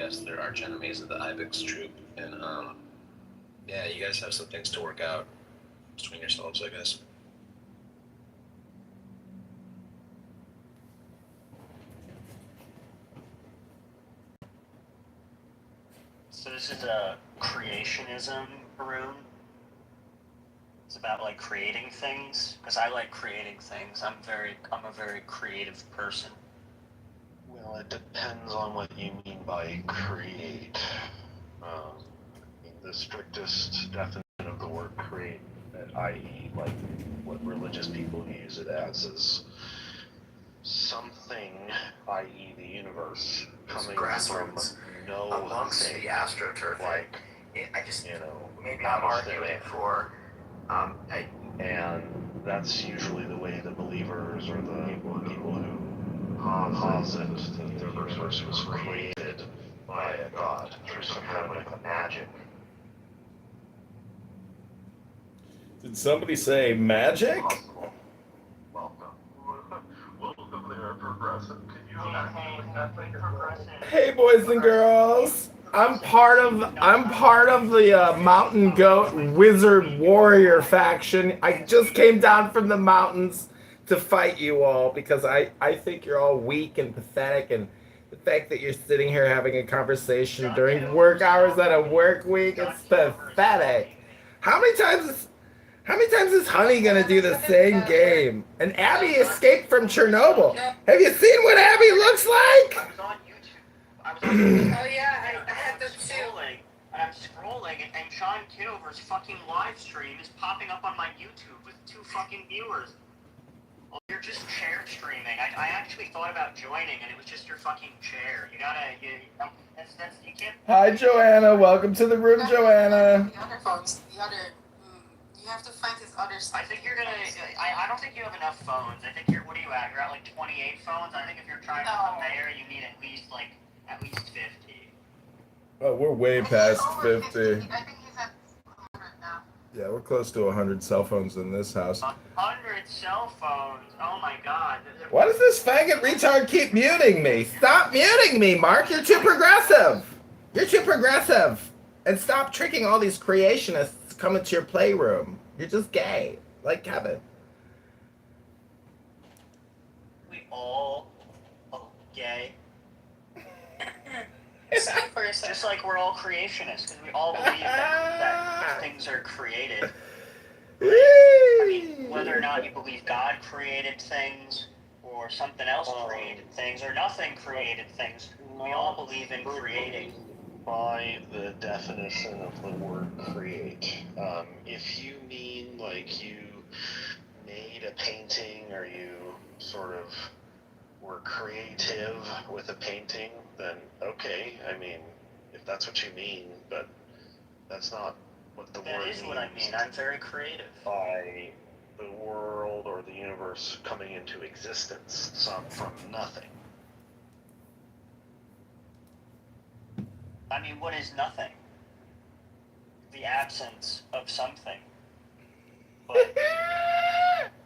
guess they're arch enemies of the Ibex troop, and yeah, you guys have some things to work out between yourselves, I guess. So this is a creationism room. It's about like creating things, because I like creating things. I'm a very creative person. Well, it depends on what you mean by create. The strictest definition of the word create, i.e., like what religious people use it as, is something, i.e., the universe, coming from no amongst thing, the astroturf. like, I just, you know, maybe I'm arguing for, and that's usually the way the believers or the people who posit that the universe was created by a god through some kind of like magic. Did somebody say magic? Hey, boys and girls. I'm part of the Mountain Goat Wizard Warrior faction. I just came down from the mountains to fight you all because I think you're all weak and pathetic, and the fact that you're sitting here having a conversation during work hours on a work week, it's pathetic. How many times is Honey gonna do the same game? And Abby escaped from Chernobyl. Have you seen what Abby looks like? I was on YouTube. Oh yeah, I had the I'm scrolling, and Sean Kitover's fucking live stream is popping up on my YouTube with 2 fucking viewers. Well, you're just chair streaming. I actually thought about joining, and it was just your fucking chair. You can't. Hi, Joanna. Welcome to the room, Joanna. The other phones, you have to find his other stuff. I think you're gonna. I don't think you have enough phones. I think you're. What are you at? You're at like 28 phones. I think if you're trying to become mayor, you need at least 50. Oh, we're way past 50. I think he's at 100 now. Yeah, we're close to 100 cell phones in this house. 100 cell phones. Oh my god. Why does this faggot retard keep muting me? Stop muting me, Mark. You're too progressive. You're too progressive. And stop tricking all these creationists coming to your playroom. You're just gay, like Kevin. We all gay. Just like we're all creationists, because we all believe that things are created. I mean, whether or not you believe God created things, or something else created things, or nothing created things, we all believe in creating. By the definition of the word create, if you mean like you made a painting or you sort of were creative with a painting, then okay, I mean, if that's what you mean, but that's not what the word means. That is what I mean. I'm very creative. By the world or the universe coming into existence from nothing. I mean, what is nothing? The absence of something. But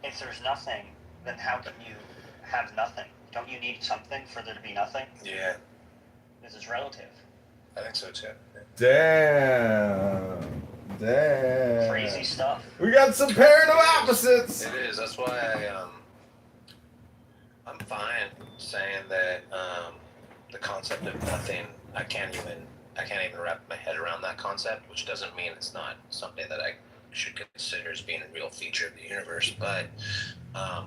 if there's nothing, then how can you have nothing? Don't you need something for there to be nothing? Yeah, This is relative. I think so too. Damn. Crazy stuff. We got some parallel opposites. It is. That's why I'm fine saying that the concept of nothing. I can't even wrap my head around that concept, which doesn't mean it's not something that I should consider as being a real feature of the universe. But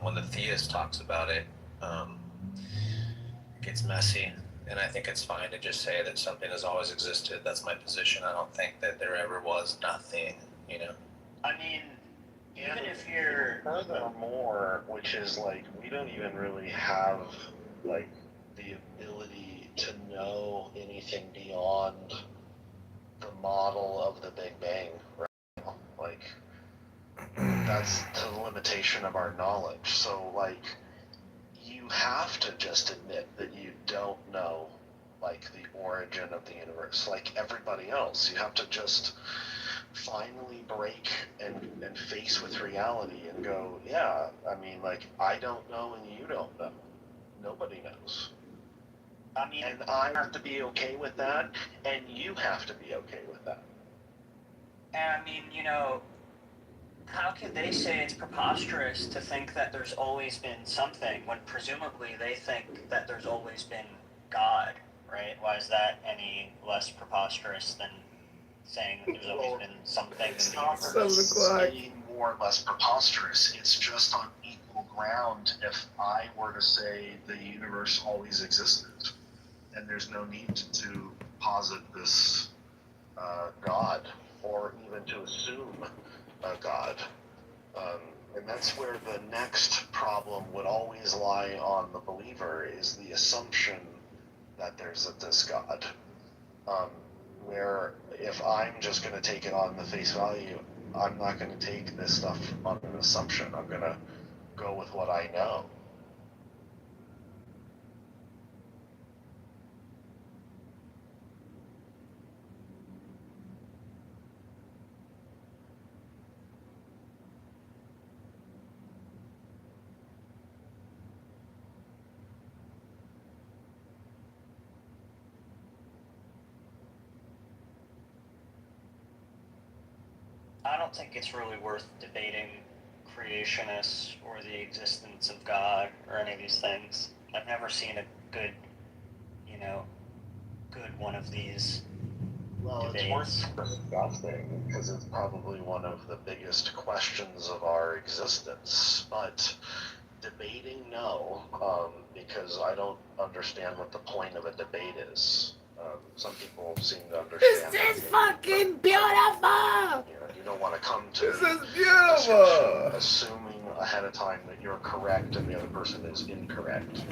when the theist talks about it, it gets messy. And I think it's fine to just say that something has always existed. That's my position. I don't think that there ever was nothing, you know? I mean, even if you're... Furthermore, which is like, we don't even really have, like, the ability to know anything beyond the model of the Big Bang right now. Like, that's the limitation of our knowledge. So, like, you have to just admit that you don't know, like, the origin of the universe, like everybody else. You have to just finally break and face with reality and go, yeah, I mean, like, I don't know and you don't know. Nobody knows. I mean, And I have to be okay with that, and you have to be okay with that. and I mean, how can they say it's preposterous to think that there's always been something when presumably they think that there's always been God, right? Why is that any less preposterous than saying that there's always been something It's in the not universe? 7 o'clock. any more or less preposterous. It's just on equal ground if I were to say the universe always existed. And there's no need to posit this God or even to assume a God. And that's where the next problem would always lie on the believer is the assumption that there's this God. Where if I'm just going to take it on the face value, I'm not going to take this stuff on an assumption. I'm going to go with what I know. I don't think it's really worth debating creationists or the existence of God or any of these things. I've never seen a good, good one of these. Well, it's worth discussing because it's probably one of the biggest questions of our existence. But debating, no, because I don't understand what the point of a debate is. Some people seem to understand. This is fucking beautiful! You don't want to come to This is discussion beautiful! assuming ahead of time that you're correct and the other person is incorrect.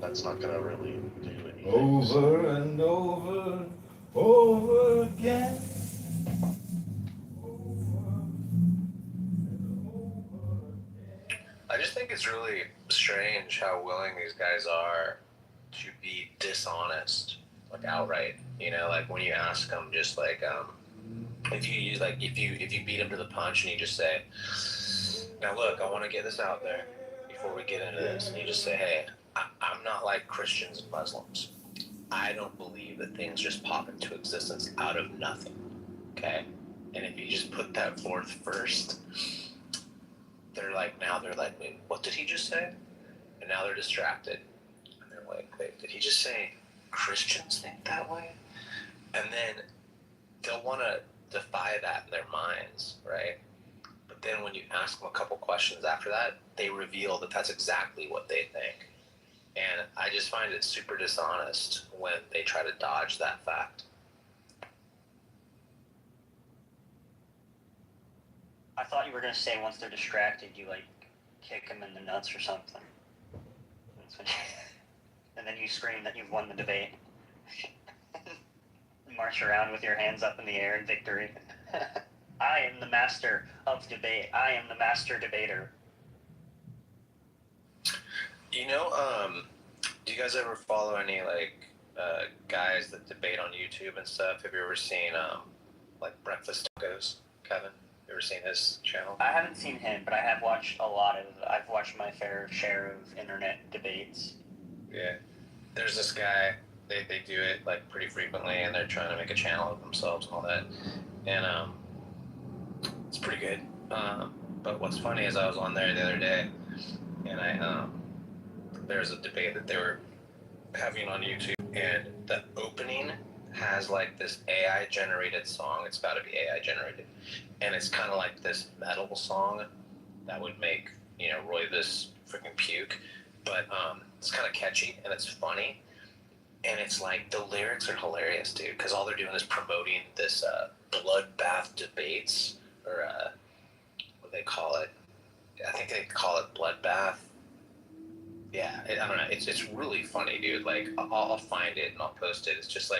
That's not going to really do anything. Over and over, over again. I just think it's really strange how willing these guys are to be dishonest, like outright. Like when you ask them, just like if you use if you beat them to the punch and you just say, "Now look, I want to get this out there before we get into this," and you just say, "Hey, I'm not like Christians and Muslims. I don't believe that things just pop into existence out of nothing." Okay, and if you just put that forth first, they're like, wait, what did he just say? And now they're distracted. And they're like, wait, did he just say Christians think that way? And then they'll want to defy that in their minds, right? But then when you ask them a couple questions after that, they reveal that that's exactly what they think. And I just find it super dishonest when they try to dodge that fact. I thought you were going to say once they're distracted, you kick them in the nuts or something. And then you scream that you've won the debate. March around with your hands up in the air in victory. I am the master of debate. I am the master debater. Do you guys ever follow any guys that debate on YouTube and stuff? Have you ever seen Breakfast Tacos, Kevin? You ever seen his channel? I haven't seen him, but I've watched my fair share of internet debates. Yeah. There's this guy, they do it pretty frequently, and they're trying to make a channel of themselves and all that. And it's pretty good. But what's funny is I was on there the other day, and there's a debate that they were having on YouTube, and the opening has this AI generated song. It's got to be AI generated, and it's kind of like this metal song that would make Roy this freaking puke, but it's kind of catchy and it's funny, and it's the lyrics are hilarious, dude, because all they're doing is promoting this bloodbath debates, or what do they call it? I think they call it bloodbath. Yeah, I don't know. It's really funny, dude. I'll find it and I'll post it. It's just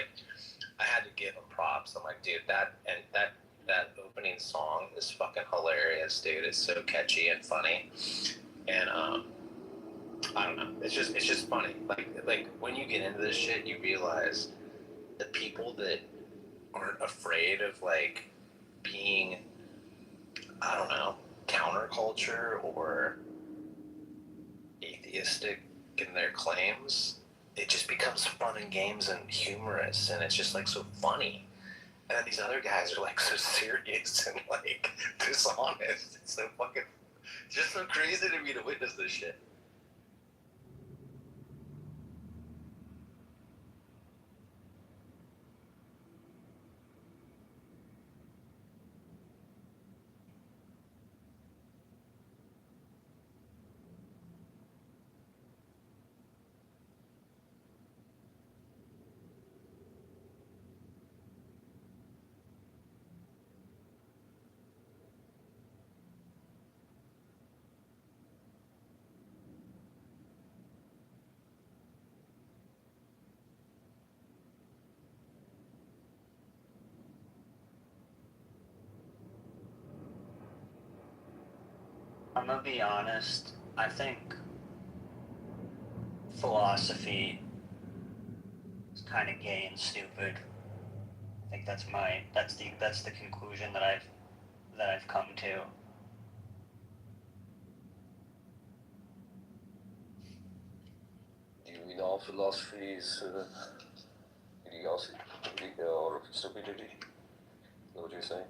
I had to give him props. I'm like, dude, that opening song is fucking hilarious, dude. It's so catchy and funny, and I don't know. It's just funny. Like when you get into this shit, you realize the people that aren't afraid of being, I don't know, counterculture or atheistic in their claims it just becomes fun and games and humorous, and it's just like so funny. And then these other guys are like so serious and like dishonest. It's so fucking, it's just so crazy to me to witness this shit. I'm gonna be honest. I think philosophy is kind of gay and stupid. I think that's the conclusion that I've come to. Do you mean all philosophy is idiocy or stupidity? Is that what you're saying?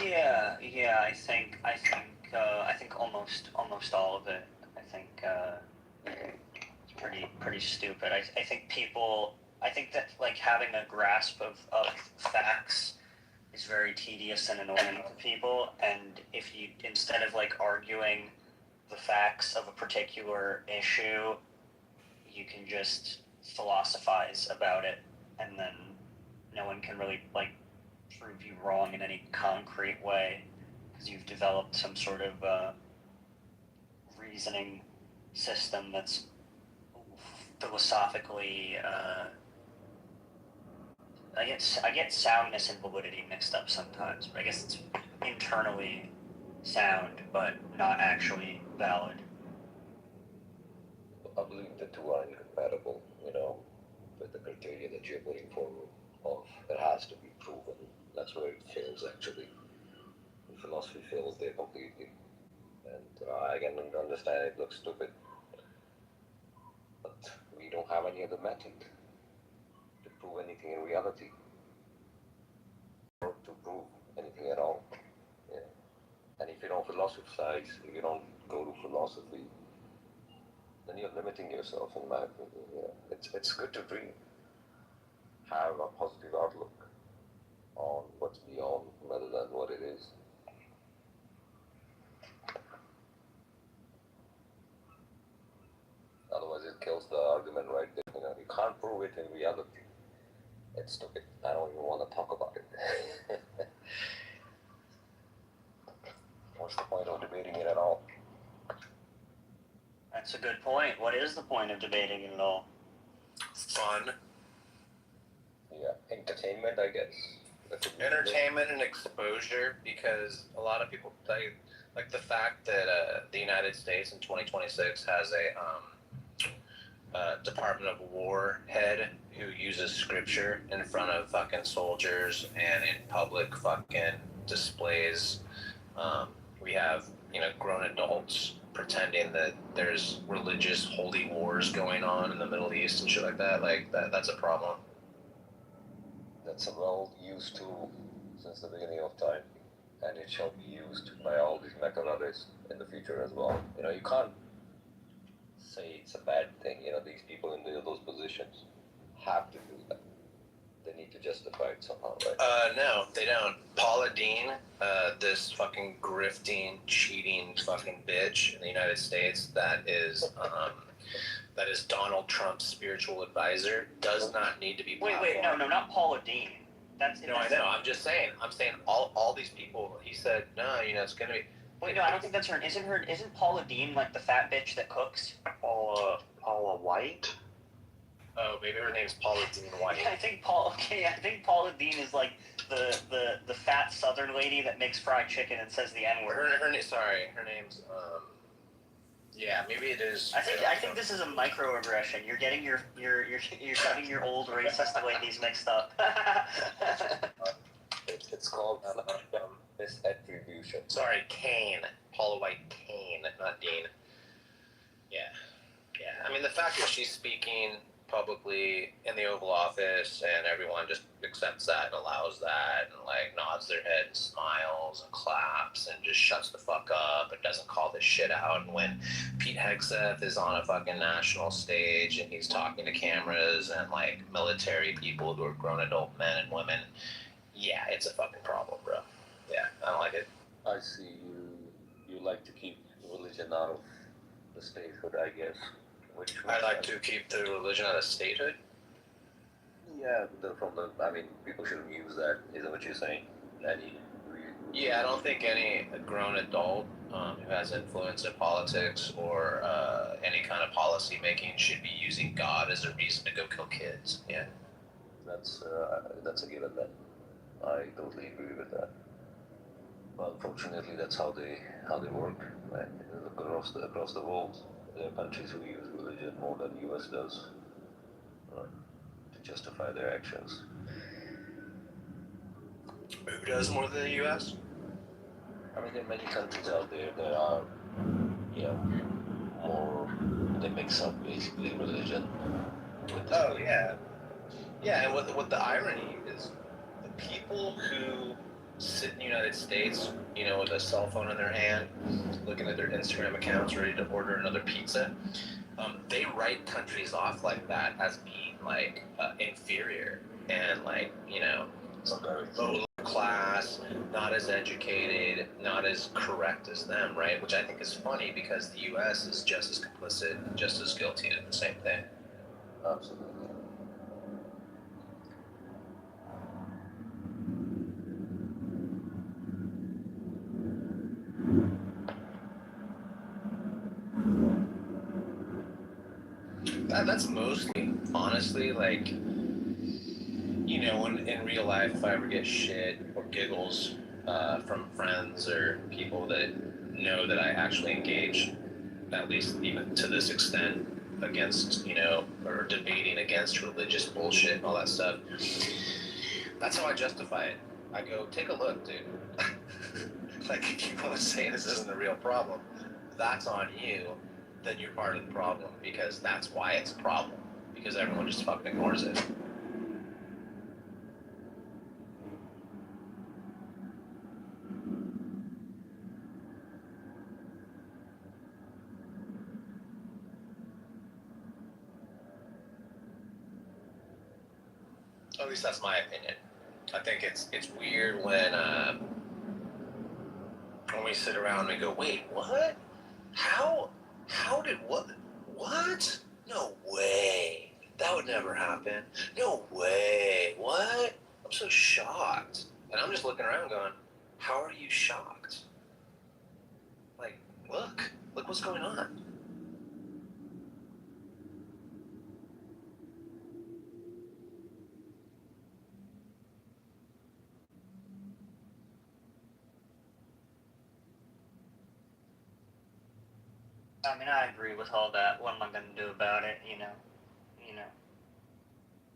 Yeah. I think almost all of it. I think it's pretty stupid. I think people. I think that like having a grasp of facts is very tedious and annoying to people. And if you, instead of like arguing the facts of a particular issue, you can just philosophize about it, and then no one can really like prove you wrong in any concrete way because you've developed some sort of reasoning system that's philosophically. I get soundness and validity mixed up sometimes, but I guess it's internally sound but not actually valid. I believe the two are incompatible, with the criteria that you're putting forward of it has to be proven. That's where it fails actually. And philosophy fails there completely. And I can understand it looks stupid, but we don't have any other method to prove anything in reality or to prove anything at all. Yeah. And if you don't philosophize, if you don't go to philosophy, then you're limiting yourself in my opinion. It's good to dream, have a positive outlook on what's beyond rather than what it is. Otherwise it kills the argument right there. You can't prove it in reality. It's stupid. I don't even want to talk about it. What's the point of debating it at all? That's a good point. What is the point of debating it at all? Fun, Yeah, entertainment, I guess. entertainment, and exposure. Because a lot of people like the fact that the United States in 2026 has a Department of War head who uses scripture in front of fucking soldiers and in public fucking displays. We have, grown adults pretending that there's religious holy wars going on in the Middle East and shit like that. Like that's a problem. That's a well-used tool since the beginning of time, and it shall be used by all these mechanisms in the future as well. You can't say it's a bad thing. These people in those positions have to do that. They need to justify it somehow, right? No, they don't. Paula Dean, this fucking grifting, cheating fucking bitch in the United States that is Donald Trump's spiritual advisor, does not need to be Wait, no, not Paula Dean. No, I know. I'm saying all these people. He said no. It's gonna be. Wait, no, I don't think that's her. Isn't Paula Dean like the fat bitch that cooks? Paula White? Oh, maybe her name's Paula Dean White. I think Paula Dean is like the fat Southern lady that makes fried chicken and says the N-word. Her name's yeah, maybe it is. I think this is a microaggression. You're getting your old racist ladies mixed up. It's called misattribution. Sorry, Kane. Paula White Kane, not Dean. Yeah. Yeah, I mean, the fact that she's speaking publicly in the Oval Office and everyone just accepts that and allows that and like nods their head and smiles and claps and just shuts the fuck up and doesn't call this shit out. And when Pete Hegseth is on a fucking national stage and he's talking to cameras and like military people who are grown adult men and women, yeah, it's a fucking problem, bro. Yeah, I don't like it. I see you like to keep religion out of the statehood, I guess. Which I'd like to keep the religion out of statehood. Yeah, I mean, people shouldn't use that. Is that what you're saying? Yeah, I don't think any grown adult who has influence in politics or any kind of policy making should be using God as a reason to go kill kids. Yeah. That's a given then. I totally agree with that. But unfortunately, that's how they work. Right? Look across the world, there are countries who use religion more than the U.S. does, right, to justify their actions. Who does more than the U.S.? I mean, there are many countries out there that are, you know, more. They mix up basically religion with the Oh yeah, yeah. And what the irony is, the people who sit in the United States, you know, with a cell phone in their hand, looking at their Instagram accounts, ready to order another pizza, they write countries off like that as being like inferior and like, you know, low class, not as educated, not as correct as them, right? Which I think is funny because the U.S. is just as complicit, just as guilty in the same thing. Absolutely. That's mostly, honestly, like, you know, in real life, if I ever get shit or giggles from friends or people that know that I actually engage, at least even to this extent, against, you know, or debating against religious bullshit and all that stuff, that's how I justify it. I go, take a look, dude. Like, if you want to say this isn't a real problem, that's on you. Then you're part of the problem because that's why it's a problem. Because everyone just fucking ignores it. At least that's my opinion. I think it's weird when we sit around and go, wait, what? How did what? No way. That would never happen. No way. What? I'm so shocked. And I'm just looking around going, how are you shocked? Like, look what's going on. I mean, I agree with all that. What am I gonna do about it? You know.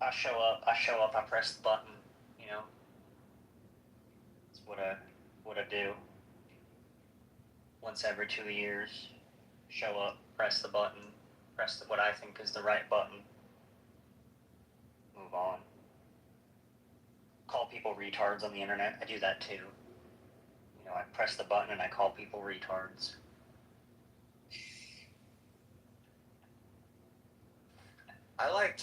I show up. I press the button. You know. It's what I do. Once every 2 years, show up, press the button, what I think is the right button. Move on. Call people retards on the internet. I do that too. You know, I press the button and I call people retards. I like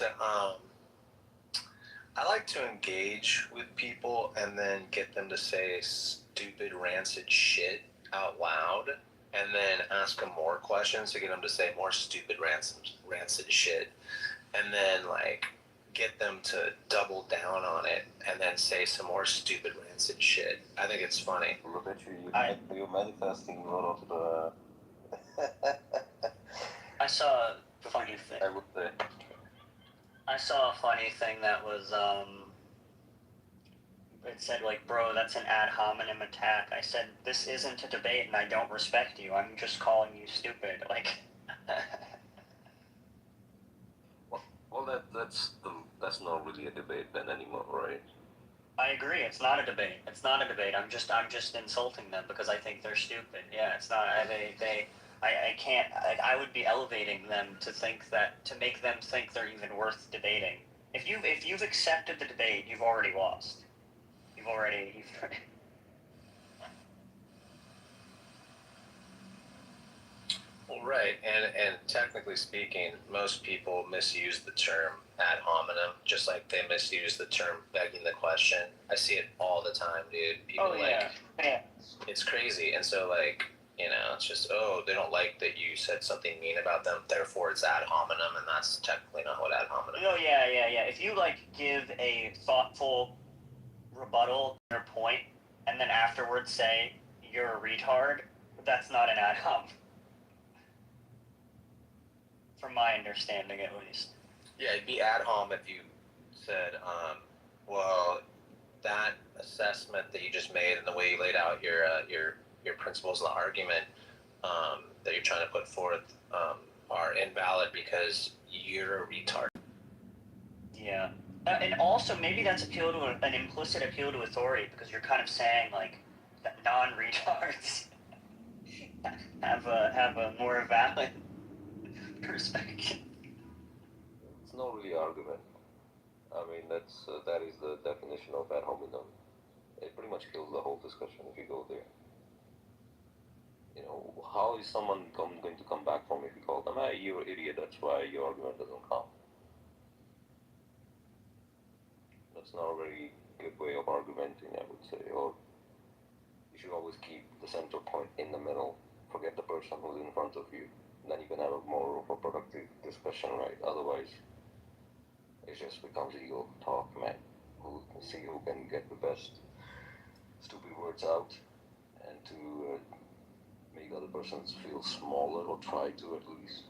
to engage with people and then get them to say stupid, rancid shit out loud, and then ask them more questions to get them to say more stupid, rancid shit, and then like get them to double down on it, and then say some more stupid, rancid shit. I think it's funny. Look at you. You're manifesting a lot of. I saw a funny thing. I would say. I saw a funny thing that was, it said, like, bro, that's an ad hominem attack. I said, this isn't a debate and I don't respect you. I'm just calling you stupid. Like, Well, that's not really a debate then anymore, right? I agree. It's not a debate. I'm just insulting them because I think they're stupid. Yeah, it's not. I can't. I would be elevating them to make them think they're even worth debating. If you've accepted the debate, you've already lost. You've already. Well, right, and technically speaking, most people misuse the term ad hominem, just like they misuse the term begging the question. I see it all the time, dude. People Yeah. it's crazy, and so like, it's just, oh, they don't like that you said something mean about them, therefore it's ad hominem, and that's technically not what ad hominem. Oh yeah. If you give a thoughtful rebuttal to your point, and then afterwards say you're a retard, that's not an ad hominem. From my understanding, at least. Yeah, it'd be ad hom if you said, well, that assessment that you just made and the way you laid out your principles of the argument that you're trying to put forth are invalid because you're a retard. Yeah. And also, maybe that's an implicit appeal to authority, because you're kind of saying, that non-retards have a more valid perspective. It's not really argument. I mean, that is the definition of ad hominem. It pretty much kills the whole discussion if you go there. How is someone going to come back from if you call them, hey, you're an idiot, that's why your argument doesn't count? That's not a very good way of argumenting, I would say. Or you should always keep the center point in the middle. Forget the person who's in front of you. Then you can have more of a productive discussion, right? Otherwise, it just becomes ego talk, man. Who can get the best stupid words out, and to make other persons feel smaller, or try to at least.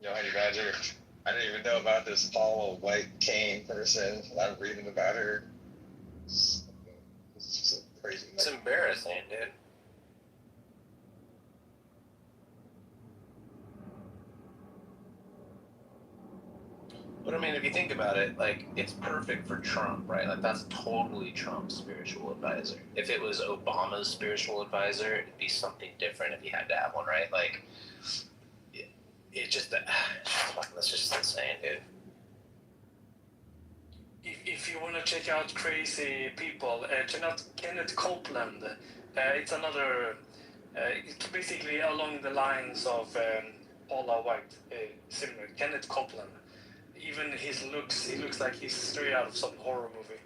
Honey Badger, I didn't even know about this Paula White Kane person. I'm reading about her. It's just a crazy. It's embarrassing, dude. But I mean, if you think about it, it's perfect for Trump, right? That's totally Trump's spiritual advisor. If it was Obama's spiritual advisor, it'd be something different if he had to have one, right? It just, that's just insane, dude. If you want to check out crazy people, check out Kenneth Copeland. It's another, it's basically along the lines of Paula White, similar. Kenneth Copeland. Even his looks, he looks like he's straight out of some horror movie.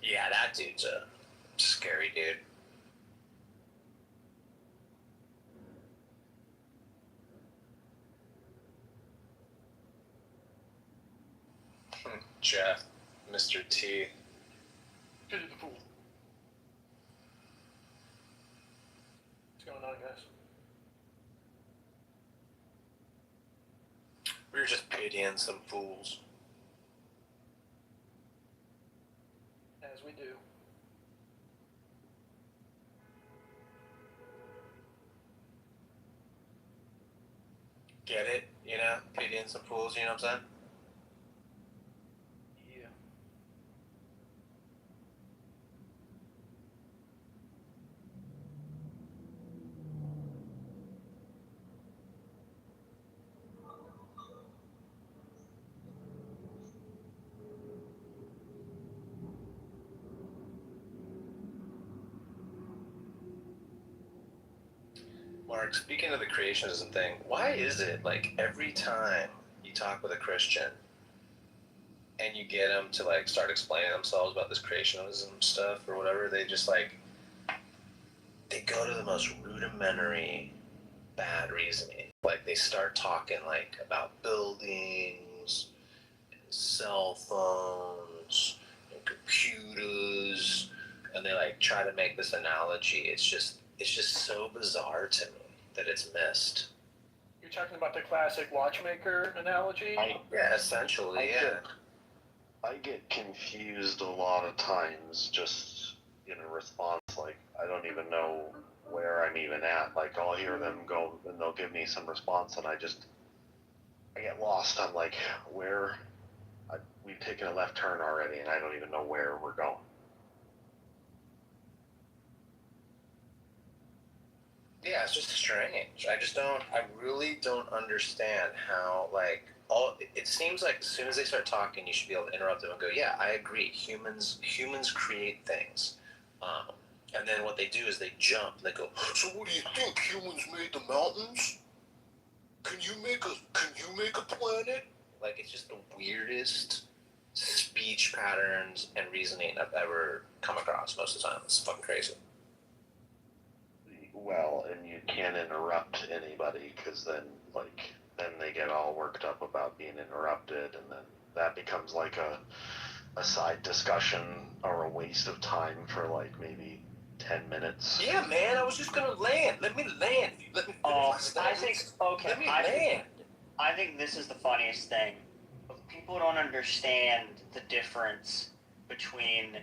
Yeah, that dude's a scary dude. Jeff, Mr. T. What's going on, guys? We were just pitying some fools. As we do. Get it? Pitying some fools, you know what I'm saying? Yeah. Mark, speaking of the creationism thing, why is it every time you talk with a Christian and you get them to start explaining themselves about this creationism stuff or whatever, they just they go to the most rudimentary bad reasoning. They start talking about buildings and cell phones and computers, and they try to make this analogy. It's just so bizarre to me that it's missed. You're talking about the classic watchmaker analogy? Yeah, essentially, yeah. I get confused a lot of times just in a response, like, I don't even know where I'm even at. Like, I'll hear them go and they'll give me some response and I get lost. I'm like, we've taken a left turn already and I don't even know where we're going. Yeah, it's just strange. I really don't understand how, it seems like as soon as they start talking, you should be able to interrupt them and go, yeah, I agree. Humans create things. And then what they do is they jump. They go, so what do you think? Humans made the mountains? Can you make a planet? Like, it's just the weirdest speech patterns and reasoning I've ever come across most of the time. It's fucking crazy. Well, and you can't interrupt anybody because then they get all worked up about being interrupted, and then that becomes like a side discussion or a waste of time for like maybe 10 minutes. Yeah, man, I was just gonna land. Let me land. Let me finish my I think sentence. okay. Let me land. I think this is the funniest thing. People don't understand the difference between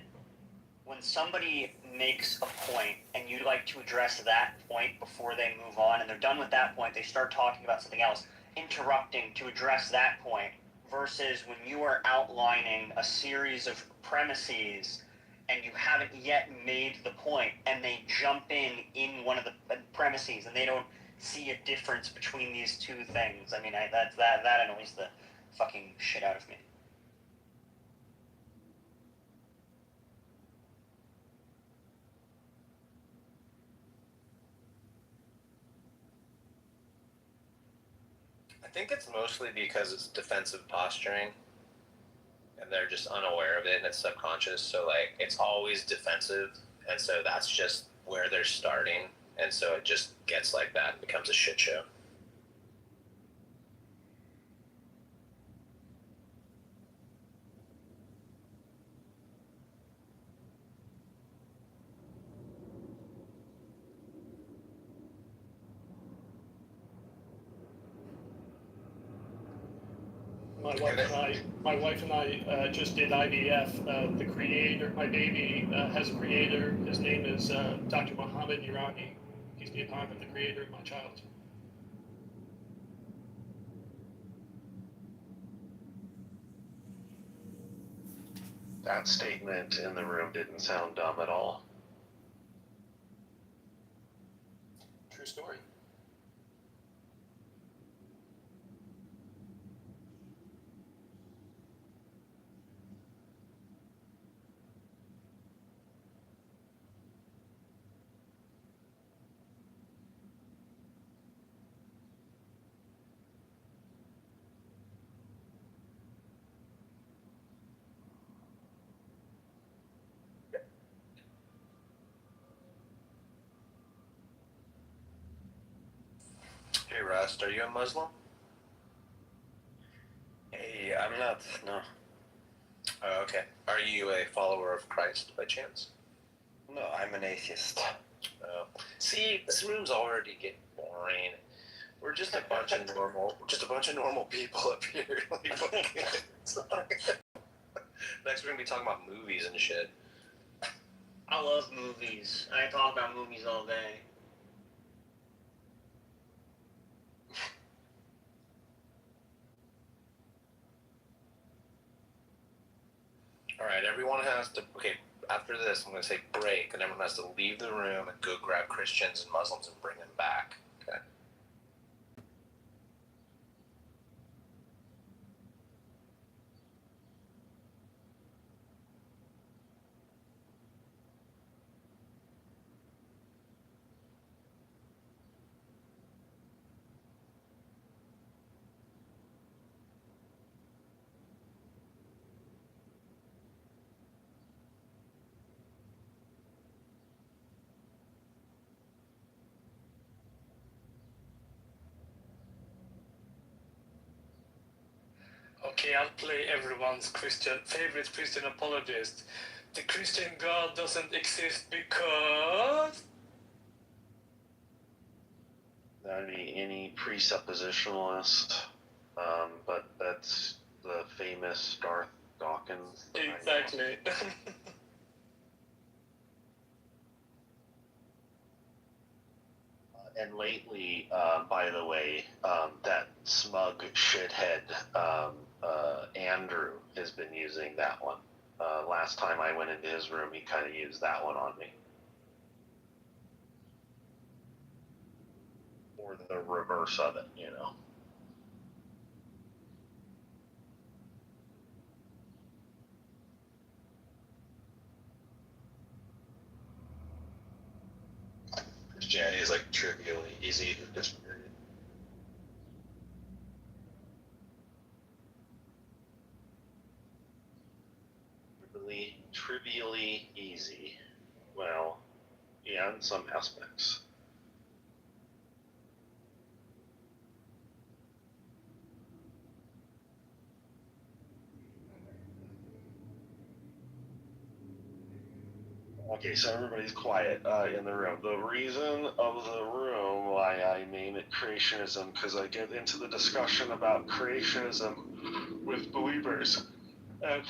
when somebody makes a point and you like to address that point before they move on, and they're done with that point, they start talking about something else, interrupting to address that point, versus when you are outlining a series of premises and you haven't yet made the point and they jump in one of the premises and they don't see a difference between these two things. I mean, that annoys the fucking shit out of me. I think it's mostly because it's defensive posturing, and they're just unaware of it, and it's subconscious. So like, it's always defensive, and so that's just where they're starting, and so it just gets like that and becomes a shit show. My wife and I just did IVF. The creator, my baby has a creator. His name is Dr. Mohammed Irani. He's the apartment, the creator of my child. That statement in the room didn't sound dumb at all. True story. Hey, Rust, are you a Muslim? Hey, I'm not, no. Oh, okay. Are you a follower of Christ by chance? No, I'm an atheist. Oh. See, this room's already getting boring. We're just a bunch of normal people up here. Next, we're gonna be talking about movies and shit. I love movies. I talk about movies all day. All right, everyone has to. Okay, after this, I'm gonna say break, and everyone has to leave the room and go grab Christians and Muslims and bring them back. Okay. Okay, I'll play everyone's favorite Christian apologist. The Christian God doesn't exist because... That'd be any presuppositionalist, but that's the famous Darth Dawkins. Exactly. And lately, by the way, that smug shithead Andrew has been using that one. Last time I went into his room, he kind of used that one on me. Or the reverse of it, you know. Christianity is like trivially easy to disprove. Trivially easy. Well, yeah, in some aspects. Okay, so everybody's quiet in the room. The reason of the room why I name it creationism, because I get into the discussion about creationism with believers, and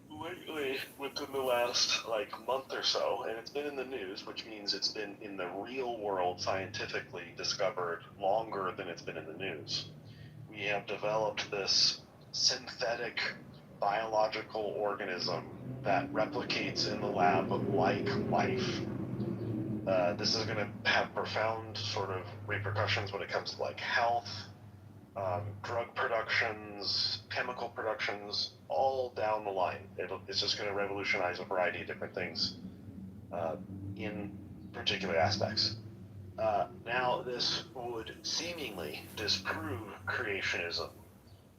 lately, within the last month or so, and it's been in the news, which means it's been in the real world scientifically discovered longer than it's been in the news. We have developed this synthetic biological organism that replicates in the lab like life. This is going to have profound sort of repercussions when it comes to health, drug productions, chemical productions, all down the line. It's just going to revolutionize a variety of different things in particular aspects. Now, this would seemingly disprove creationism,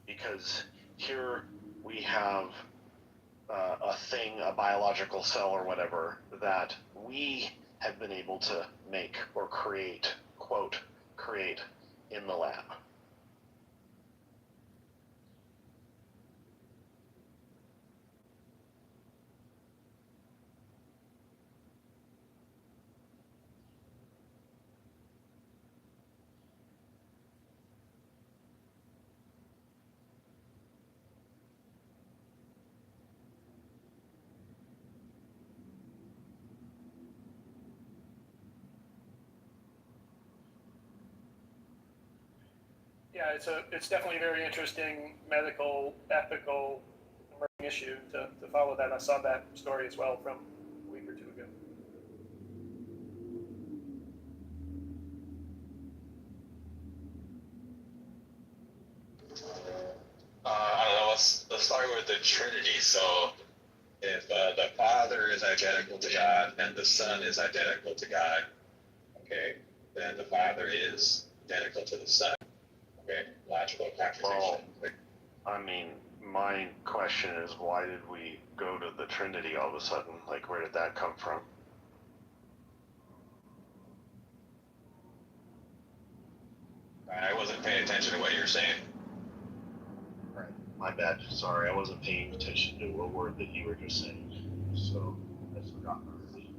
because here we have a thing, a biological cell or whatever, that we have been able to make or create, quote, create in the lab. Yeah, it's definitely a very interesting medical, ethical, emerging issue to follow that. I saw that story as well from a week or two ago. I don't know. Let's start with the Trinity. So, if the Father is identical to God and the Son is identical to God, okay, then the Father is identical to the Son. Okay, logical contradiction. I mean, my question is, why did we go to the Trinity all of a sudden? Where did that come from? I wasn't paying attention to what you were saying. Right. My bad. Sorry, I wasn't paying attention to a word that you were just saying. So, I forgot already.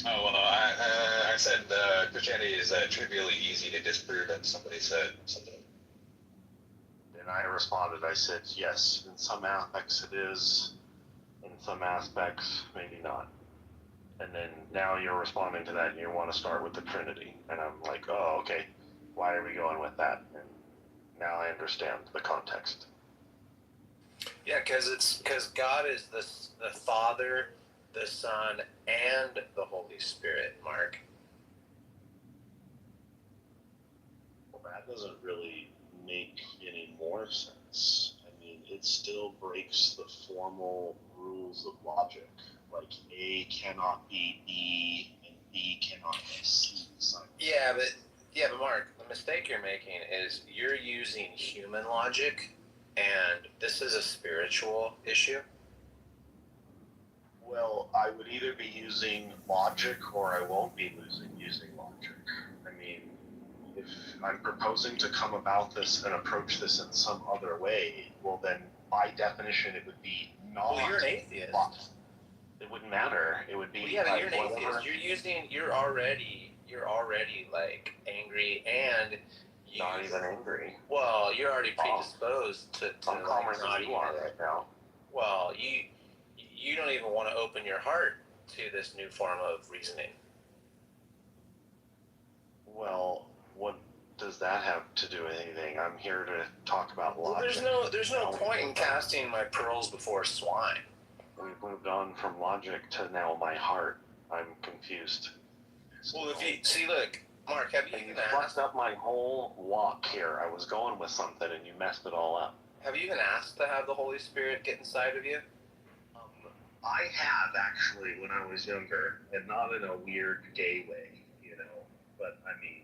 Oh, well, I said Christianity is trivially easy to disprove, and somebody said something. And I responded, I said, yes, in some aspects it is, in some aspects, maybe not. And then now you're responding to that and you want to start with the Trinity. And I'm like, oh, okay, why are we going with that? And now I understand the context. Yeah, because God is the Father, the Son, and the Holy Spirit, Mark. Well, that doesn't really make any more sense. I mean, it still breaks the formal rules of logic. A cannot be B and B cannot be C. Yeah, but Mark, the mistake you're making is you're using human logic, and this is a spiritual issue. Well, I would either be using logic or I won't be using logic. I mean, if I'm proposing to come about this and approach this in some other way, well then, by definition, it would be not. Well, you're an atheist. It wouldn't matter. It would be Well, yeah, but you're an whatever. atheist. You're you're already like angry and you, Not even angry. well, you're already predisposed to I'm calmer than you are right now. Well, you don't even want to open your heart to this new form of reasoning. Well, what does that have to do with anything? I'm here to talk about logic. Well, there's no point in casting my pearls before swine. We've moved on from logic to now my heart. I'm confused. Well, if you see, look, Mark, have you You even fucked asked? up my whole walk here. I was going with something and you messed it all up. Have you even asked to have the Holy Spirit get inside of you? I have actually when I was younger, and not in a weird gay way, you know. But I mean,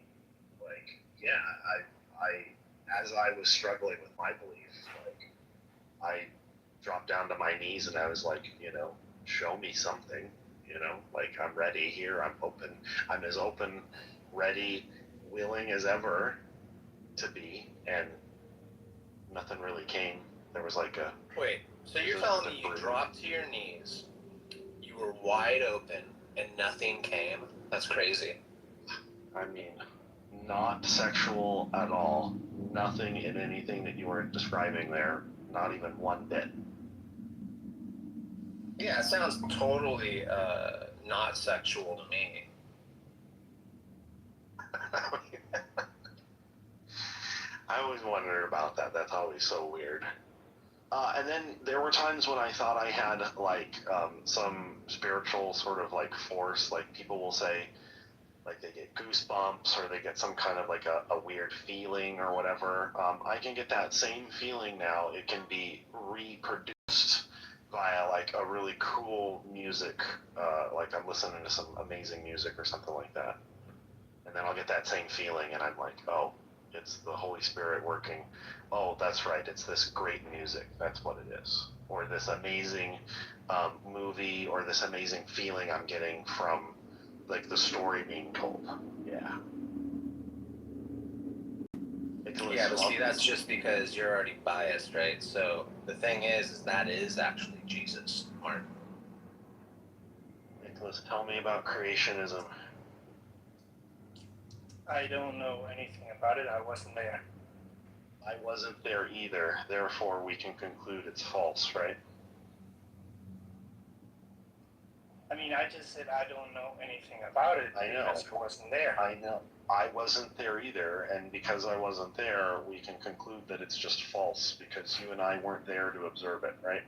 like, yeah, I as I was struggling with my beliefs, like, I dropped down to my knees and I was like, you know, show me something, you know, like I'm ready here. I'm open. I'm as open, ready, willing as ever to be, and nothing really came. There was like a Wait, so you're telling me you dropped to your knees, you were wide open, and nothing came? That's crazy. I mean, not sexual at all. Nothing in anything that you were describing there. Not even one bit. Yeah, it sounds totally not sexual to me. I always wondered about that. That's always so weird. And then there were times when I thought I had like some spiritual sort of like force. Like people will say, like they get goosebumps or they get some kind of like a weird feeling or whatever. I can get that same feeling now. It can be reproduced via like a really cool music, like I'm listening to some amazing music or something like that. And then I'll get that same feeling and I'm like, oh, it's the Holy Spirit working. Oh, that's right, it's this great music. That's what it is. Or this amazing movie or this amazing feeling I'm getting from like the story being told. Yeah. Yeah, but see, that's just because you're already biased, right? So the thing is that is actually Jesus, Mark. Nicholas, tell me about creationism. I don't know anything about it. I wasn't there. I wasn't there either. Therefore, we can conclude it's false, right? I mean, I just said I don't know anything about it I know. because I wasn't there. I know. I wasn't there either, and because I wasn't there, we can conclude that it's just false because you and I weren't there to observe it, right?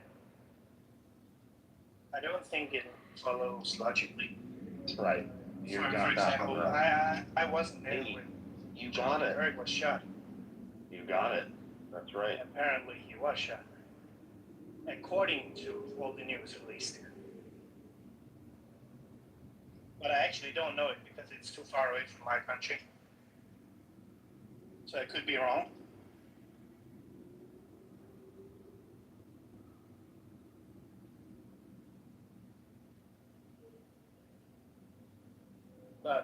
I don't think it follows logically. Right. You For got that example, one right. I wasn't there Hey, when you got it. Eric was shot. You got it. That's right. Apparently, he was shot, according to all the news released. But I actually don't know it because it's too far away from my country. So I could be wrong.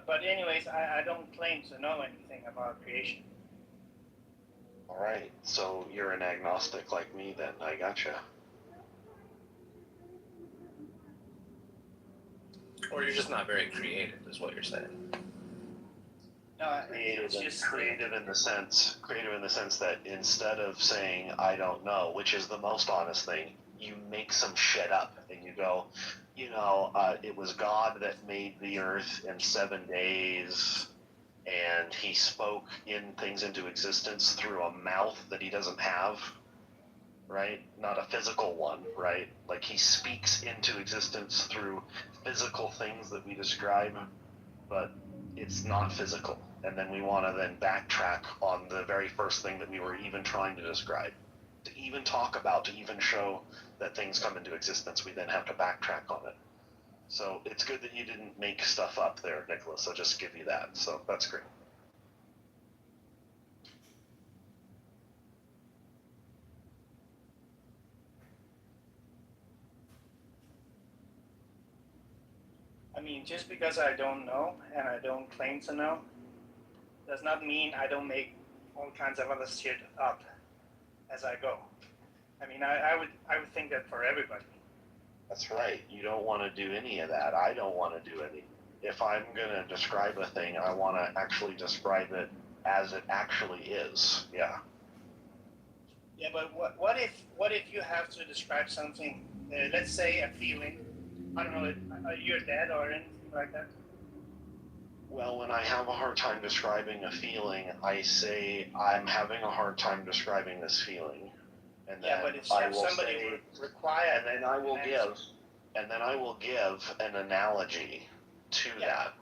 But anyways, I don't claim to know anything about creation. All right. So you're an agnostic like me then. I gotcha. Or you're just not very creative, is what you're saying. No, Creative, it's just creative in the sense that instead of saying I don't know, which is the most honest thing, you make some shit up and you go, you know, it was God that made the earth in 7 days, and he spoke in things into existence through a mouth that he doesn't have, right? Not a physical one, right? Like he speaks into existence through physical things that we describe, but it's not physical. And then we want to then backtrack on the very first thing that we were even trying to describe. To even talk about, to even show that things come into existence, we then have to backtrack on it. So it's good that you didn't make stuff up there, Nicholas. I'll just give you that. So that's great. I mean, just because I don't know and I don't claim to know, does not mean I don't make all kinds of other shit up as I go. I mean, I would think that for everybody. That's right. You don't want to do any of that. I don't want to do if I'm gonna describe a thing, I want to actually describe it as it actually is. Yeah. Yeah, but what if you have to describe something? Let's say a feeling. I don't know. Are you dead or anything like that? Well, when I have a hard time describing a feeling, I say I'm having a hard time describing this feeling, and then Yeah, but if I will somebody say, require, and then I will give an analogy to that.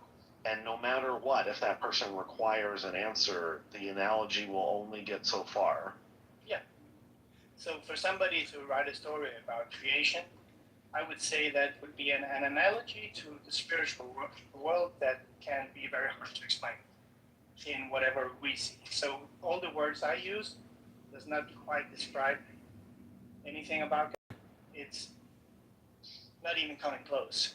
And no matter what, if that person requires an answer, the analogy will only get so far. Yeah. So for somebody to write a story about creation, I would say that would be an analogy to the spiritual world that can be very hard to explain in whatever we see. So all the words I use does not quite describe anything about it. It's not even coming close.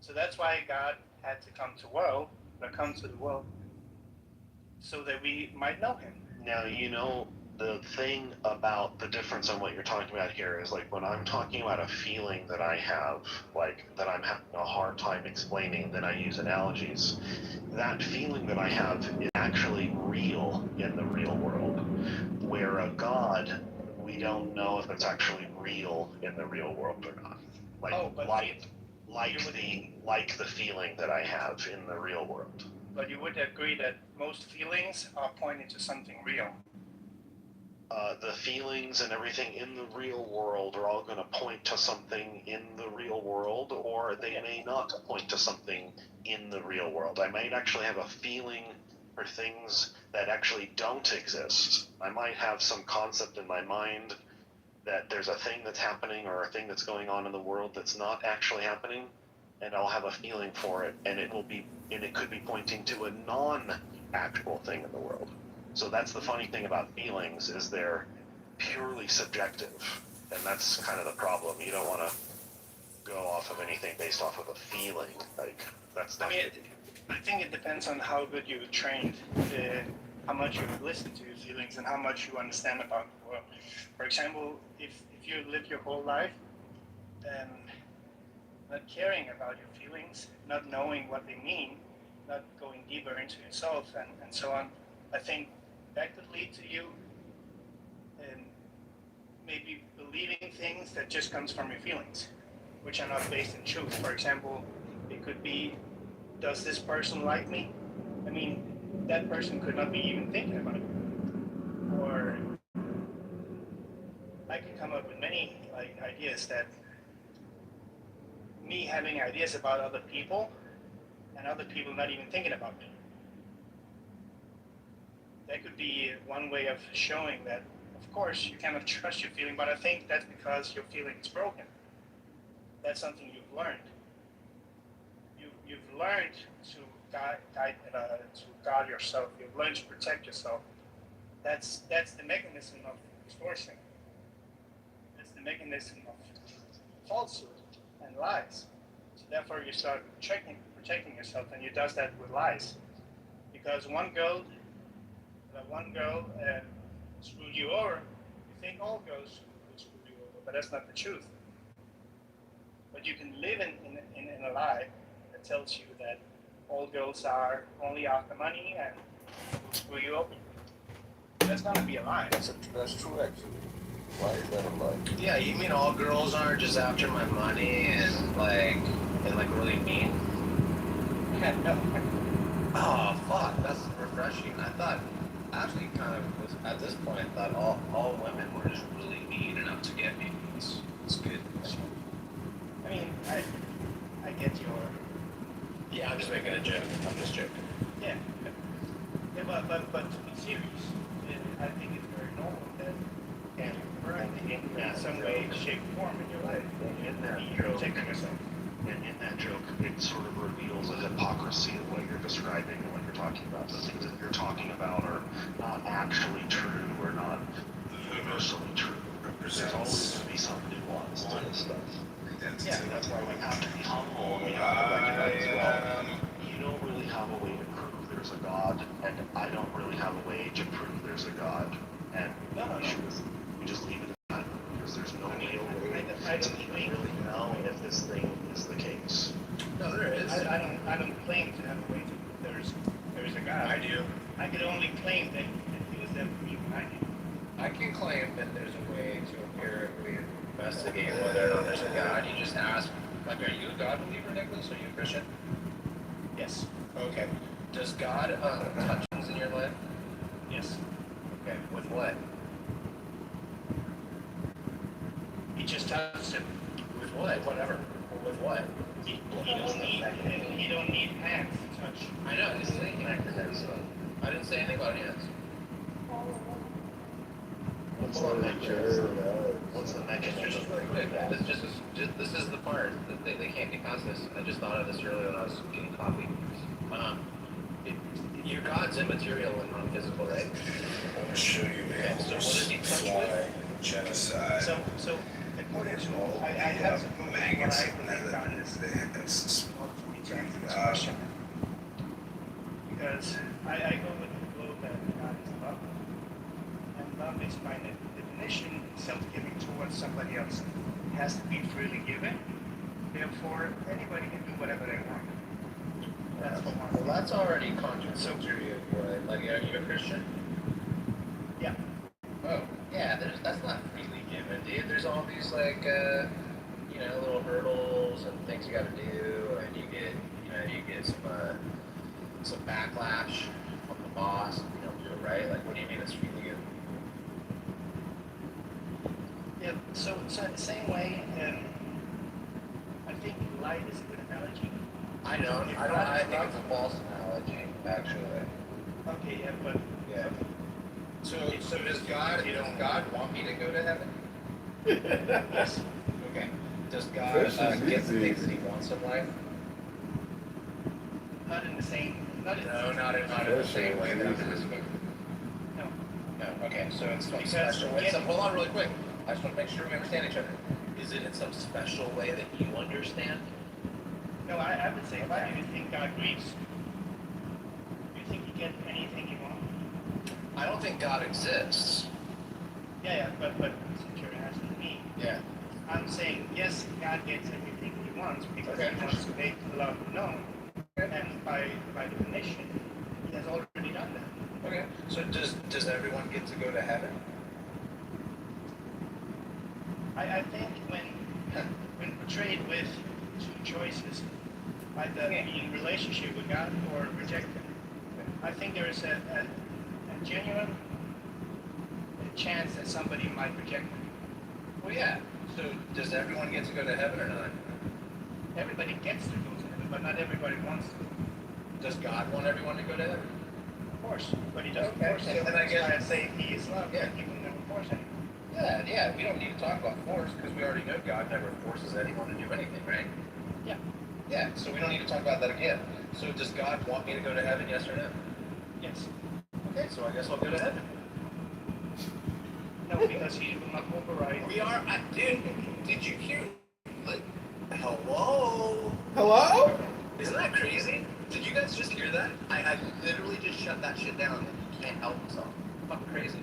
So that's why God had to come to the world, so that we might know Him. Now, you know, the thing about the difference on what you're talking about here is like when I'm talking about a feeling that I have, like that I'm having a hard time explaining, then I use analogies. That feeling that I have is actually real in the real world. Where a God, we don't know if it's actually real in the real world or not. Like the feeling that I have in the real world. But you would agree that most feelings are pointing to something real. The feelings and everything in the real world are all going to point to something in the real world, or they may not point to something in the real world. I might actually have a feeling for things that actually don't exist. I might have some concept in my mind that there's a thing that's happening or a thing that's going on in the world that's not actually happening, and I'll have a feeling for it, and it could be pointing to a non-actual thing in the world. So that's the funny thing about feelings, is they're purely subjective, and that's kind of the problem. You don't want to go off of anything based off of a feeling. Like, that's not. I think it depends on how good you've trained, how much you've listened to your feelings, and how much you understand about the world. For example, if you live your whole life not caring about your feelings, not knowing what they mean, not going deeper into yourself, and so on, I think that could lead to you maybe believing things that just comes from your feelings, which are not based in truth. For example, it could be, does this person like me? I mean, that person could not be even thinking about it. Or I could come up with many ideas that me having ideas about other people and other people not even thinking about me. That could be one way of showing that, of course, you cannot trust your feeling, but I think that's because your feeling is broken. That's something you've learned. You've learned to guard yourself. You've learned to protect yourself. That's the mechanism of distortion. That's the mechanism of falsehood and lies. So therefore, you start protecting yourself, and you does that with lies. Because one girl screwed you over, you think all girls will screw you over, but that's not the truth. But you can live in a lie that tells you that all girls are only after money and will screw you over. That's gonna be a lie. That's true, actually. Why is that a lie? Yeah, you mean all girls are just after my money and really mean? No. Oh fuck, that's refreshing. I thought actually kind of was at this point I thought all women were just really mean enough to get me. It's good. I mean, I get your. Yeah, I'm just making a joke. I'm just joking. Yeah, but to be serious, I think it's very normal that in some way, shape, or form in your life, you're protecting yourself. And in that joke, it sort of reveals a hypocrisy of what you're describing and what you're talking about. The things that you're talking about are not actually true or not universally true. There's always going to be some nuance to this stuff. Yeah, and that's why we have to be humble and we have to recognize as well. You don't really have a way to prove there's a God, and I don't really have a way to prove there's a God. And we just leave it at that, because there's no real way to even really know if this thing is the case. No, there is. I don't claim to have a way to. There's a God. I do. I could only claim that he was there for me when I did. I can claim that there's a way to empirically investigate whether or not there's a God. You just ask, like, are you a God believer, Nicholas? Are you a Christian? Yes. Okay. Does God touch things in your life? Yes. Okay. With what? He just touched him. With what? Whatever. With what? He don't need hands to touch. I know. I didn't say anything. I didn't say anything about hands. What's Hold on, the Mike. What's the mechanism? Just really quick. This is the part that they can't get past this. I just thought of this earlier when I was getting coffee. Your God's immaterial and non-physical, right? I'm gonna show you, man. So what does he touch with? Genocide. So according to I have to prove what I believe God is. It's a question. Because I go with the flow that God is love. And love is by definition self-giving towards somebody else. It has to be freely given. Therefore, anybody can do whatever they want. That's what one. Well, that's already contradictory of what, like, are you a Christian? Yeah. Oh, yeah, that's not freely given, dude. There's all these, like, little hurdles and things you gotta do, and you get some backlash from the boss if you don't do it right. Like, what do you mean it's freely given? Yeah, so in the same way, I think light is a good analogy. I think it's a false analogy, actually. Okay, yeah, but Yeah. So does God want me to go to heaven? yes. Okay. Does God This is get the easy. things that he wants in life? Not in the same. Not in Not in the same way that I'm asking. No. No. Okay. So it's some Because special way. again- Hold on, really quick. I just want to make sure we understand each other. Is it in some special way that you understand? No, I would say, why do you think God grieves? Do you think he gets anything he wants? I don't think God exists. Yeah, but since you're asking me, Yeah. I'm saying yes, God gets everything he wants because Okay. he wants to make love known, and by definition, he has already done that. Okay. So does everyone get to go to heaven? I think when portrayed with two choices, either be in relationship with God or reject him, I think there is a genuine chance that somebody might reject him. Well, yeah. So does everyone get to go to heaven or not? Everybody gets to go to heaven, but not everybody wants to. Does God want everyone to go to heaven? Of course, but he doesn't Okay, force so anyone. then I guess- That's why I say he is love. Yeah. He will never force anyone. Yeah, we don't need to talk about force because we already know God never forces anyone to do anything, right? Yeah. Yeah, so we don't need to talk about that again. So does God want me to go to heaven, yes or no? Yes. Okay, so I guess I'll go to heaven. No, because he will not override. We are, dude, did you hear, like, hello? Hello? Isn't that crazy? Did you guys just hear that? I literally just shut that shit down. You can't help yourself. Fucking crazy.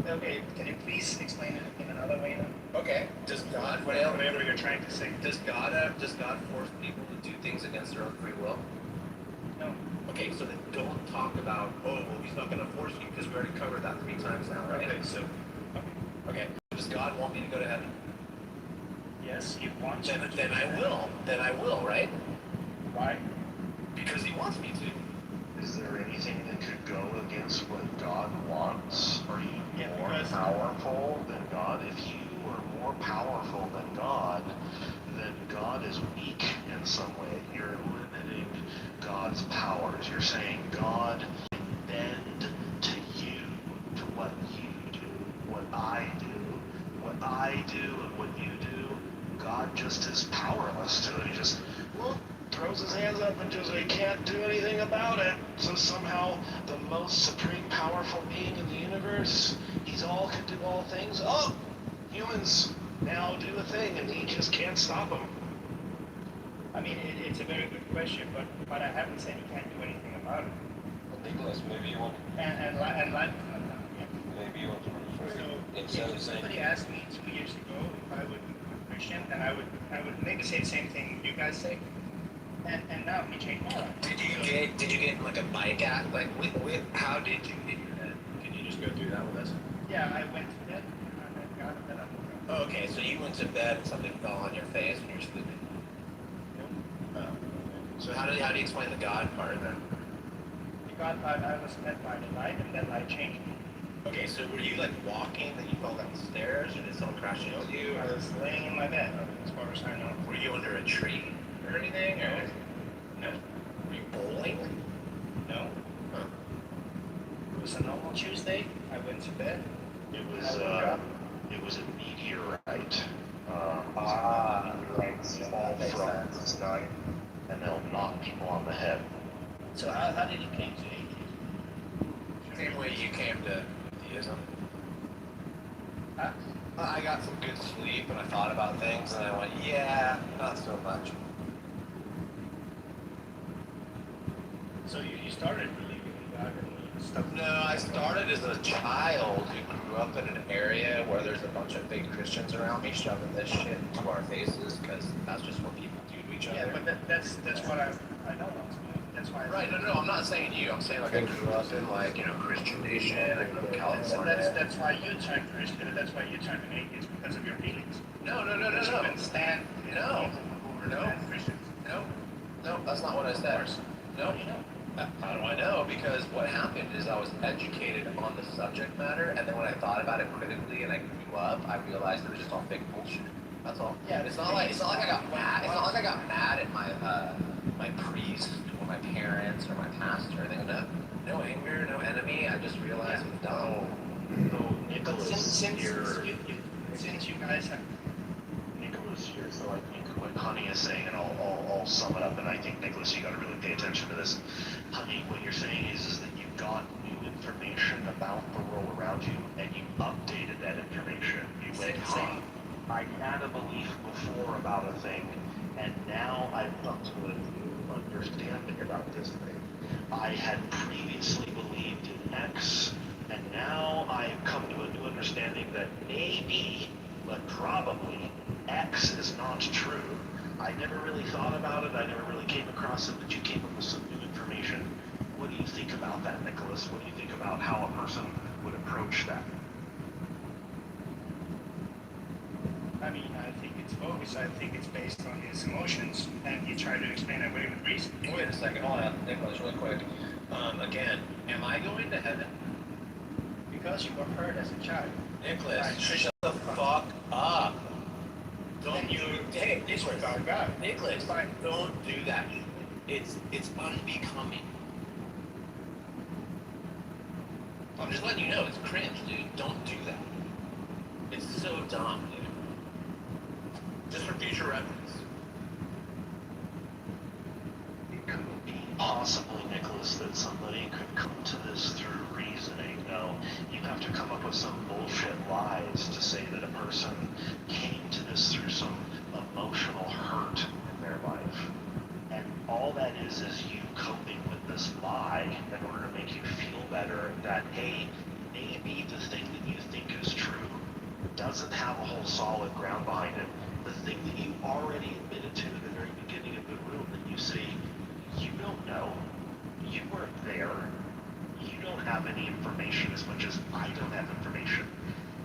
Okay, can you please explain it in another way now? Okay, does God, Whatever you're trying to say. does God force people to do things against their own free will? No. Okay, so then don't talk about, well, he's not going to force you because we already covered that 3 times now, right? Okay, so Okay, does God want me to go to heaven? yes, he wants you to. Then I will. Then I will, right? Why? Because he wants me to. Is there anything that could go against what God wants? Are you more because- powerful than God? If you are more powerful than God, then God is weak in some way. You're limiting God's powers. You're saying God can bend to you, to what you do, what I do, what I do and what you do. God just is powerless to it. He just throws his hands up and just he can't do anything about it. So somehow the most supreme powerful being in the universe, he's all can do all things. Oh, humans now do a thing and he just can't stop them. I mean, it's a very good question, but I haven't said he can't do anything about it. But Nicholas, maybe you want And life is not done yet. maybe you want to refer So instead of if saying somebody asked me 2 years ago if I would become Christian, then I would maybe say the same thing you guys say. And now he changed my life. Did you get in like a bike act? Like, how did you hit your head? Can you just go through that with us? Yeah, I went to bed and then got up and I woke up. Oh, okay, so you went to bed and something fell on your face when you were sleeping. Oh. So how do you explain the God part then? The God part, I was met by the light and that light changed me. Okay, so were you like walking and you fell down the stairs, or did someone crash into you? I was laying in my bed, as far as I know. Were you under a tree or anything? Or No. were you bowling? No. Huh. It was a normal Tuesday. I went to bed. It I was woke up. it was a meteorite. Right. Fall from the sky, and they'll knock people on the head. So how did you came to atheism? Same way you came to theism. Huh? I got some good sleep and I thought about things and I went, yeah, not so much. So you started believing in God and stuff? No, I started as a child who grew up in an area where there's a bunch of fake Christians around me shoving this shit into our faces because that's just what people do to each other. Yeah, but that's what I know. That's why. Right, no, I'm not saying you. I'm saying like I grew up in like, Christian Nation, I grew up in So California. that's why you turned Christian. That's why you turned an atheist, because of your feelings. No. Because you couldn't stand No. people who were bad Christians. No, that's not what I said. No. You know. How do I know? Because what happened is I was educated on the subject matter, and then when I thought about it critically and I grew up, I realized it was just all fake bullshit. That's all. Yeah, It's not like I got mad. It's not like I got mad at my priest or my parents or my pastor. They go, no anger, no enemy. I just realized it was dumb. So But Nicholas, since you guys have. Nicholas here, so I think what Honey is saying, and I'll sum it up, and I think, Nicholas, you gotta really pay attention to this. Honey, what you're saying is that you got new information about the world around you, and you updated that information. You went from, I had a belief before about a thing, and now I've come to a new understanding about this thing. I had previously believed in X, and now I've come to a new understanding that maybe, but probably, X is not true. I never really thought about it, I never really came across it, but you came up with some new information. What do you think about that, Nicholas? What do you think about how a person would approach that? I mean, I think it's bogus. I think it's based on his emotions, and you try to explain it away with reason. Wait a second, hold on, Nicholas, really quick. Again, am I going to heaven? Because you were hurt as a child. Nicholas, Right. shut the fuck up. Don't you, hey, Disregard God. Nicholas, don't do that. It's unbecoming. I'm just letting you know, it's cringe, dude. Don't do that. It's so dumb, dude. Just for future reference. It couldn't be possibly, Nicholas, that somebody could come to this through reasoning. No, you have to come up with some bullshit lies to say that a person came to this through some emotional hurt in their life. And all that is you coping with this lie in order to make you feel better that, hey, maybe the thing that you think is true doesn't have a whole solid ground behind it. The thing that you already admitted to at the very beginning of the room, that you say, you don't know, you weren't there, you don't have any information as much as I don't have information.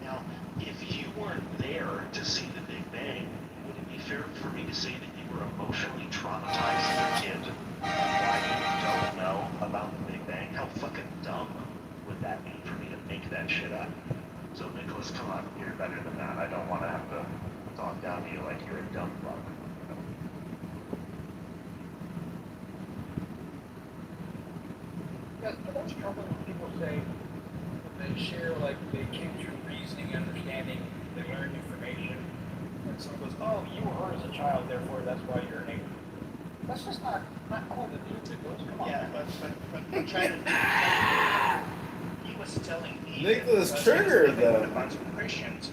Now, if you weren't there to see the Big Bang, would it be fair for me to say that you were emotionally traumatized as a kid? Why you don't know about the Big Bang? How fucking dumb would that be for me to make that shit up? So, Nicholas, come on, you're better than that. I don't want to have to talk down to you like you're a dumb fuck. Yes, but that's trouble when people say, when they share, like, they came through reasoning, understanding, they learned information, and someone goes, oh, you were hurt as a child, therefore that's why you're an atheist. That's just not cool to do, Nicholas. Come on. Yeah, but trying to. He was telling me. Nicholas that Trigger, he was living with though. a bunch of Christians,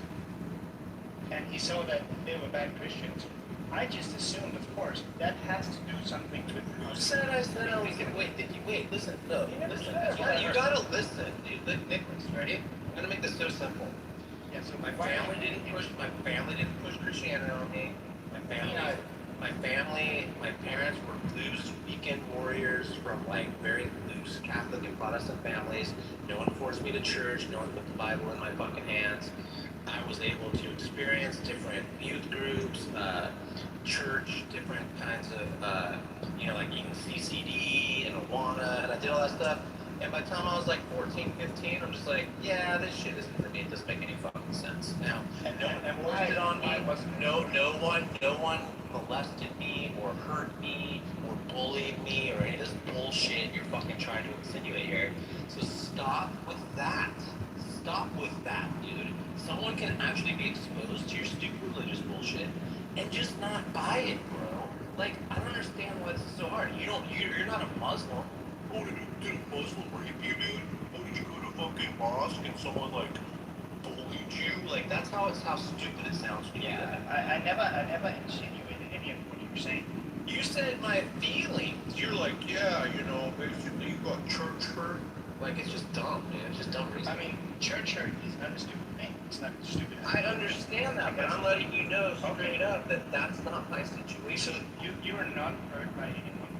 and he saw that they were bad Christians. I just assumed, of course, that has to do something with. Who said I said I was gonna wait, listen, no, You never listen. said Yeah, that. you gotta listen, dude. Nicholas, ready? I'm gonna make this so simple. Yeah, so My family didn't push Christianity on me. My family, my family, my parents were loose weekend warriors from like very loose Catholic and Protestant families. No one forced me to church. No one put the Bible in my fucking hands. I was able to experience different youth groups, church, different kinds of, like eating CCD and Awana, and I did all that stuff. And by the time I was like 14, 15, I'm just like, yeah, this shit isn't for me. It doesn't make any fucking sense. Now, no one forced it on me. No one molested me or hurt me or bullied me or any of this bullshit you're fucking trying to insinuate here. So stop with that. Stop with that, dude. Someone can actually be exposed to your stupid religious bullshit and just not buy it, bro. Like, I don't understand why this is so hard. You're not a Muslim. Oh, did a Muslim rape you, dude? Oh, did you go to fucking mosque and someone like bullied you? Like, that's how stupid it sounds when you do that. I never insinuated any of what you were saying. You said my feelings. You're like, yeah, basically you got church hurt. Like, it's just dumb, dude. It's just dumb reason. I mean, church hurt is not a stupid thing. It's not stupid. I understand that, but I'm letting you know straight up that that's not my situation. So you are not hurt by anyone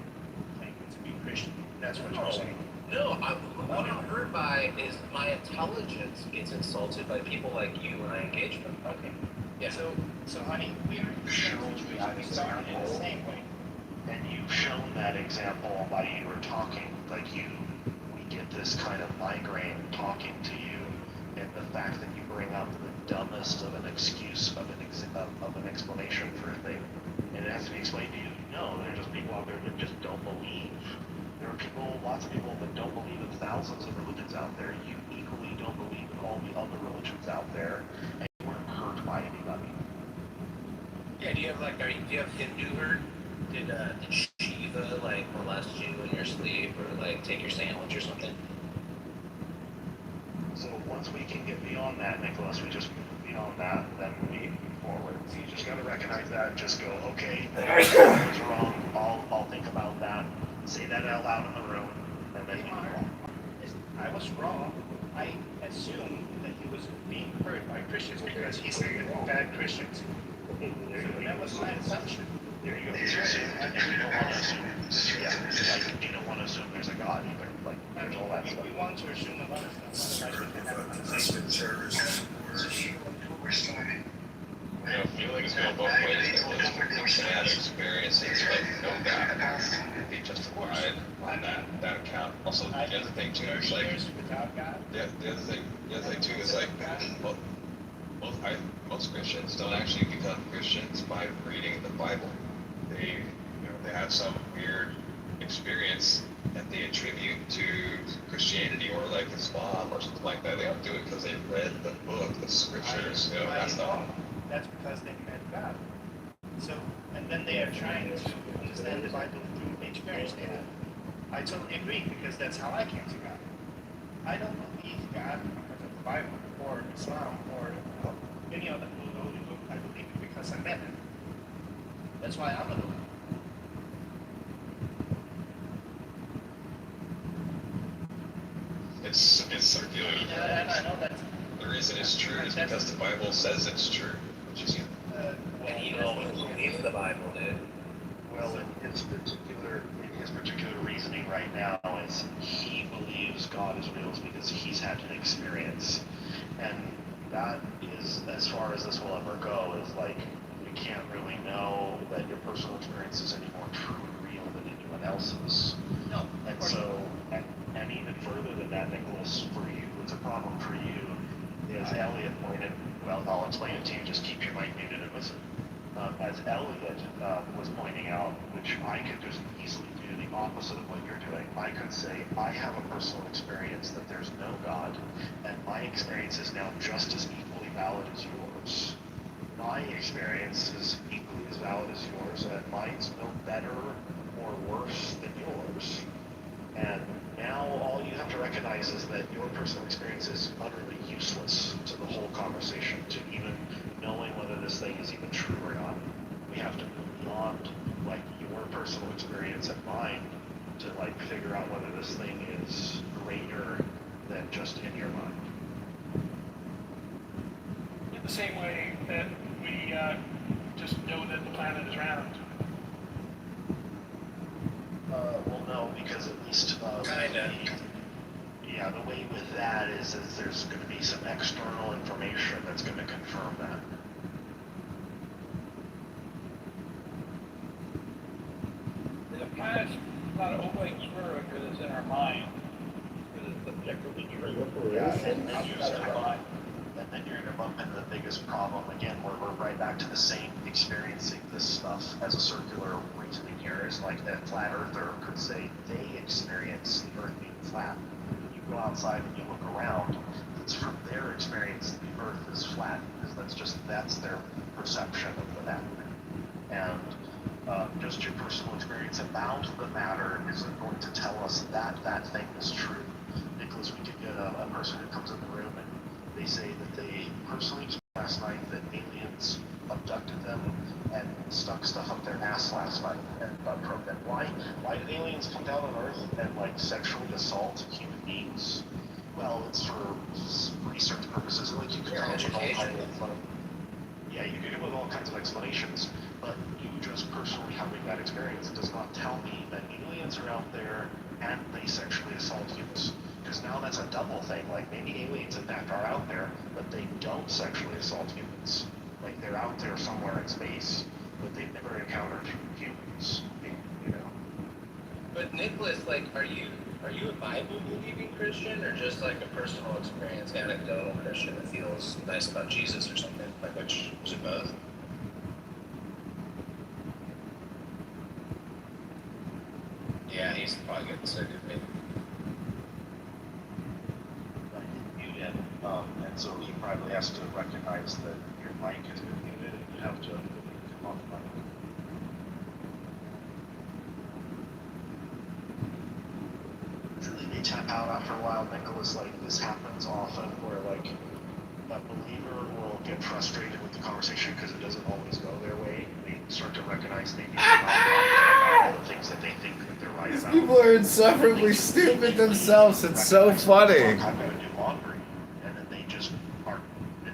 claiming to be Christian. That's what you're saying. No, what I'm hurt by is my intelligence gets insulted by people like you when I engage them. Okay. Yeah. So honey, we are in the same situation. We started in the same way. And you've shown that example while you were talking. Like we get this kind of migraine talking to you, and the fact that you bring up the dumbest of an excuse of an explanation for a thing, and it has to be explained to you. No, there are just people out there that just don't believe. There are lots of people that don't believe in thousands of religions out there. You equally don't believe in all the other religions out there, and you weren't hurt by anybody. Yeah, do you have Hindu hurt? Did Shiva like molest you in your sleep or like take your sandwich or something? So once we can get beyond that, Nicholas, we just move beyond that, then we move forward. So you just gotta recognize that, just go, okay, that was wrong, I'll think about that, say that out loud in the room, and then you move on. I was wrong. I assumed that he was being hurt by Christians because he said that bad Christians. So that was my assumption. There you go. And you don't want to assume, like, you don't want to assume there's a God either. Like, there's all that stuff. We want to assume a lot of stuff. Otherwise, we can have a conversation. Feelings go both ways. There's person has experiences but no God. Be justified on that account. Also, the other thing too is like, the other thing too is like, most Christians don't actually become Christians by reading the Bible. They have some weird experience that they attribute to Christianity or like Islam or something like that. They don't do it because they read the book, the scriptures. That's not. That's because they met God. So, and then they are trying to understand the Bible through the experience they have. I totally agree because that's how I came to God. I don't believe God because of the Bible or Islam or any other holy book. I believe it because I met him. That's why I'm a believer. It's circular. Yeah, I know that. The reason it's true is because the Bible says it's true. And you don't believe the Bible, dude. Well, his particular reasoning right now is he believes God is real because he's had an experience, and that is as far as this will ever go. Is like we can't really know that your personal experience is any more true and real than anyone else's. No. And so, and even further than that, Nicholas, for you, it's a problem for you. As Elliot pointed, well, I'll explain it to you. Just keep your mic muted and listen. As Elliot was pointing out, which I could just easily do the opposite of what you're doing. I could say, I have a personal experience that there's no God, and my experience is now just as equally valid as yours. My experience is equally as valid as yours, and mine's no better or worse than yours. And now all you have to recognize is that your personal experience is utterly useless to the whole conversation, to even knowing whether this thing is even true or not. We have to move beyond like your personal experience and mine to like figure out whether this thing is greater than just in your mind. In the same way that we just know that the planet is round. least. Kinda. Yeah, the way with that is there's going to be some external information that's going to confirm that. In the past, not always true because it's in our mind, because it's objectively true. Yeah, and Outside then you're going to bump into the biggest problem again. We're right back to the same experiencing this stuff as a circular reasoning here. Is like that flat earther could say they experience the earth being flat. You go outside and you look around, it's from their experience the earth is flat, because that's their perception of the matter. And just your personal experience about the matter isn't going to tell us that that thing is true. Nicholas, we could get a person who comes in the room and they say that they personally experienced last night that aliens abducted them and stuck stuff up their ass last night and probed them. Why did aliens come down on Earth and like sexually assault human beings? Well, it's for research purposes. Like you could come up with all kinds of you could come up with all kinds of explanations, but you just personally having that experience does not tell me that aliens are out there and they sexually assault humans. Because now that's a double thing. Like maybe aliens in fact are out there, but they don't sexually assault humans. Like they're out there somewhere in space, but they've never encountered humans. You know. But Nicholas, like, are you a Bible believing Christian or just like a personal experience, anecdotal Christian that feels nice about Jesus or something? Like, which is it both? Yeah, he's probably getting sick of me. And so he probably has to recognize that your mic has been muted and you have to come off the mic. Really, they tap out after a while, Nicholas. Like, this happens often where, like, a believer will get frustrated with the conversation because it doesn't always go their way. They start to recognize maybe they're not right about all the things that they think that they're right These about. people are insufferably stupid themselves. It's so funny. I've got to do laundry. Just are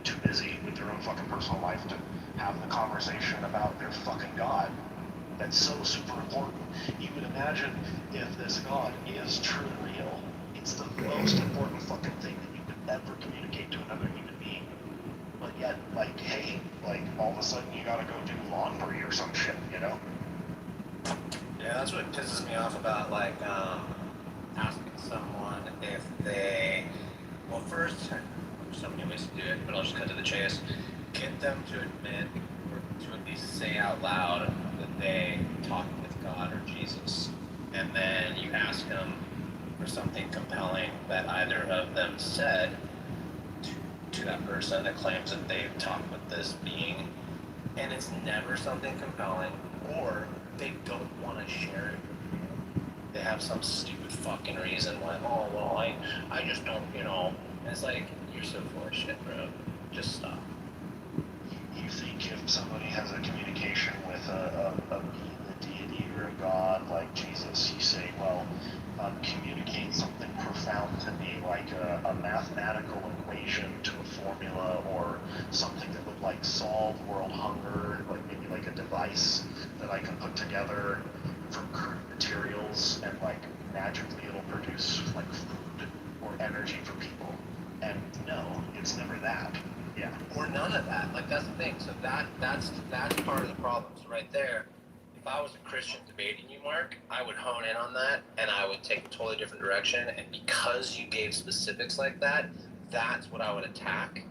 too busy with their own fucking personal life to have the conversation about their fucking God. That's so super important. You would imagine if this God is true and real, it's the most important fucking thing that you could ever communicate to another human being. But yet, like, hey, like, all of a sudden you gotta go do laundry or some shit, you know? Yeah, that's what pisses me off about, like, asking someone if they, well, first, so many ways to do it, but I'll just cut to the chase. Get them to admit or to at least say out loud that they talk with God or Jesus. And then you ask them for something compelling that either of them said to that person that claims that they've talked with this being. And it's never something compelling, or they don't want to share it with you. They have some stupid fucking reason why, oh, well, I just don't, you know. And it's like, you're so full of shit, bro. Just stop. You think if somebody has a communication with a deity or a god like Jesus, you say, well, communicate something profound to me, like a mathematical equation to a formula, or something that would like solve world hunger, like maybe like a device that I can put together from current materials and like magically it'll produce like food or energy for people. And no, it's never that. Yeah. Or none of that. Like, that's the thing. So that's part of the problem. So right there, if I was a Christian debating you, Mark, I would hone in on that and I would take a totally different direction. And because you gave specifics like that, that's what I would attack.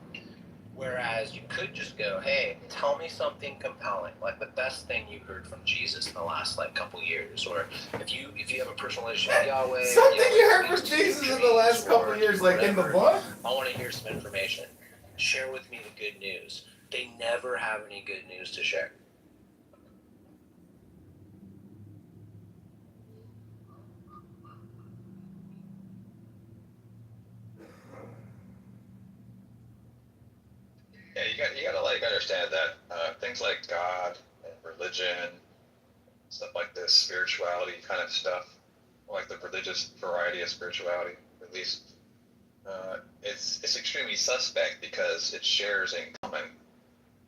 Whereas you could just go, hey, tell me something compelling, like the best thing you heard from Jesus in the last like couple years, or if you have a personal relationship with Yahweh. Something you heard from Jesus in the last couple years, like in the book? I want to hear some information. Share with me the good news. They never have any good news to share. Yeah, you gotta like understand that things like God and religion, stuff like this, spirituality kind of stuff, like the religious variety of spirituality, at least, it's extremely suspect because it shares in common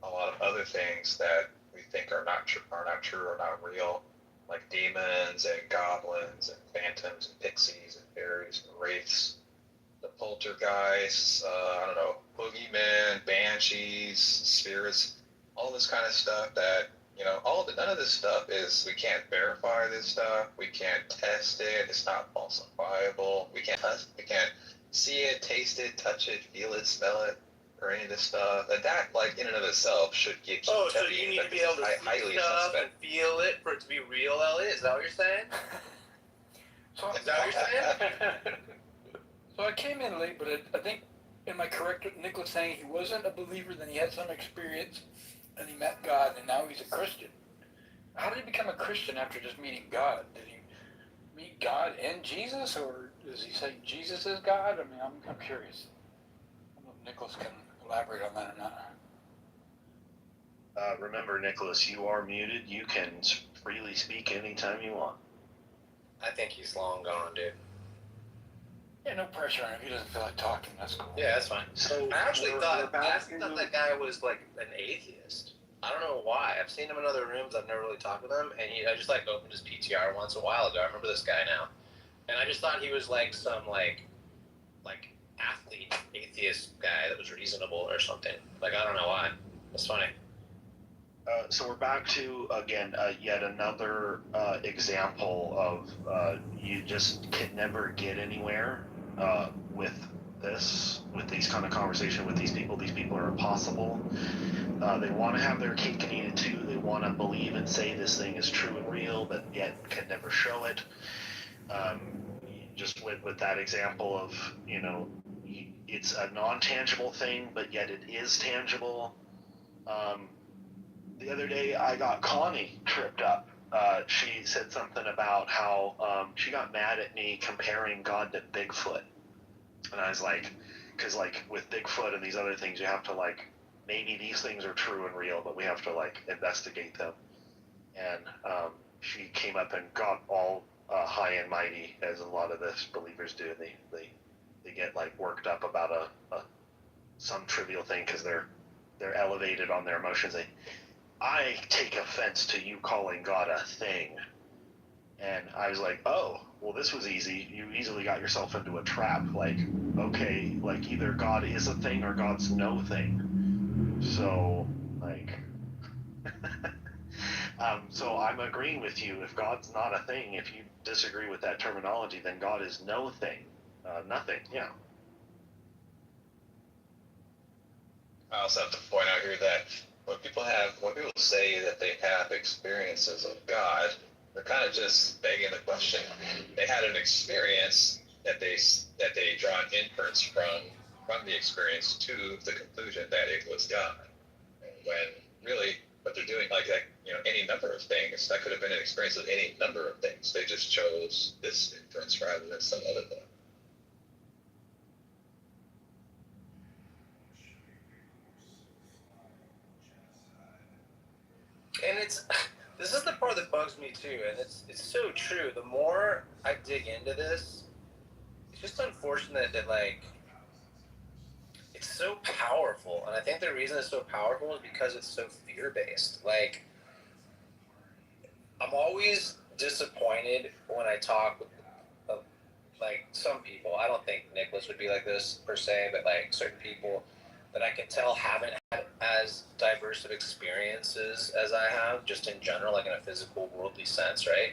a lot of other things that we think are not true or not real, like demons and goblins and phantoms and pixies and fairies and wraiths, the poltergeists, I don't know, boogeymen, banshees, spirits, all this kind of stuff that, none of this stuff we can't verify this stuff, we can't test it, it's not falsifiable, we can't see it, taste it, touch it, feel it, smell it, or any of this stuff. And that, like, in and of itself should get you Oh, so you need to be able to see stuff and feel it for it to be real, Elliot? Is that what you're saying? So, Is that what you're saying? so I came in late, but I think, am I correct with Nicholas saying he wasn't a believer, then he had some experience, and he met God, and now he's a Christian? How did he become a Christian after just meeting God? Did he meet God and Jesus, or does he say Jesus is God? I mean, I'm curious. I don't know if Nicholas can elaborate on that or not. Remember, Nicholas, you are muted. You can freely speak anytime you want. I think he's long gone, dude. Yeah, no pressure on him. He doesn't feel like talking. That's cool. Yeah, that's fine. So I actually thought back that guy was like an atheist. I don't know why. I've seen him in other rooms. I've never really talked with him, and I just like opened his PTR once a while ago. I remember this guy now, and I just thought he was like some like athlete atheist guy that was reasonable or something. Like, I don't know why. It's funny. So we're back to, again, yet another example of you just can never get anywhere with these kind of conversation with these people. These people are impossible. They want to have their cake and eat it too. They want to believe and say this thing is true and real, but yet can never show it. Just with that example of, it's a non-tangible thing, but yet it is tangible. The other day, I got Connie tripped up. She said something about how she got mad at me comparing God to Bigfoot. And I was like, because like with Bigfoot and these other things, you have to like, maybe these things are true and real, but we have to like investigate them. And she came up and got all high and mighty, as a lot of the believers do. They get like worked up about some trivial thing because they're elevated on their emotions. I take offense to you calling God a thing. And I was like, oh, well, this was easy. You easily got yourself into a trap. Like, okay, like either God is a thing or God's no thing. So, like, so I'm agreeing with you. If God's not a thing, if you disagree with that terminology, then God is no thing. Nothing, yeah. I also have to point out here that when people say that they have experiences of God, they're kind of just begging the question. They had an experience that they draw an inference from the experience to the conclusion that it was God. When really what they're doing, like any number of things, that could have been an experience of any number of things. They just chose this inference rather than some other thing. And this is the part that bugs me too, and it's so true. The more I dig into this, it's just unfortunate that like it's so powerful, and I think the reason it's so powerful is because it's so fear-based. Like, I'm always disappointed when I talk with like some people. I don't think Nicholas would be like this per se, but like certain people that I can tell haven't had as diverse of experiences as I have, just in general, like in a physical, worldly sense, right?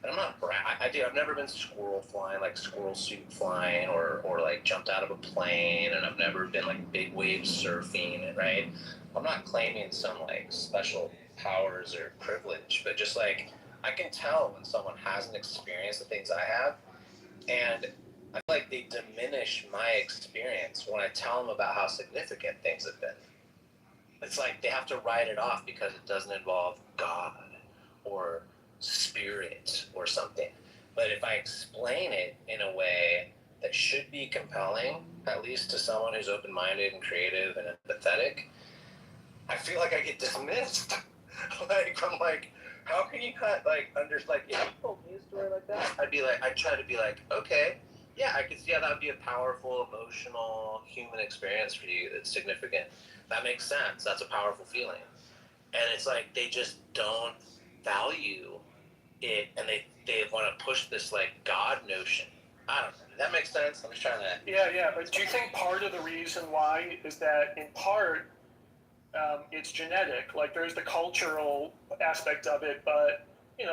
And I'm not I've never been squirrel suit flying, or like jumped out of a plane, and I've never been like big wave surfing, right? I'm not claiming some like special powers or privilege, but just like I can tell when someone hasn't experienced the things I have, and I feel like they diminish my experience when I tell them about how significant things have been. It's like they have to write it off because it doesn't involve God or spirit or something. But if I explain it in a way that should be compelling, at least to someone who's open-minded and creative and empathetic, I feel like I get dismissed. Like, I'm like, how can you not like if you told me a story like that, I'd try to be like, okay, yeah, I could see how that would be a powerful, emotional, human experience for you that's significant. That makes sense. That's a powerful feeling. And it's like they just don't value it, and they want to push this like God notion. I don't know. Does that make sense? I'm just trying to. Yeah, but do you think part of the reason why is that in part it's genetic? Like there's the cultural aspect of it, but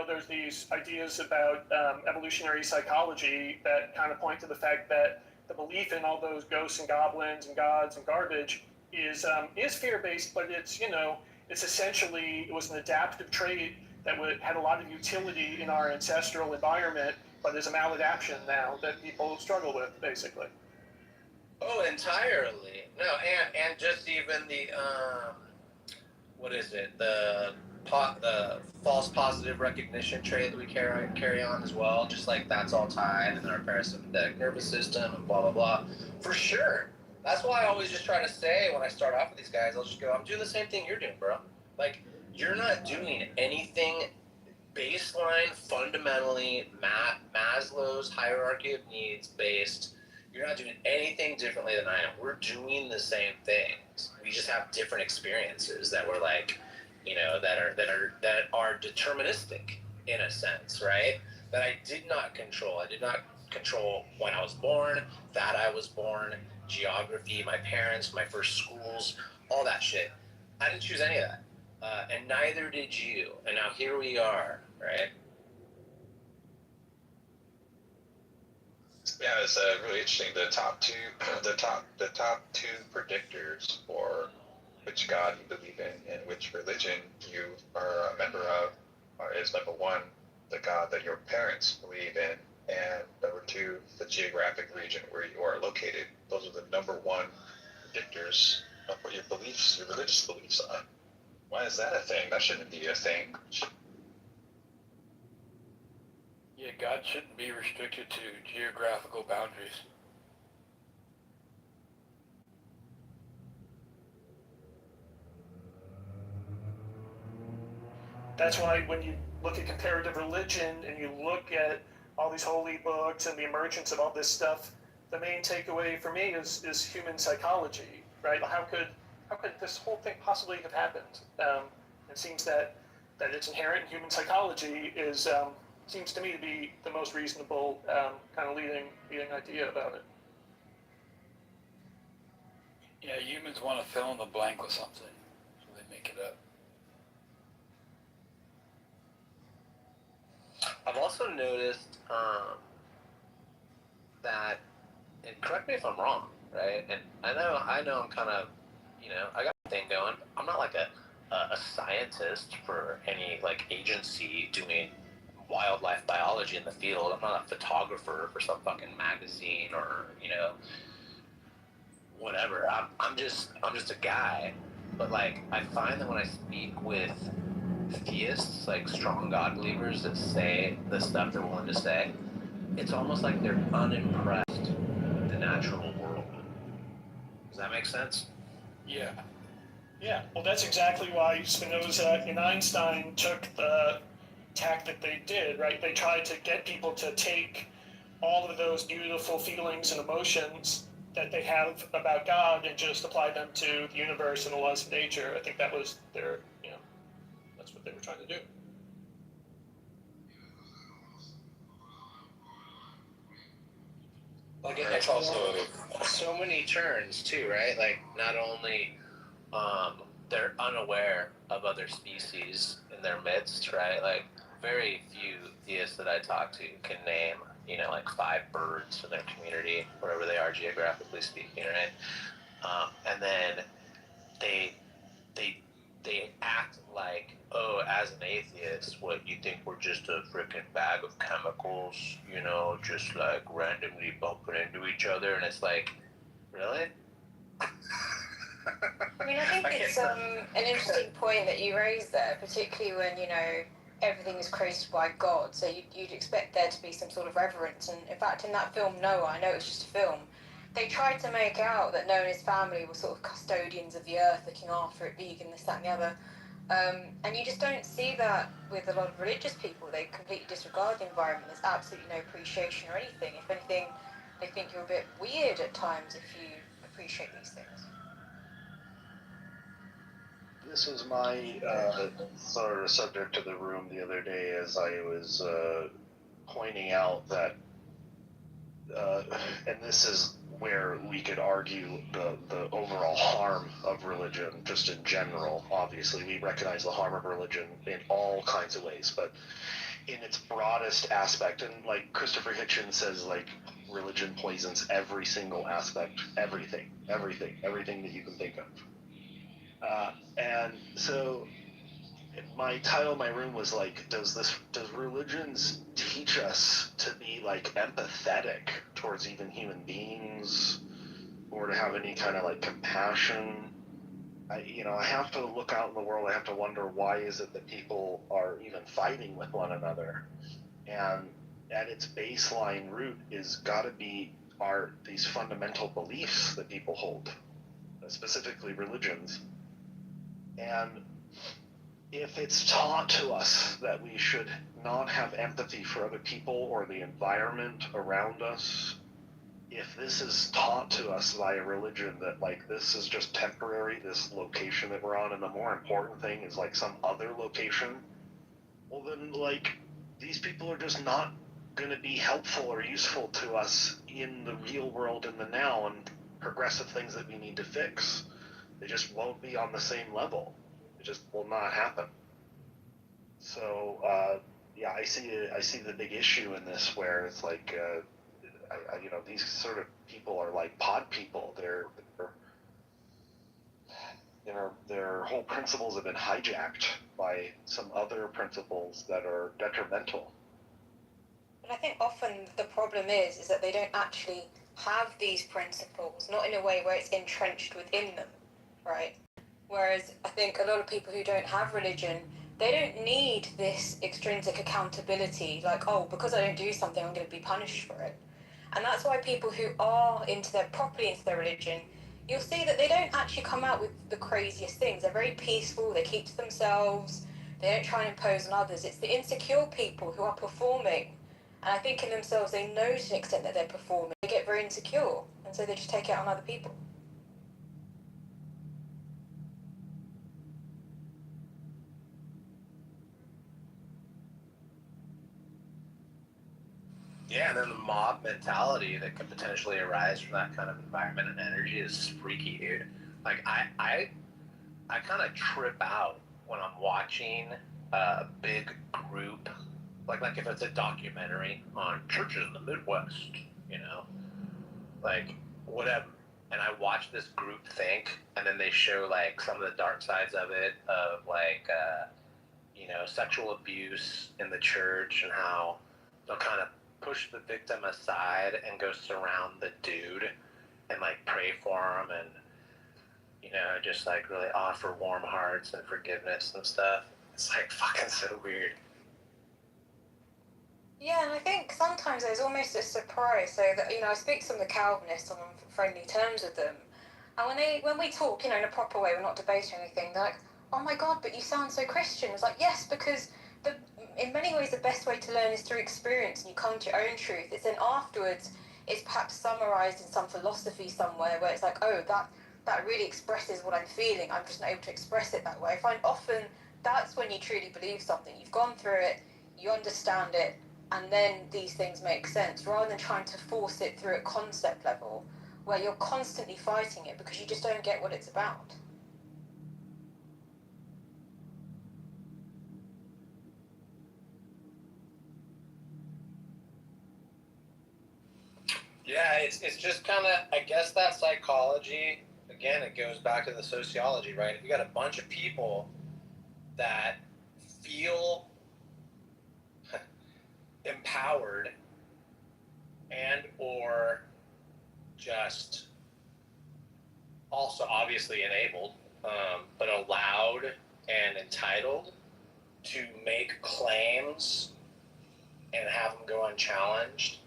there's these ideas about evolutionary psychology that kind of point to the fact that the belief in all those ghosts and goblins and gods and garbage is fear-based, but it's essentially, it was an adaptive trait that had a lot of utility in our ancestral environment, but is a maladaptation now that people struggle with, basically. Oh, entirely. No, and just even the what is it? The false positive recognition trait that we carry on as well. Just like that's all tied in our parasympathetic nervous system and blah blah blah. For sure. That's why I always just try to say when I start off with these guys, I'll just go, I'm doing the same thing you're doing, bro. Like you're not doing anything baseline, fundamentally Maslow's hierarchy of needs based. You're not doing anything differently than I am. We're doing the same things. We just have different experiences that we're like, that are deterministic in a sense, right? That I did not control. I did not control when I was born, that I was born, geography, my parents, my first schools, all that shit. I didn't choose any of that. And neither did you. And now here we are, right? Yeah, it's really interesting. The top two predictors for which God you believe in and which religion you are a member of is number one, the God that your parents believe in, and number two, the geographic region where you are located. Those are the number one predictors of what your beliefs, your religious beliefs are. Why is that a thing? That shouldn't be a thing. Yeah, God shouldn't be restricted to geographical boundaries. That's why when you look at comparative religion and you look at all these holy books and the emergence of all this stuff, the main takeaway for me is human psychology, right? How could this whole thing possibly have happened? It seems that it's inherent in human psychology seems to me to be the most reasonable kind of leading idea about it. Yeah, humans want to fill in the blank with something, so they make it up. I've also noticed that, and correct me if I'm wrong, right? And I know I'm kind of, I got a thing going. I'm not like a scientist for any like agency doing wildlife biology in the field. I'm not a photographer for some fucking magazine or whatever. I'm just a guy. But like I find that when I speak with theists, like strong God believers that say the stuff they're willing to say, it's almost like they're unimpressed with the natural world. Does that make sense? Yeah. Yeah, well, that's exactly why Spinoza and Einstein took the tack that they did, right? They tried to get people to take all of those beautiful feelings and emotions that they have about God and just apply them to the universe and the laws of nature. I think that was that's what they were trying to do. Like it's also so many turns too, right? Like not only they're unaware of other species in their midst, right? Like very few theists that I talk to can name, like 5 birds in their community, wherever they are geographically speaking, right? And then they act like, oh, as an atheist, what you think we're just a freaking bag of chemicals, just like randomly bumping into each other, and it's like, really? I mean, I think it's an interesting point that you raised there, particularly when, everything is created by God, so you'd expect there to be some sort of reverence, and in fact in that film Noah, I know it's just a film, they tried to make out that Noah and his family were sort of custodians of the earth, looking after it, vegan, this, that and the other, and you just don't see that with a lot of religious people. They completely disregard the environment. There's absolutely no appreciation or anything. If anything, they think you're a bit weird at times if you appreciate these things. this was my sort of subject of the room the other day as I was pointing out that, and this is where we could argue the overall harm of religion just in general. Obviously, we recognize the harm of religion in all kinds of ways, but in its broadest aspect, and like Christopher Hitchens says, like religion poisons every single aspect, everything that you can think of. And so my title of my room was like, does religions teach us to be like empathetic towards even human beings, or to have any kind of like compassion? I have to look out in the world. I have to wonder, why is it that people are even fighting with one another? And at its baseline root is got to be these fundamental beliefs that people hold, specifically religions. And if it's taught to us that we should not have empathy for other people or the environment around us, if this is taught to us by a religion that like this is just temporary, this location that we're on, and the more important thing is like some other location, well then like these people are just not going to be helpful or useful to us in the real world in the now and progressive things that we need to fix. They just won't be on the same level. It just will not happen. So I see the big issue in this, where it's like these sort of people are like pod people. Their whole principles have been hijacked by some other principles that are detrimental. But I think often the problem is that they don't actually have these principles, not in a way where it's entrenched within them, right? Whereas I think a lot of people who don't have religion, they don't need this extrinsic accountability, like, oh, because I don't do something, I'm going to be punished for it. And that's why people who are properly into their religion, you'll see that they don't actually come out with the craziest things. They're very peaceful, they keep to themselves, they don't try and impose on others. It's the insecure people who are performing. And I think in themselves, they know to an extent that they're performing. They get very insecure, and so they just take it out on other people. Yeah, and then the mob mentality that could potentially arise from that kind of environment and energy is freaky, dude. Like I kind of trip out when I'm watching a big group, like if it's a documentary on churches in the Midwest, like whatever, and I watch this group think, and then they show like some of the dark sides of it, of like sexual abuse in the church, and how they'll kind of push the victim aside and go surround the dude and like pray for him, and just like really offer warm hearts and forgiveness and stuff. It's like fucking so weird. Yeah, and I think sometimes there's almost a surprise. So that I speak to some of the Calvinists, I'm on friendly terms with them, and when we talk, in a proper way, we're not debating anything. They're like, "Oh my God, but you sound so Christian." It's like, yes, because in many ways the best way to learn is through experience, and you come to your own truth. It's then afterwards, it's perhaps summarized in some philosophy somewhere where it's like, oh, that really expresses what I'm feeling. I'm just not able to express it that way. I find often that's when you truly believe something. You've gone through it, you understand it, and then these things make sense, rather than trying to force it through at concept level, where you're constantly fighting it because you just don't get what it's about. Yeah, it's just kind of, I guess that psychology, again, it goes back to the sociology, right? You got a bunch of people that feel empowered and or just also obviously enabled, but allowed and entitled to make claims and have them go unchallenged.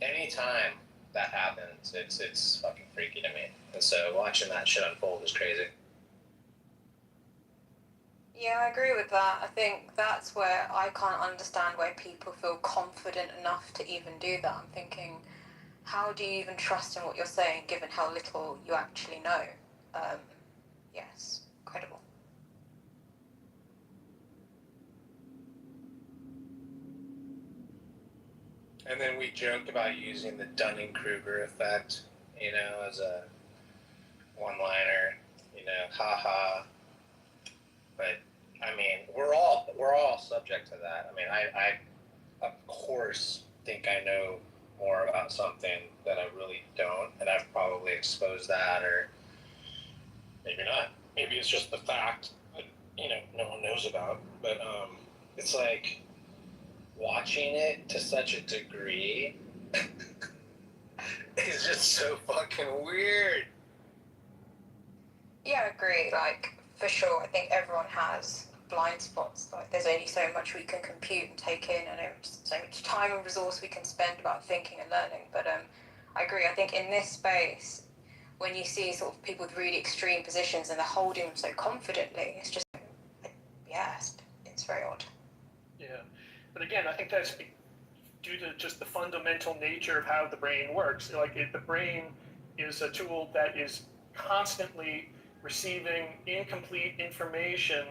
Anytime that happens, it's fucking freaky to me. And so watching that shit unfold is crazy. Yeah, I agree with that. I think that's where I can't understand why people feel confident enough to even do that. I'm thinking, how do you even trust in what you're saying given how little you actually know? Yes, incredible. And then we joke about using the Dunning-Kruger effect, you know, as a one-liner, you know, haha. But I mean, we're all subject to that. I mean, I of course think I know more about something that I really don't, and I've probably exposed that, or maybe not. Maybe it's just the fact that, you know, no one knows about. But it's like watching it to such a degree is just so fucking weird. Yeah, I agree. Like, for sure, I think everyone has blind spots. Like, there's only so much we can compute and take in, and so much time and resource we can spend about thinking and learning. But I agree. I think in this space, when you see sort of people with really extreme positions and they're holding them so confidently, it's just, yeah, it's very odd. Yeah, but again, I think that's due to just the fundamental nature of how the brain works. Like, the brain is a tool that is constantly receiving incomplete information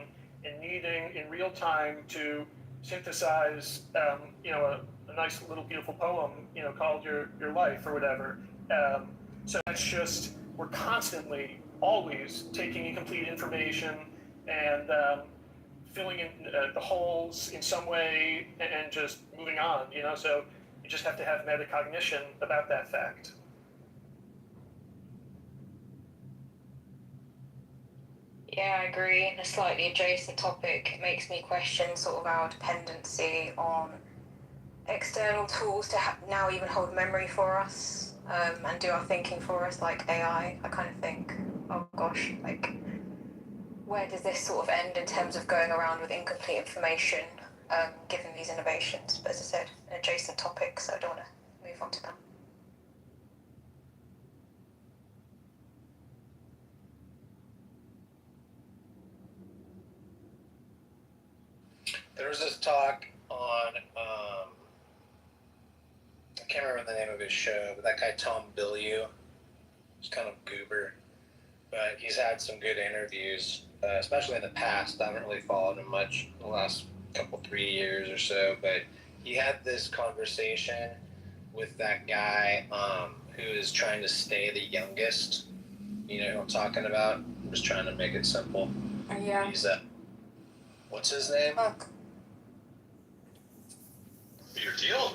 and needing in real time to synthesize, you know, a nice little beautiful poem, you know, called your life or whatever. So that's just, we're constantly, always taking incomplete information and filling in the holes in some way and just moving on, you know? So you just have to have metacognition about that fact. Yeah, I agree. In a slightly adjacent topic, it makes me question sort of our dependency on external tools to now even hold memory for us and do our thinking for us, like AI. I kind of think, oh gosh, like, where does this sort of end in terms of going around with incomplete information given these innovations? But as I said, an adjacent topic, so I don't want to move on to that. There was this talk on, I can't remember the name of his show, but that guy Tom Bilyeu, he's kind of goober, but he's had some good interviews, especially in the past. I haven't really followed him much in the last couple, 3 years or so, but he had this conversation with that guy who is trying to stay the youngest. You know who I'm talking about? I'm just trying to make it simple. Yeah. He's what's his name? Peter Thiel?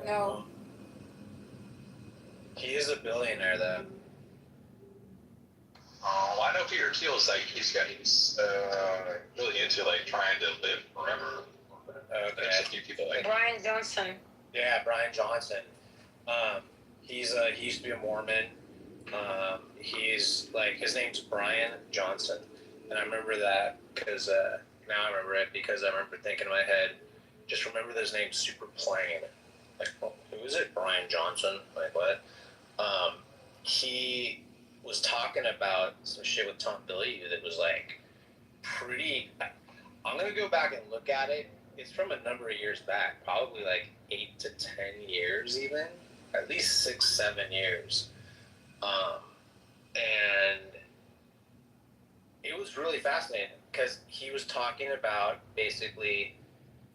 No. He is a billionaire, though. Oh, I know Peter Thiel's like he's really into like trying to live forever. There's a few people like Brian Johnson. Yeah, Brian Johnson. He used to be a Mormon. He's like, his name's Brian Johnson, and I remember that because now I remember it because I remember thinking in my head, just remember that his name's super plain. Like, well, who is it? Brian Johnson? Like what? He was talking about some shit with Tom Bilyeu that was like pretty. I'm gonna go back and look at it. It's from a number of years back, probably like 8 to 10 years, even at least 6, 7 years. And it was really fascinating because he was talking about basically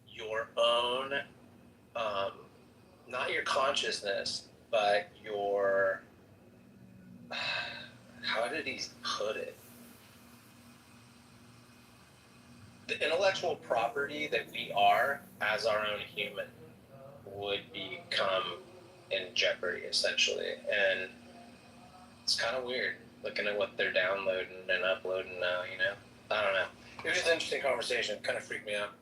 your own, not your consciousness, but your, how did he put it? The intellectual property that we are as our own human would become in jeopardy, essentially. And it's kind of weird looking at what they're downloading and uploading now, you know? I don't know. It was an interesting conversation. Kind of freaked me out.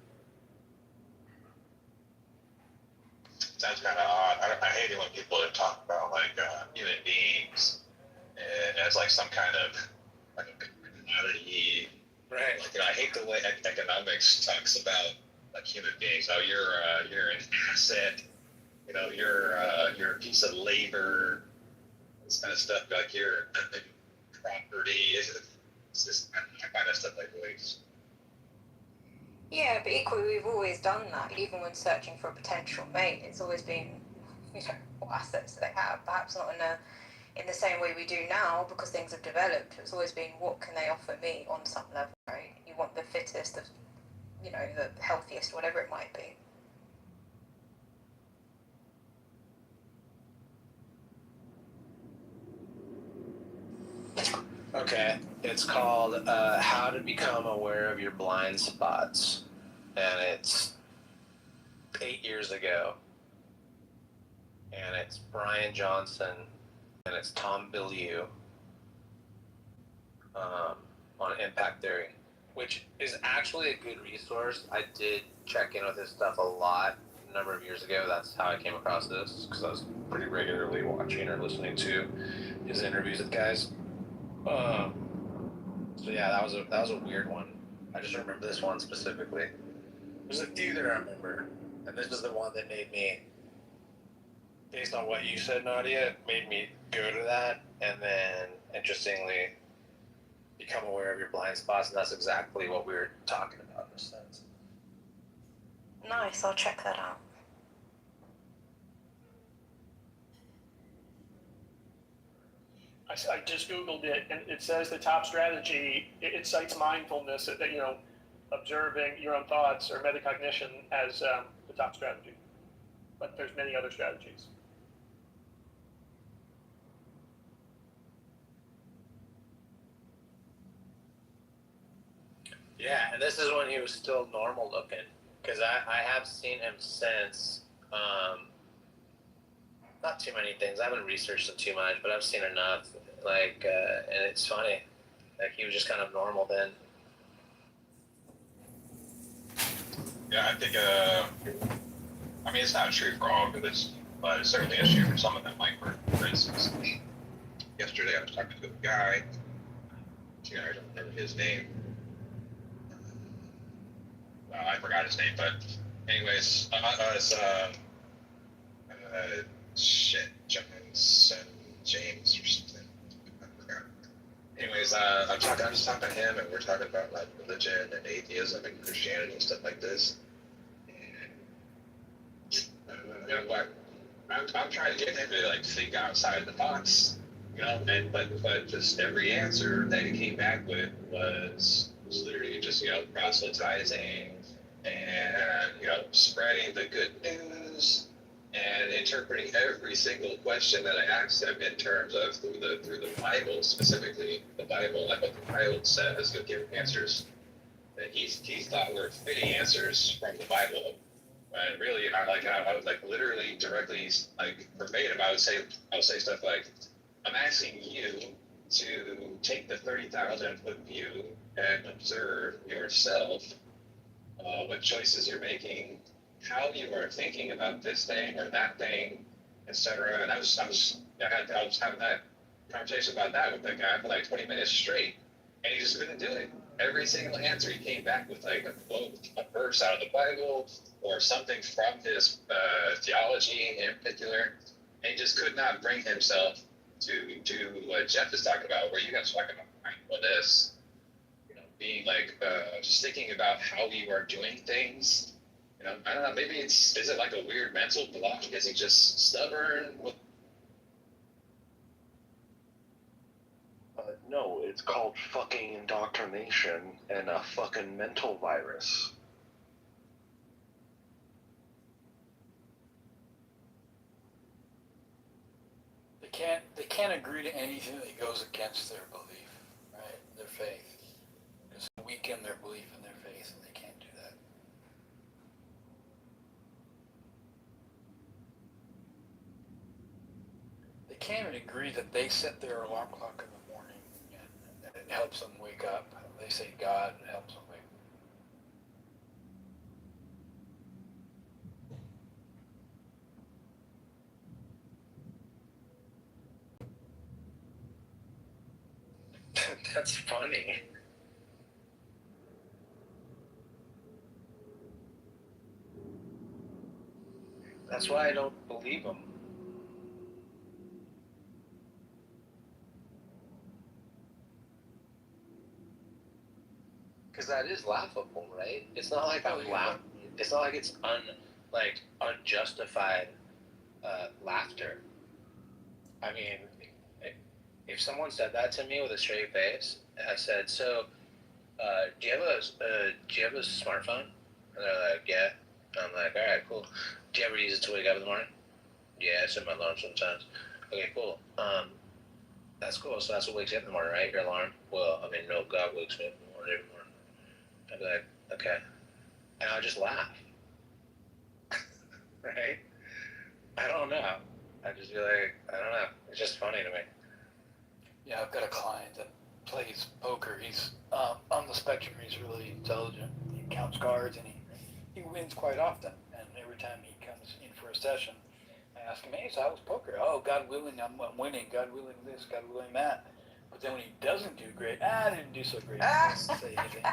sounds kind of odd. I hate it when people talk about like human beings as like some kind of like a commodity. Right. Like, you know, I hate the way economics talks about like human beings. Oh, you're an asset. You know, you're a piece of labor. This kind of stuff. Like you're property. It's just that kind of stuff like waste. Yeah, but equally, we've always done that, even when searching for a potential mate. It's always been you know, what assets they have. Perhaps not in the same way we do now, because things have developed. It's always been, what can they offer me on some level, right? You want the fittest, you know, the healthiest, whatever it might be. Okay, it's called How to Become Aware of Your Blind Spots, and it's 8 years ago, and it's Brian Johnson, and it's Tom Bilyeu on impact theory, which is actually a good resource. I did check in with his stuff a lot a number of years ago. That's how I came across this, because I was pretty regularly watching or listening to his interviews with guys. So yeah, that was a weird one. I just remember this one specifically. There's a few that I remember, and this is the one that made me, based on what you said, Nadia, made me go to that, and then interestingly, become aware of your blind spots, and that's exactly what we were talking about in a sense. Nice, I'll check that out. I just Googled it, and it says the top strategy, it cites mindfulness, that, you know, observing your own thoughts or metacognition as the top strategy. But there's many other strategies. Yeah, and this is when he was still normal looking, because I have seen him since. Not too many things. I haven't researched him too much, but I've seen enough. Like, and it's funny. Like, he was just kind of normal then. Yeah, I think, I mean, it's not true for all of this, but it certainly is true for some of them. Like, for instance, yesterday I was talking to a guy, I don't remember his name. I forgot his name, but anyways, James or something. I forgot. Anyways, I'm just talking to him, and we're talking about like religion and atheism and Christianity and stuff like this. And I'm trying to get him to like think outside the box, you know. And but just every answer that he came back with was literally just, you know, proselytizing and, you know, spreading the good news and interpreting every single question that I asked him in terms of through the Bible, specifically the Bible, like what the Bible says, he'll give answers that he thought were fitting answers from the Bible. And really, I would like literally directly, like verbatim, I would say stuff like, I'm asking you to take the 30,000-foot view and observe yourself, what choices you're making, how you are thinking about this thing or that thing, etc. And I was having that conversation about that with that guy for like 20 minutes straight, and he just couldn't do it. Every single answer he came back with like a quote, a verse out of the Bible, or something from his theology in particular, and he just could not bring himself to what Jeff is talking about, where you guys are talking about mindfulness, you know, being like just thinking about how you are doing things. You know, I don't know, maybe is it like a weird mental block? Is he just stubborn? No, it's called fucking indoctrination and a fucking mental virus. They can't agree to anything that goes against their belief, right? Their faith. Because it weaken their belief in their faith, and they can't do that. They can't even agree that they set their alarm clock in the morning and it helps them wake up. They say God helps them wake up. That's funny. That's why I don't believe him. Because that is laughable, right? It's not like I'm laughing. It's not like it's unjustified laughter. I mean, if someone said that to me with a straight face, I said, "So, do you have a smartphone?" And they're like, "Yeah." I'm like, "All right, cool. Do you ever use it to wake up in the morning?" "Yeah, I set my alarm sometimes." "Okay, cool. That's cool. So that's what wakes you up in the morning, right? Your alarm?" "Well, I mean, no, God wakes me up in the morning every morning." I'd be like, "Okay," and I'll just laugh, right? I don't know. I'd just be like, I don't know. It's just funny to me. Yeah, I've got a client that plays poker. He's on the spectrum. He's really intelligent. He counts cards and he wins quite often. And every time he comes in for a session, I ask him, "Hey, so how was poker?" "Oh, God willing, I'm winning. God willing this, God willing that." But then when he doesn't do great, I didn't do so great. He doesn't say anything.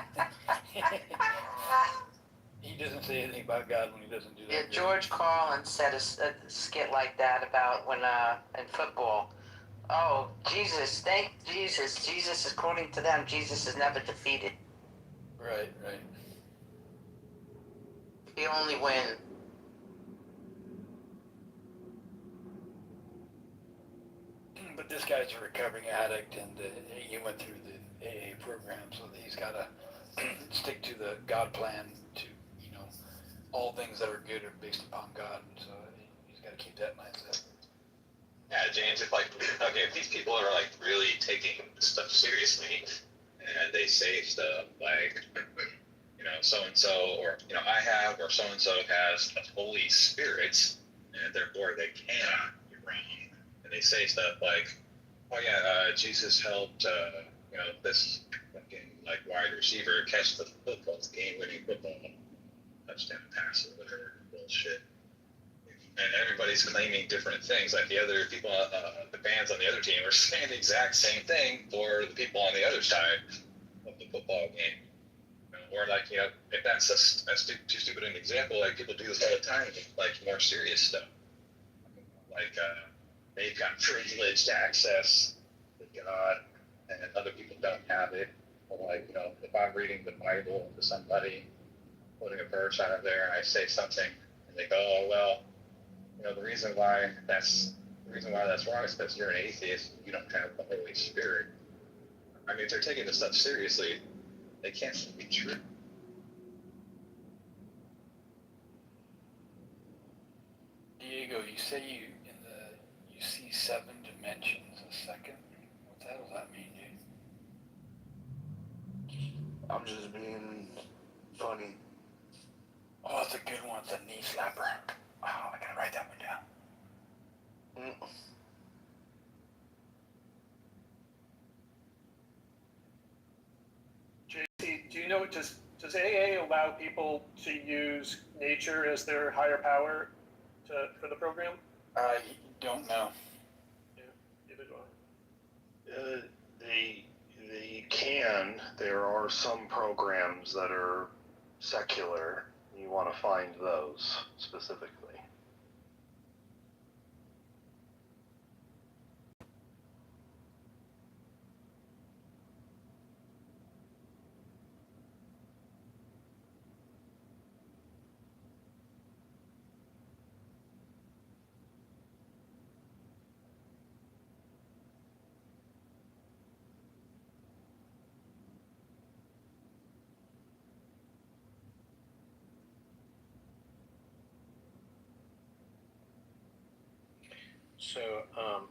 He doesn't say anything about God when he doesn't do that. Yeah, George Carlin said a skit like that about when in football. Oh, Jesus, thank Jesus. Jesus, according to them, Jesus is never defeated. Right, right. He only win. But this guy's a recovering addict, and he went through the AA program, so he's got to stick to the God plan. To all things that are good are based upon God, and so he's got to keep that mindset. Yeah, James, if these people are like really taking this stuff seriously, and they say stuff like, so and so, or I have, or so and so has the Holy Spirit, and therefore they cannot be wrong. And they say stuff like, "Oh yeah, Jesus helped, this fucking like wide receiver catch the football, game-winning football touchdown pass or whatever bullshit." And everybody's claiming different things. Like the other people, the fans on the other team are saying the exact same thing for the people on the other side of the football game. Or like, if that's too stupid an example, like people do this all the time with like more serious stuff. Like they've got privileged access to God, and other people don't have it. Or like, if I'm reading the Bible to somebody, putting a verse out of there, and I say something, and they go, "Oh well, the reason why that's wrong is because you're an atheist. You don't have the Holy Spirit." I mean, if they're taking this stuff seriously, they can't be true. Diego, you say you see 7 dimensions a second. What the hell does that mean, dude? I'm just being funny. Oh, that's a good one. It's a knee slapper. Oh, I gotta write that one down. JC, do you know, does AA allow people to use nature as their higher power for the program? I don't know. Yeah, neither do I. They can. There are some programs that are secular. You want to find those specifically. So,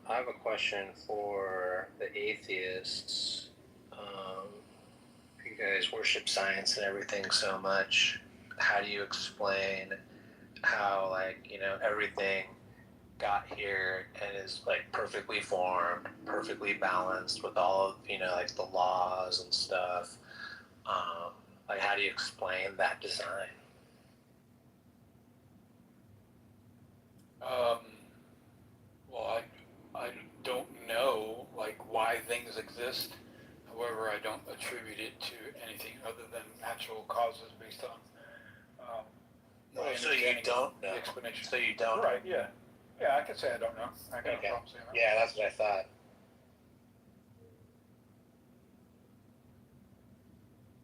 I have a question for the atheists. You guys worship science and everything so much. How do you explain how, everything got here and is, perfectly formed, perfectly balanced with all of, the laws and stuff? How do you explain that design? Well, I don't know, why things exist. However, I don't attribute it to anything other than natural causes based on. So you don't know. The explanation. So you don't. Right. Yeah. Yeah, I could say I don't know. I got Okay. no problem saying that. Yeah, that's what I thought.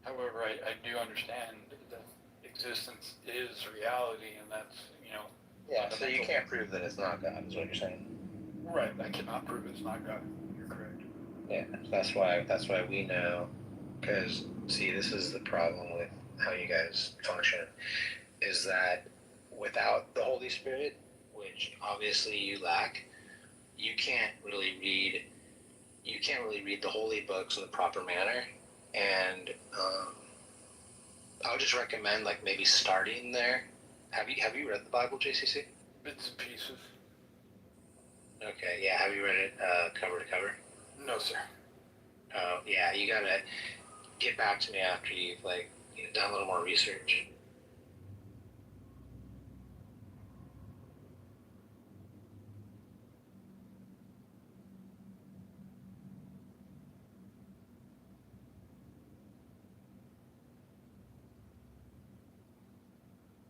However, I do understand that existence is reality, and that's Yeah, so you can't prove that it's not God, is what you're saying. Right, I cannot prove it's not God. You're correct. Yeah, that's why we know, because see, this is the problem with how you guys function, is that without the Holy Spirit, which obviously you lack, you can't really read the holy books in the proper manner. And I would just recommend like maybe starting there. Have you read the Bible, JCC? Bits and pieces. Okay, yeah. Have you read it cover to cover? No, sir. Oh, yeah. You gotta get back to me after you've done a little more research.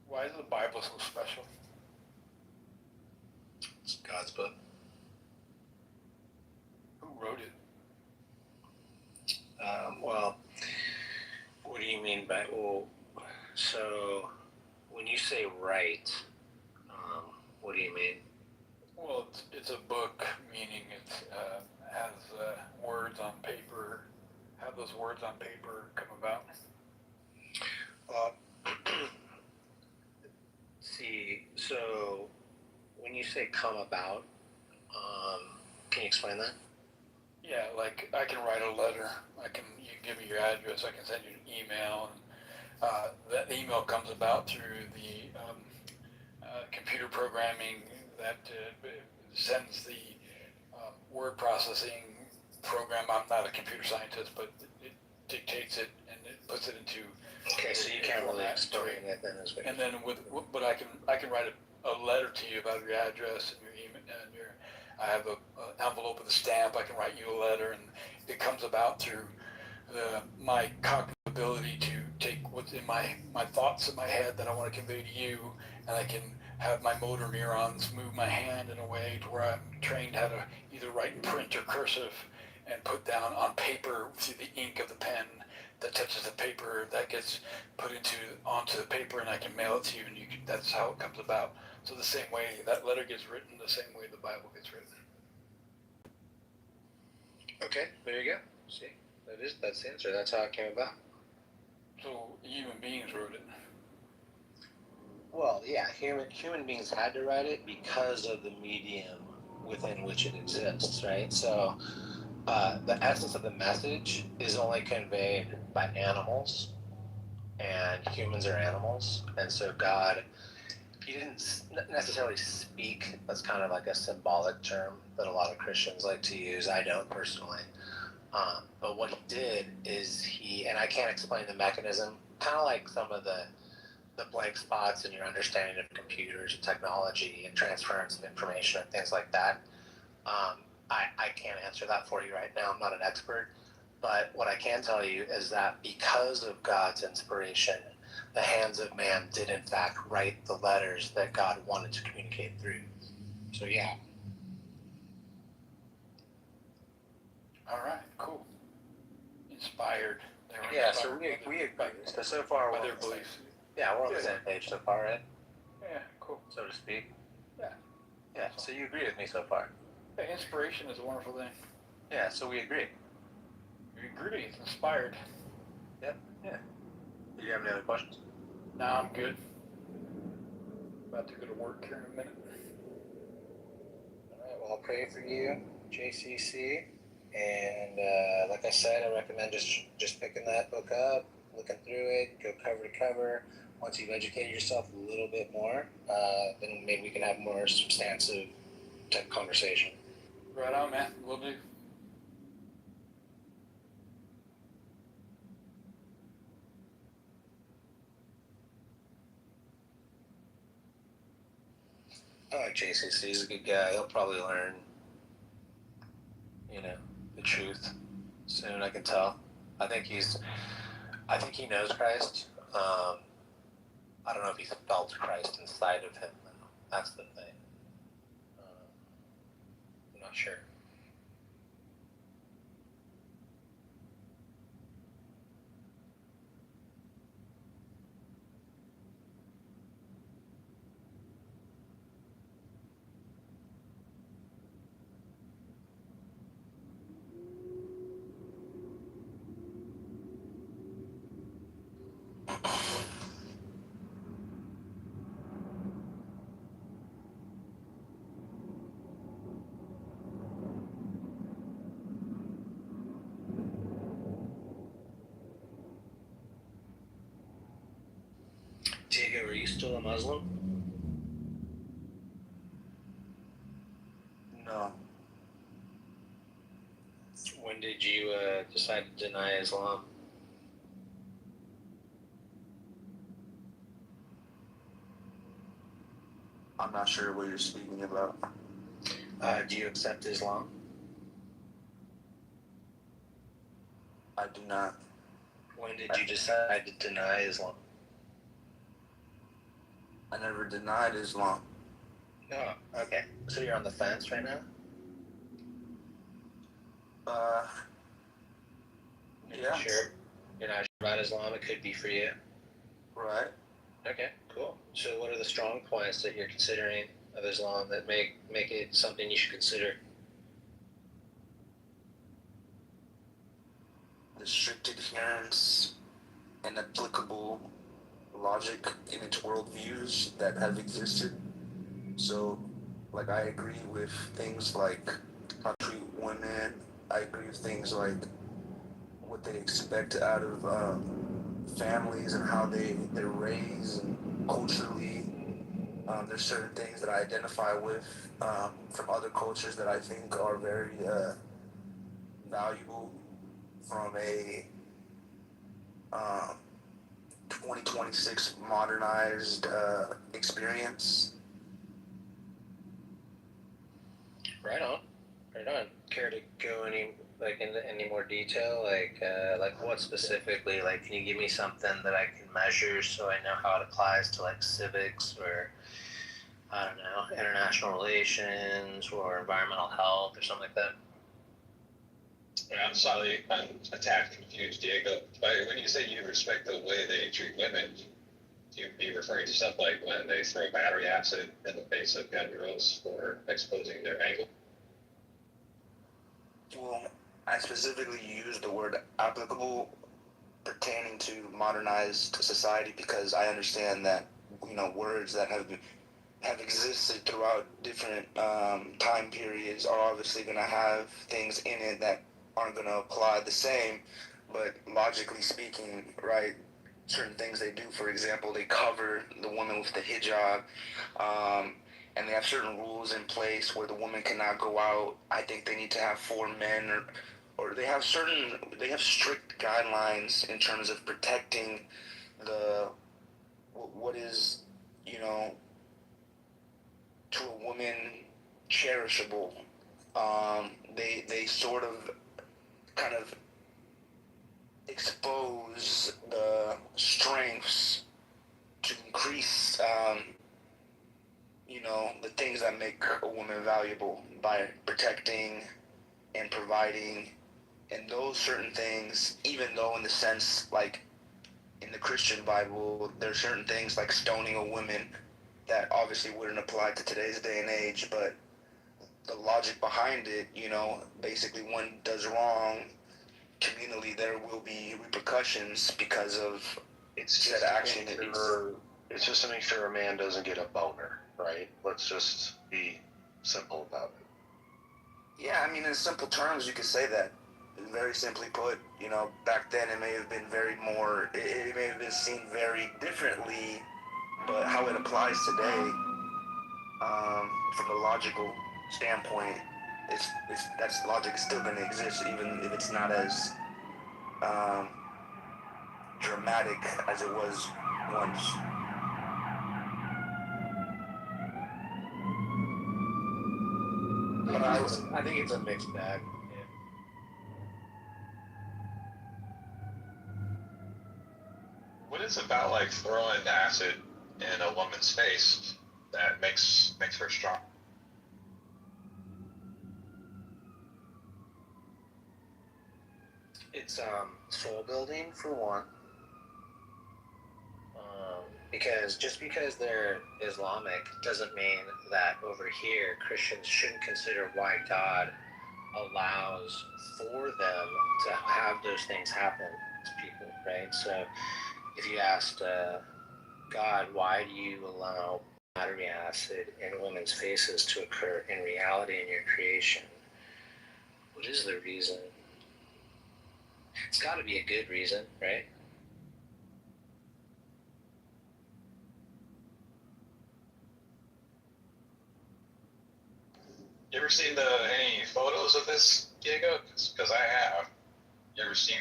Why is the Bible so special? It's God's book. Who wrote it? Well, what do you mean by so when you say right, what do you mean? Well, it's a book, meaning it has words on paper. How those words on paper come about? See, so when you say come about, can you explain that? Yeah, like I can write a letter. You give me your address. I can send you an email, and that email comes about through the computer programming that sends the word processing program. I'm not a computer scientist, but it dictates it and it puts it into. Okay, so you can't really explain it then as well. And then but I can write a letter to you about your address and your email and your. I have an envelope with a stamp. I can write you a letter, and it comes about through my cognitive ability to take what's in my thoughts in my head that I want to convey to you, and I can have my motor neurons move my hand in a way to where I'm trained how to either write in print or cursive and put down on paper through the ink of the pen that touches the paper, that gets put onto the paper, and I can mail it to you, and that's how it comes about. So the same way that letter gets written, the same way the Bible gets written. Okay, there you go. See, that's the answer. That's how it came about. So human beings wrote it. Well, yeah, human beings had to write it because of the medium within which it exists, right? So the essence of the message is only conveyed by animals, and humans are animals, and so God, he didn't necessarily speak. That's kind of like a symbolic term that a lot of Christians like to use. I don't personally. But what he did is and I can't explain the mechanism, kind of like some of the blank spots in your understanding of computers and technology and transference of information and things like that. I can't answer that for you right now. I'm not an expert. But what I can tell you is that because of God's inspiration, the hands of man did in fact write the letters that God wanted to communicate through. So yeah. All right, cool. Inspired. Yeah, so we agree. So far, by we're their on the beliefs. same- Yeah, we're on the same page so far, right? Yeah, cool. So to speak. Yeah. Yeah, so you agree with me so far. Yeah, inspiration is a wonderful thing. Yeah, so we agree. We agree. It's inspired. Yep. Yeah. Do you have any other questions? No, I'm good. About to go to work here in a minute. All right, well, I'll pray for you, JCC. And like I said, I recommend just picking that book up, looking through it, go cover to cover. Once you've educated yourself a little bit more, then maybe we can have more substantive type conversation. Right on, man. Will do. I like JCC. He's a good guy. He'll probably learn, the truth soon. I can tell. I think he knows Christ. I don't know if he's felt Christ inside of him, though. That's the thing. I'm not sure. Okay, were you still a Muslim? No. When did you decide to deny Islam? I'm not sure what you're speaking about. Do you accept Islam? I do not. When did you decide to deny Islam? I never denied Islam. Oh, okay. So you're on the fence right now? Yeah. Sure. You're not sure about Islam? It could be for you. Right. Okay, cool. So what are the strong points that you're considering of Islam that make it something you should consider? The strict adherence and applicable logic in its worldviews that have existed. So, like, I agree with things like how to treat women. I agree with things like what they expect out of families and how they're raised and culturally. There's certain things that I identify with from other cultures that I think are very valuable from a 2026 modernized experience. Right on. Right on. Care to go into any more detail? Like what specifically? Like, can you give me something that I can measure so I know how it applies to like civics or I don't know, international relations or environmental health or something like that? I'm sorry, I'm a tad confused, Diego. But when you say you respect the way they treat women, do you be referring to stuff like when they throw battery acid in the face of young girls for exposing their ankle? Well, I specifically use the word applicable pertaining to modernized society because I understand that, words that have existed throughout different time periods are obviously going to have things in it that aren't going to apply the same, but logically speaking, right, certain things they do, for example, they cover the woman with the hijab, and they have certain rules in place where the woman cannot go out. I think they need to have 4 men or they have strict guidelines in terms of protecting what is, to a woman cherishable. They sort of kind of expose the strengths to increase, the things that make a woman valuable by protecting and providing and those certain things, even though in the sense, like in the Christian Bible, there's certain things like stoning a woman that obviously wouldn't apply to today's day and age, but the logic behind it, basically one does wrong, communally there will be repercussions because of said action. It's just to make sure a man doesn't get a boner, right? Let's just be simple about it. Yeah, I mean, in simple terms, you could say that. Very simply put, back then it may have been it may have been seen very differently, but how it applies today, from a logical standpoint, that's logic is still going to exist, even if it's not as dramatic as it was once. But I think it's a mixed bag. Yeah. What is about like throwing acid in a woman's face that makes her strong? It's soul building for one. Because just because they're Islamic doesn't mean that over here Christians shouldn't consider why God allows for them to have those things happen to people, right? So if you asked God, why do you allow battery acid in women's faces to occur in reality in your creation? What is the reason? It's got to be a good reason, right? ever seen any photos of this, Diego? Because I have. You ever seen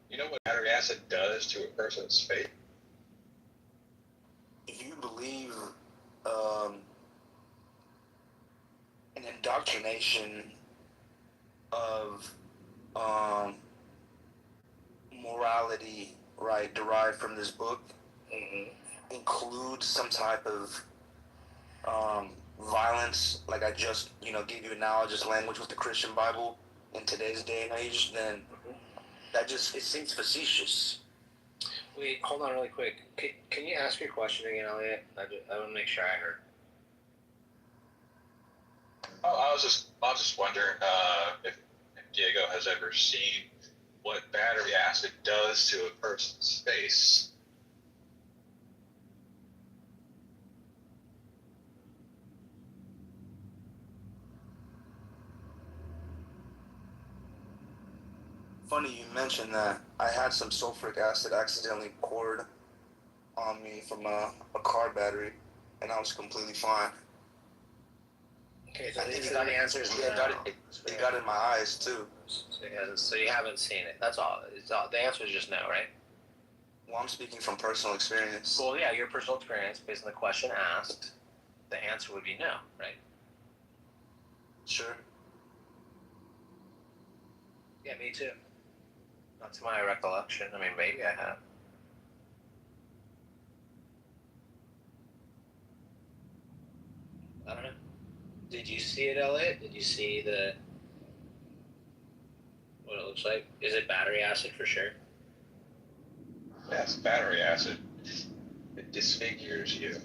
you know what battery acid does to a person's face? If you believe an indoctrination of morality, right, derived from this book, includes some type of violence, like I just, gave you analogous language with the Christian Bible in today's day and age, then it seems facetious. Wait, hold on really quick. Can you ask your question again, Elliot? I want to make sure I heard. Oh, I was just wondering if Diego has ever seen what battery acid does to a person's face. Funny you mentioned that. I had some sulfuric acid accidentally poured on me from a car battery, and I was completely fine. Okay, so the answer is yeah, no. It got in my eyes too. So you haven't seen it. That's all. The answer is just no, right? Well, I'm speaking from personal experience. Well, yeah, your personal experience based on the question asked, the answer would be no, right? Sure. Yeah, me too. Not to my recollection. I mean, maybe I have. I don't know. Did you see it, Elliot? Did you see what it looks like? Is it battery acid for sure? Yeah, it's battery acid. It disfigures you.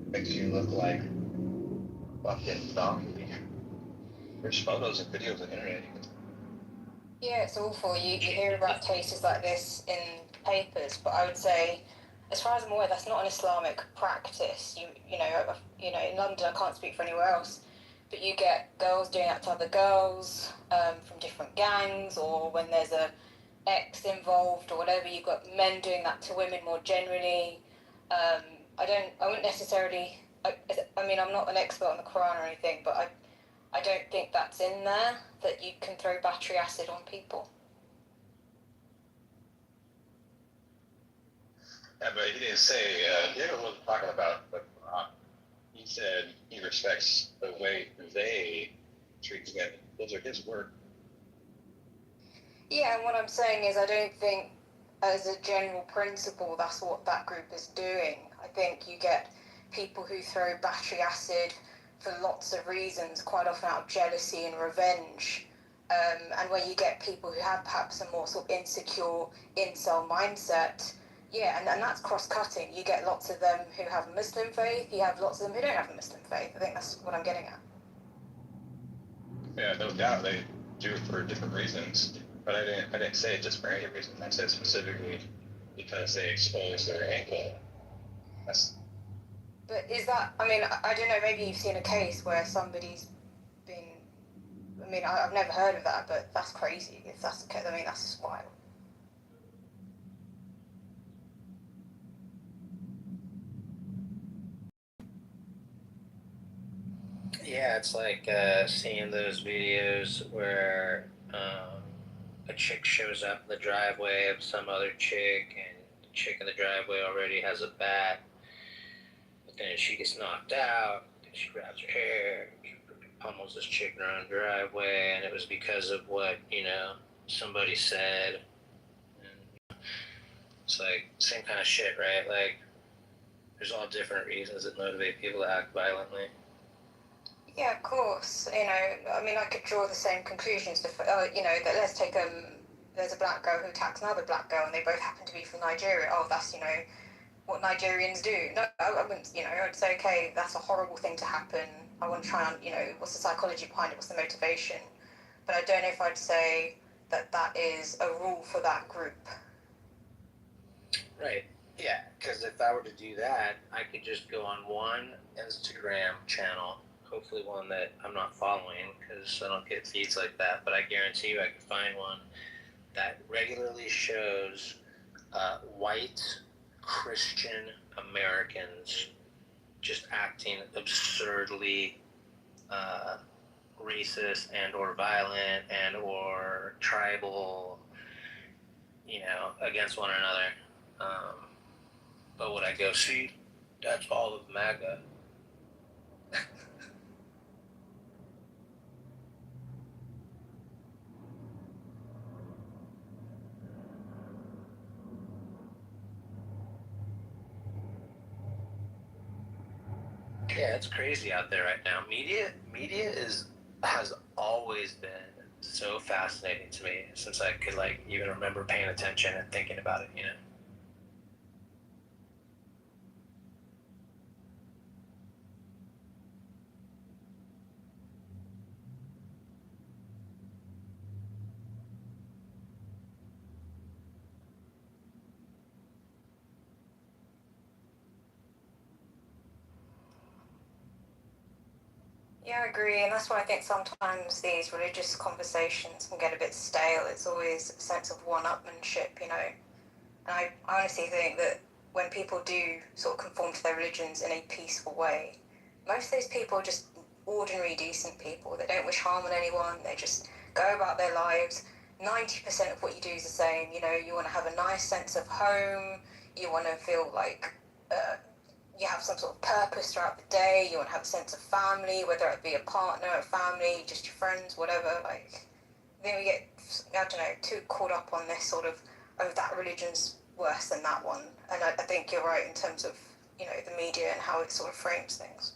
Makes you look like fucking zombie. There's photos and videos on the internet. Yeah, it's awful. You hear about cases like this in papers, but I would say, as far as I'm aware, that's not an Islamic practice. You know, in London, I can't speak for anywhere else, but you get girls doing that to other girls from different gangs, or when there's a ex involved or whatever, you've got men doing that to women more generally. I wouldn't necessarily. I mean, I'm not an expert on the Quran or anything, but I don't think that's in there, that you can throw battery acid on people. Yeah, but he didn't say, Diego wasn't talking about the Quran. He said he respects the way they treat women. Those are his words. Yeah, and what I'm saying is I don't think, as a general principle, that's what that group is doing. I think you get people who throw battery acid for lots of reasons, quite often out of jealousy and revenge. And when you get people who have perhaps a more sort of insecure incel mindset, yeah, and that's cross-cutting. You get lots of them who have a Muslim faith, you have lots of them who don't have a Muslim faith. I think that's what I'm getting at. Yeah, no doubt they do it for different reasons. But I didn't say it just for any reason. I said specifically because they expose their ankle. But is that, I mean, I don't know, maybe you've seen a case where somebody's been, I mean, I've never heard of that, but that's crazy. If that's the case, I mean, that's wild. Yeah, it's like seeing those videos where a chick shows up in the driveway of some other chick, and the chick in the driveway already has a bat, but then she gets knocked out, and she grabs her hair, pummels this chick in her own driveway, and it was because of what, somebody said. And it's like, same kind of shit, right? Like, there's all different reasons that motivate people to act violently. Yeah, of course. I mean, I could draw the same conclusions. That let's take there's a black girl who attacks another black girl, and they both happen to be from Nigeria. Oh, that's what Nigerians do. No, I wouldn't. I'd say, okay, that's a horrible thing to happen. I want to try and what's the psychology behind it? What's the motivation? But I don't know if I'd say that is a rule for that group. Right. Yeah, because if I were to do that, I could just go on one Instagram channel, hopefully one that I'm not following because I don't get feeds like that, but I guarantee you I could find one that regularly shows white Christian Americans just acting absurdly racist and or violent and or tribal, against one another. But would I go, see, that's all of MAGA? Yeah, it's crazy out there right now. Media has always been so fascinating to me since I could even remember paying attention and thinking about it. Yeah, I agree, and that's why I think sometimes these religious conversations can get a bit stale. It's always a sense of one-upmanship, And I honestly think that when people do sort of conform to their religions in a peaceful way, most of those people are just ordinary, decent people. They don't wish harm on anyone. They just go about their lives. 90% of what you do is the same. You want to have a nice sense of home. You want to feel like you have some sort of purpose throughout the day. You want to have a sense of family, whether it be a partner, a family, just your friends, whatever. I think we get, I don't know, too caught up on this sort of, oh, that religion's worse than that one. And I think you're right in terms of, the media and how it sort of frames things.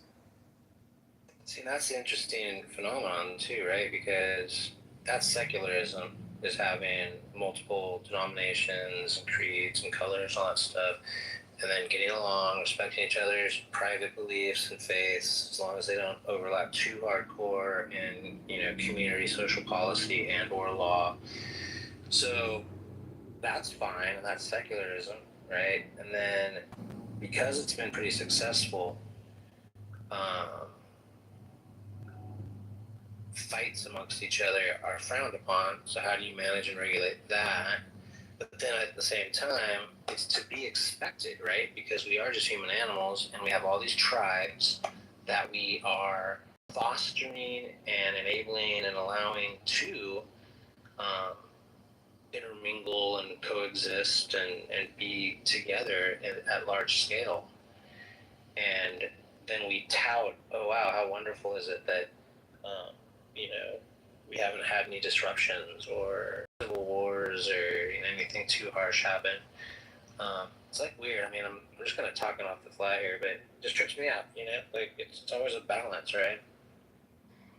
See, that's the interesting phenomenon too, right? Because that's secularism, is having multiple denominations and creeds and colors, all that stuff, and then getting along, respecting each other's private beliefs and faiths, as long as they don't overlap too hardcore in, community, social policy, and or law. So that's fine, and that's secularism, right? And then because it's been pretty successful, fights amongst each other are frowned upon. So how do you manage and regulate that? But then at the same time, it's to be expected, right? Because we are just human animals, and we have all these tribes that we are fostering and enabling and allowing to intermingle and coexist and be together at large scale. And then we tout, oh wow, how wonderful is it that we haven't had any disruptions or civil wars or anything too harsh happen. It's weird. I'm just kind of talking off the fly here, but it just trips me out. It's always a balance, right?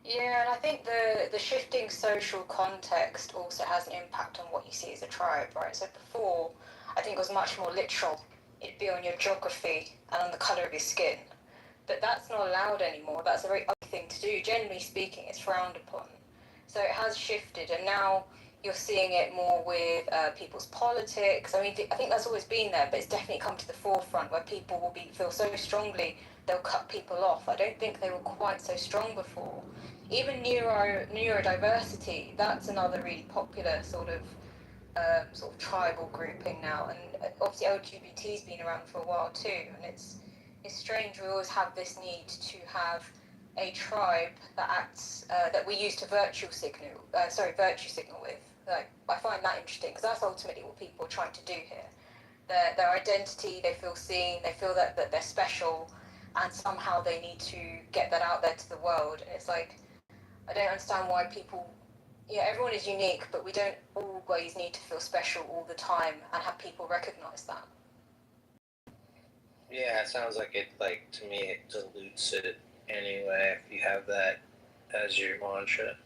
Yeah, and I think the shifting social context also has an impact on what you see as a tribe, right? So before, I think it was much more literal. It'd be on your geography and on the colour of your skin. But that's not allowed anymore. That's a very ugly thing to do. Generally speaking, it's frowned upon. So it has shifted, and now you're seeing it more with people's politics. I think that's always been there, but it's definitely come to the forefront where people will feel so strongly they'll cut people off. I don't think they were quite so strong before. Even neurodiversity, that's another really popular sort of tribal grouping now, and obviously LGBT's been around for a while too, and it's strange. We always have this need to have a tribe that acts that we use to virtue signal with. I find that interesting because that's ultimately what people are trying to do here. Their identity, they feel seen, they feel that they're special, and somehow they need to get that out there to the world. And it's I don't understand why people. Yeah, everyone is unique, but we don't always need to feel special all the time and have people recognize that. Yeah, it sounds like it, to me, it dilutes it anyway, if you have that as your mantra,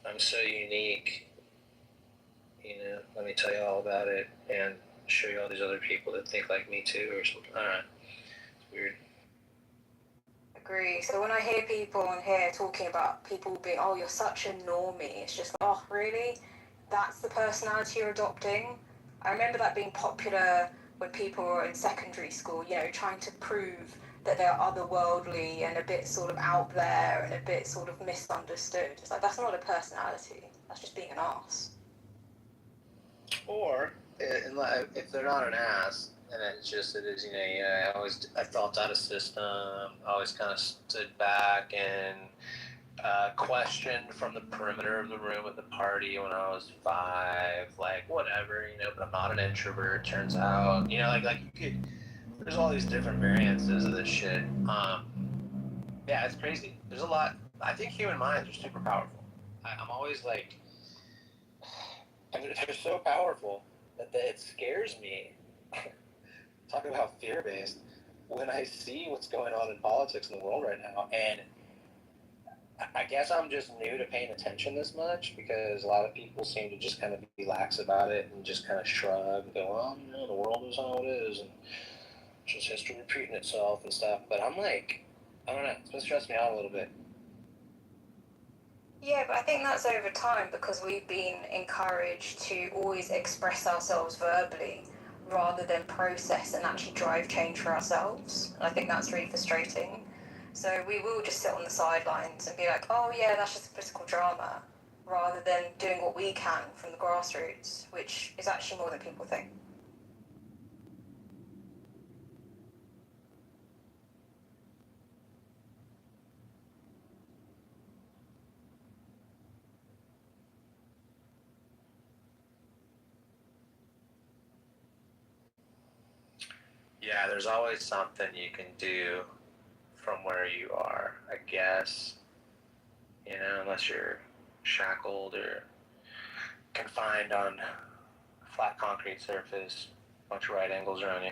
I'm so unique, let me tell you all about it and show you all these other people that think like me too, or something. I don't know. It's weird. Agree. So when I hear people on here talking about people being, oh, you're such a normie, it's just oh, really? That's the personality you're adopting? I remember that being popular when people were in secondary school, trying to prove that they're otherworldly and a bit sort of out there and a bit sort of misunderstood. It's that's not a personality. That's just being an ass. Or, if they're not an ass, and I felt out of system, always kind of stood back and questioned from the perimeter of the room at the party when I was 5, like whatever, but I'm not an introvert, turns out. Like you could, there's all these different variances of this shit. Yeah, it's crazy. There's a lot. I think human minds are super powerful. I'm always like, and they're so powerful that it scares me. Talking about fear-based, when I see what's going on in politics in the world right now, and I guess I'm just new to paying attention this much because a lot of people seem to just kind of be lax about it and just kind of shrug and go, well, the world is how it is, and just history repeating itself and stuff. But I'm like, I don't know, it's been stressing me out a little bit. Yeah, but I think that's over time because we've been encouraged to always express ourselves verbally rather than process and actually drive change for ourselves. And I think that's really frustrating. So we will just sit on the sidelines and be like, oh yeah, that's just political drama, rather than doing what we can from the grassroots, which is actually more than people think. Yeah, there's always something you can do from where you are, I guess. Unless you're shackled or confined on a flat concrete surface, a bunch of right angles around you.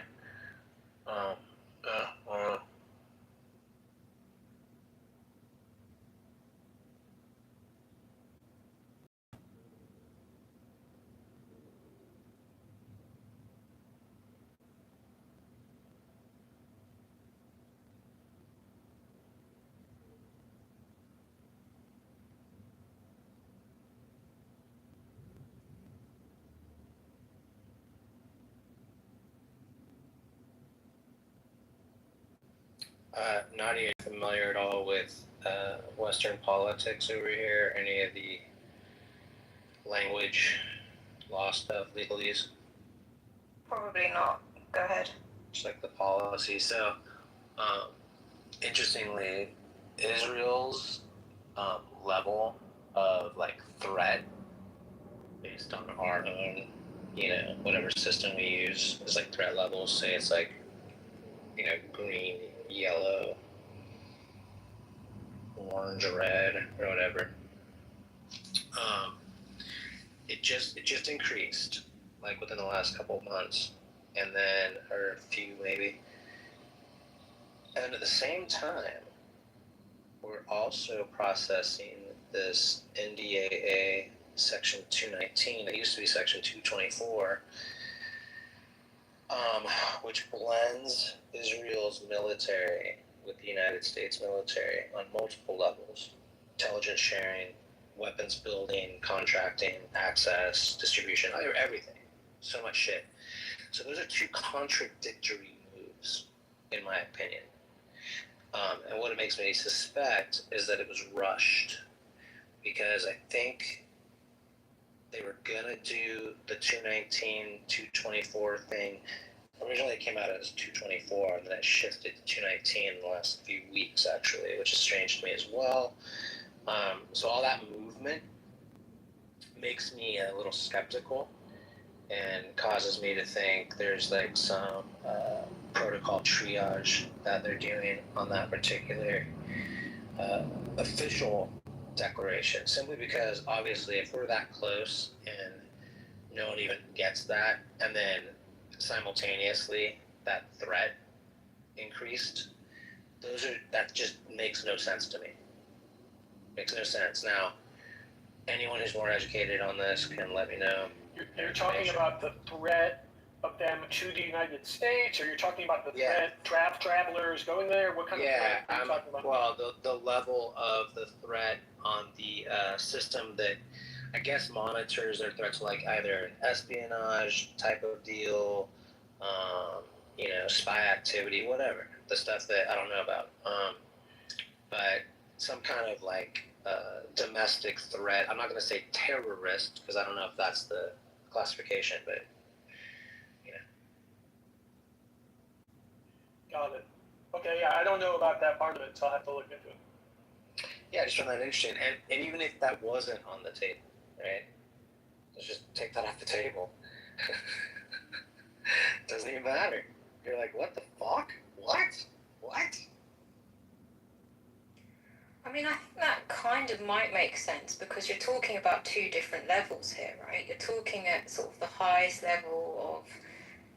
Not even familiar at all with Western politics over here, any of the language, law stuff, legalese. Probably not. Go ahead. Just like the policy. So, interestingly, Israel's level of like threat based on our own, whatever system we use is like threat levels. Say it's like, green, yellow, orange, red, or whatever. It just increased like within the last couple of months, and then or a few maybe. And at the same time, we're also processing this NDAA Section 219. It used to be Section 224, which blends Israel's military with the United States military on multiple levels: intelligence sharing, weapons building, contracting, access, distribution, everything. So much shit. So those are two contradictory moves, in my opinion. And what it makes me suspect is that it was rushed, because I think they were gonna do the 219, 224 thing. Originally it came out as 224, and then it shifted to 219 in the last few weeks, actually, which is strange to me as well. So all that movement makes me a little skeptical and causes me to think there's like some protocol triage that they're doing on that particular official declaration, simply because obviously if we're that close and no one even gets that, and then simultaneously that threat increased, that just makes no sense to me. Makes no sense. Now, anyone who's more educated on this can let me know. You're talking about the threat of them to the United States, or you're talking about the threat travelers going there? What kind of threat are you talking about? Well, the level of the threat on the system that I guess monitors their threats, like either an espionage type of deal, spy activity, whatever. The stuff that I don't know about. But some kind of like domestic threat. I'm not going to say terrorist, because I don't know if that's the classification, but Got it. Okay, yeah, I don't know about that part of it, so I'll have to look into it. Yeah, I just found that interesting. And even if that wasn't on the table, right? Let's just take that off the table. Doesn't even matter. You're like, what the fuck? What? What? I mean, I think that kind of might make sense because you're talking about two different levels here, right? You're talking at sort of the highest level of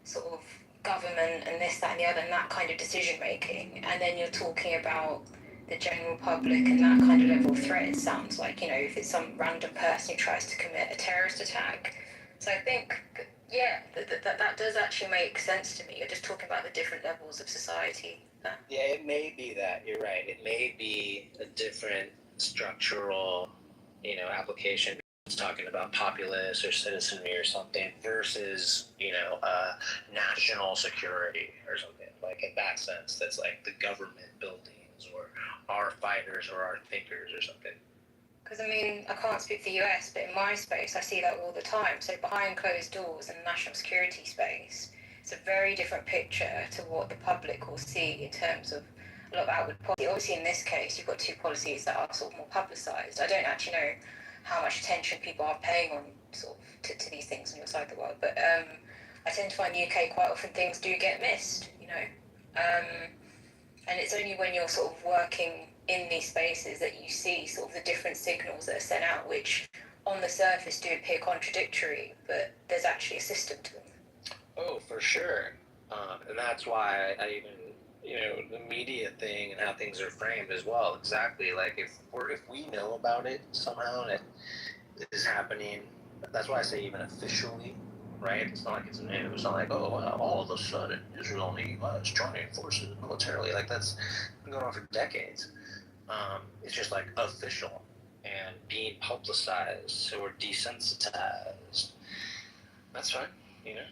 sort of government and this, that, and the other, and that kind of decision making, and then you're talking about the general public and that kind of level of threat. It sounds like, you know, if it's some random person who tries to commit a terrorist attack. So I think, yeah, that does actually make sense to me. You're just talking about the different levels of society. Yeah, it may be that. You're right. It may be a different structural, application. It's talking about populace or citizenry or something versus, national security or something. Like in that sense, that's like the government buildings or our fighters or our thinkers or something. Because, I mean, I can't speak for the US, but in my space, I see that all the time. So behind closed doors in the national security space, it's a very different picture to what the public will see in terms of a lot of outward policy. Obviously, in this case, you've got two policies that are sort of more publicised. I don't actually know how much attention people are paying on sort of to these things on your side of the world, but I tend to find the UK quite often things do get missed, and it's only when you're sort of working in these spaces that you see sort of the different signals that are sent out, which on the surface do appear contradictory, but there's actually a system to them. Oh, for sure. And that's why I even, the media thing and how things are framed as well. Exactly. Like if we know about it somehow and it is happening, that's why I say even officially, right? It's not like it's new. It's not like, oh, wow, all of a sudden Israel is joining forces militarily. Like that's been going on for decades. It's just like official and being publicized, so we're desensitized. That's fine,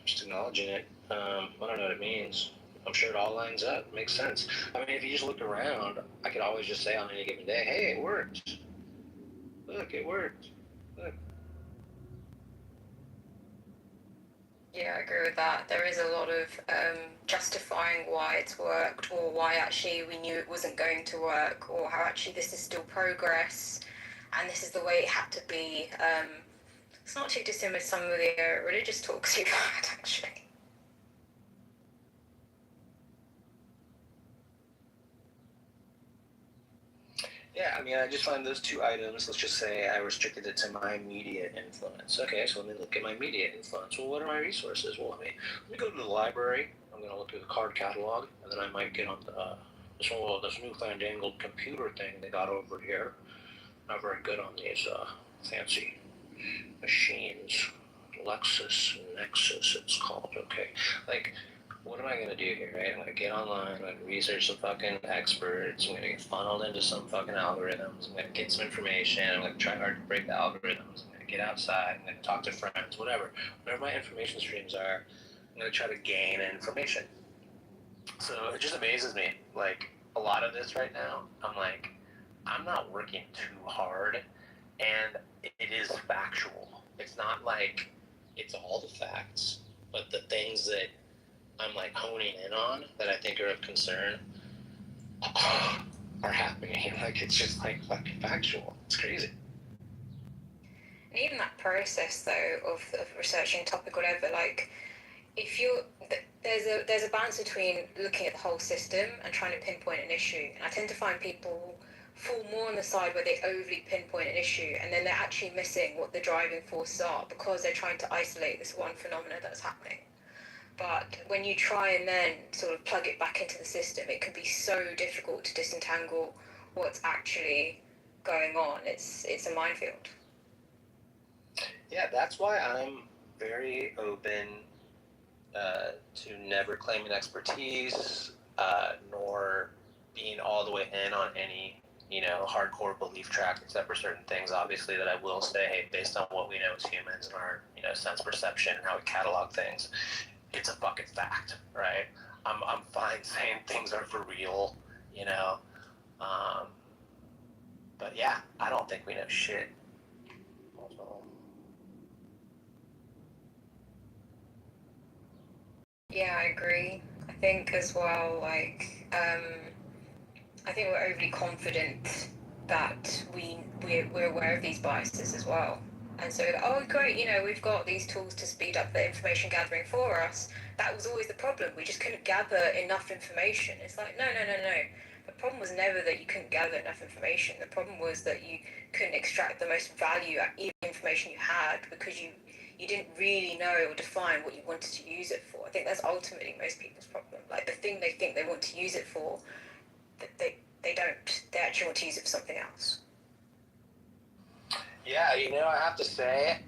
just acknowledging it. I don't know what it means. I'm sure it all lines up, makes sense. I mean, if you just look around, I could always just say on any given day, hey, it worked. Look, it worked. Look. Yeah, I agree with that. There is a lot of justifying why it's worked, or why actually we knew it wasn't going to work, or how actually this is still progress, and this is the way it had to be. It's not too dissimilar to some of the religious talks you've had, actually. Yeah, I mean, I just find those two items, let's just say I restricted it to my immediate influence. Okay, so let me look at my immediate influence. Well, what are my resources? Well, let me go to the library. I'm going to look through the card catalog, and then I might get on this newfangled computer thing they got over here. Not very good on these fancy machines. Lexus Nexus, it's called. Okay, like, what am I going to do here, right? I'm going to get online, I'm going to research some fucking experts, I'm going to get funneled into some fucking algorithms, I'm going to get some information, I'm going to try hard to break the algorithms, I'm going to get outside, I'm going to talk to friends, whatever my information streams are, I'm going to try to gain information. So it just amazes me, like, a lot of this right now, I'm like, I'm not working too hard, and it is factual. It's not like it's all the facts, but the things that I'm like honing in on that I think are of concern are happening. Like it's just like fucking factual. It's crazy. And even that process though of researching a topic or whatever, like if you there's a balance between looking at the whole system and trying to pinpoint an issue. And I tend to find people fall more on the side where they overly pinpoint an issue and then they're actually missing what the driving forces are because they're trying to isolate this one phenomena that's happening. But when you try and then sort of plug it back into the system, it can be so difficult to disentangle what's actually going on. It's a minefield. Yeah, that's why I'm very open to never claiming expertise, nor being all the way in on any, hardcore belief track, except for certain things, obviously, that I will say, hey, based on what we know as humans and our, sense perception and how we catalog things, it's a fucking fact, right? I'm fine saying things are for real, but yeah, I don't think we know shit. Yeah, I agree. I think as well, like, I think we're overly confident that we're aware of these biases as well. And so, oh, great, we've got these tools to speed up the information gathering for us. That was always the problem. We just couldn't gather enough information. It's like, no. The problem was never that you couldn't gather enough information. The problem was that you couldn't extract the most value out of the information you had because you didn't really know or define what you wanted to use it for. I think that's ultimately most people's problem. Like the thing they think they want to use it for, they don't. They actually want to use it for something else. Yeah, I have to say,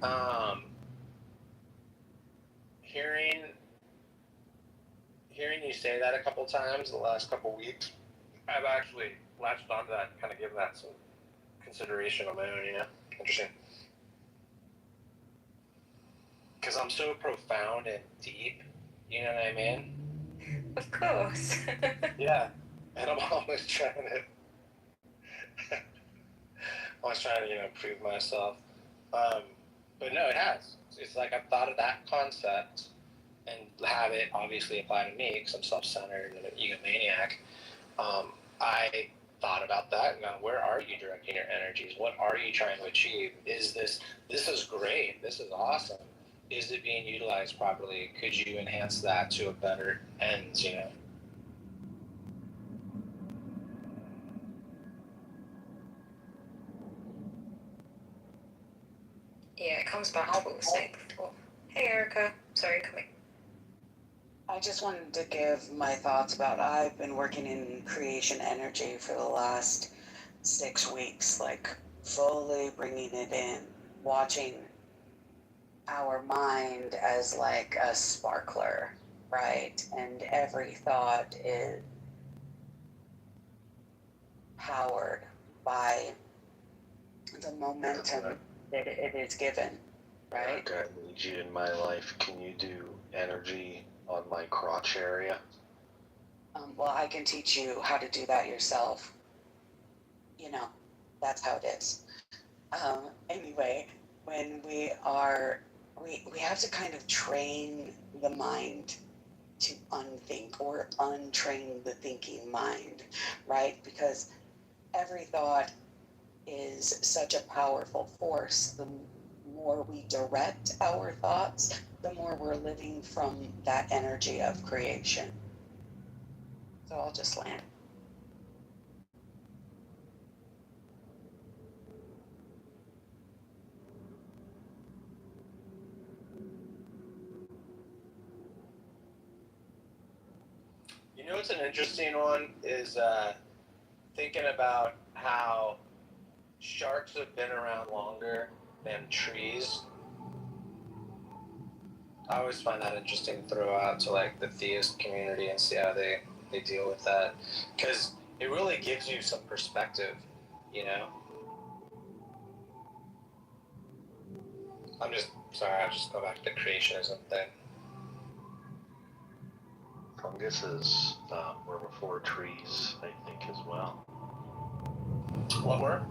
hearing you say that a couple times the last couple weeks, I've actually latched onto that and kind of given that some consideration on my own, Interesting. Because I'm so profound and deep, you know what I mean? Of course. Yeah, and I'm always trying to prove myself. But no, it has. It's like I've thought of that concept and have it obviously apply to me because I'm self-centered and an egomaniac. I thought about that and gone, where are you directing your energies? What are you trying to achieve? This is great. This is awesome. Is it being utilized properly? Could you enhance that to a better end, Yeah, it comes back to what we were saying before. Hey, Erica. Sorry, coming. I just wanted to give my thoughts about I've been working in creation energy for the last 6 weeks, like fully bringing it in, watching our mind as like a sparkler, right? And every thought is powered by the momentum that it is given, right? Okay, I need you in my life. Can you do energy on my crotch area? Well, I can teach you how to do that yourself. That's how it is. Anyway, when we have to kind of train the mind to unthink or untrain the thinking mind, right? Because every thought is such a powerful force. The more we direct our thoughts, the more we're living from that energy of creation. So I'll just land. What's an interesting one is thinking about how sharks have been around longer than trees. I always find that interesting to throw out to like the theist community and see how they deal with that. Because it really gives you some perspective, I'll just go back to the creationism thing. Funguses were before trees, I think, as well. What were?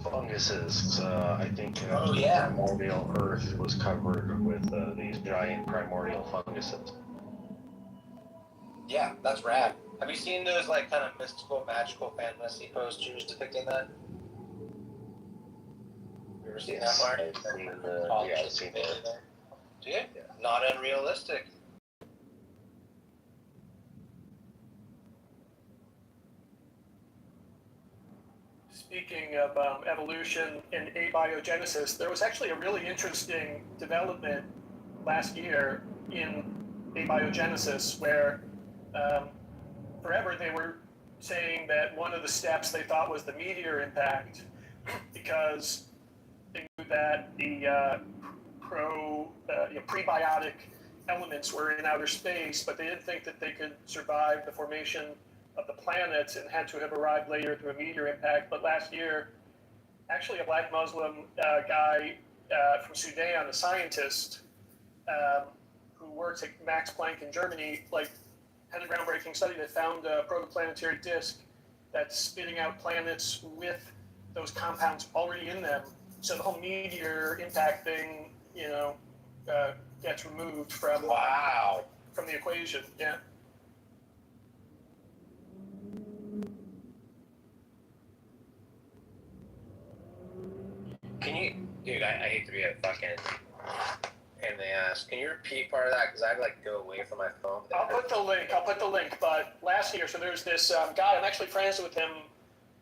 Funguses. I think primordial Earth was covered with these giant primordial funguses. Yeah, that's rad. Have you seen those like kind of mystical, magical fantasy posters depicting that? You ever seen that, Mark? I've seen it. Do you? Yeah. Not unrealistic. Speaking of evolution and abiogenesis, there was actually a really interesting development last year in abiogenesis where forever they were saying that one of the steps they thought was the meteor impact because they knew that the prebiotic elements were in outer space, but they didn't think that they could survive the formation of the planets and had to have arrived later through a meteor impact. But last year, actually a black Muslim guy from Sudan, a scientist who works at Max Planck in Germany, had a groundbreaking study that found a protoplanetary disk that's spitting out planets with those compounds already in them. So the whole meteor impact thing, gets removed from from the equation. Yeah. hate to be a fucking in the ass. Can you repeat part of that? Because I like go away from my phone. I'll put the link. But last year, so there's this guy. I'm actually friends with him,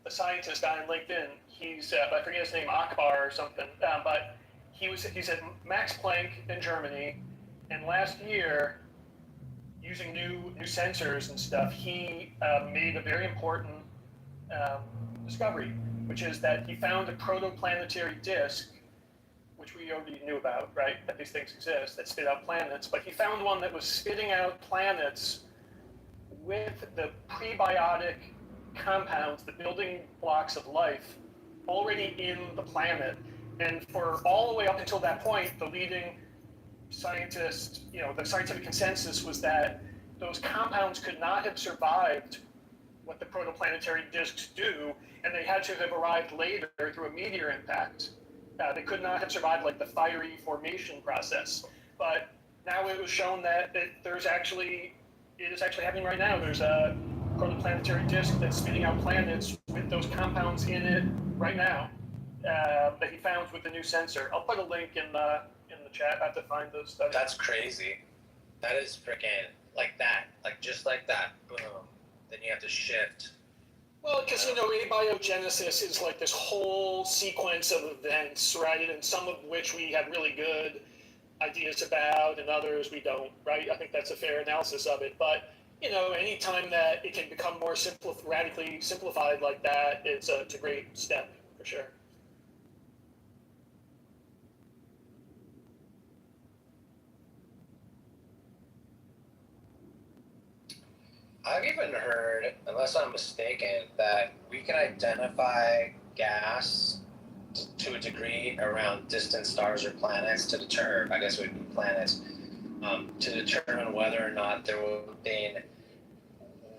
the scientist guy on LinkedIn. He's I forget his name, Akbar or something. But he's at Max Planck in Germany, and last year, using new sensors and stuff, he made a very important discovery, which is that he found a protoplanetary disk, which we already knew about, right? That these things exist that spit out planets. But he found one that was spitting out planets with the prebiotic compounds, the building blocks of life, already in the planet. And for all the way up until that point, the leading scientist, the scientific consensus was that those compounds could not have survived what the protoplanetary disks do, and they had to have arrived later through a meteor impact. They could not have survived like the fiery formation process. But now it was shown that it is actually happening right now. There's a protoplanetary disk that's spitting out planets with those compounds in it right now that he found with the new sensor. I'll put a link in the chat. I have to find those studies. That's crazy. That is freaking like that, like just like that. Boom. Then you have to shift. Well, because abiogenesis is like this whole sequence of events, right? And some of which we have really good ideas about, and others we don't, right? I think that's a fair analysis of it. But anytime that it can become more radically simplified like that, it's a great step for sure. I've even heard, unless I'm mistaken, that we can identify gas to a degree around distant stars or planets to determine, I guess it would be planets, to determine whether or not there would have been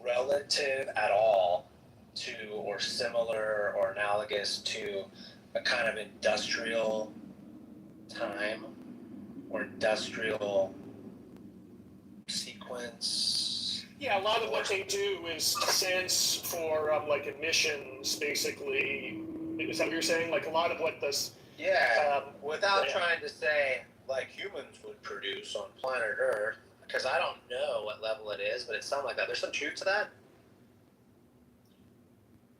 relative at all to or similar or analogous to a kind of industrial time or industrial sequence. Yeah, a lot of what they do is sense for like emissions, basically. Is that what you're saying? Like a lot of what this... Yeah, without trying to say like humans would produce on planet Earth, because I don't know what level it is, but it sounds like that. There's some truth to that?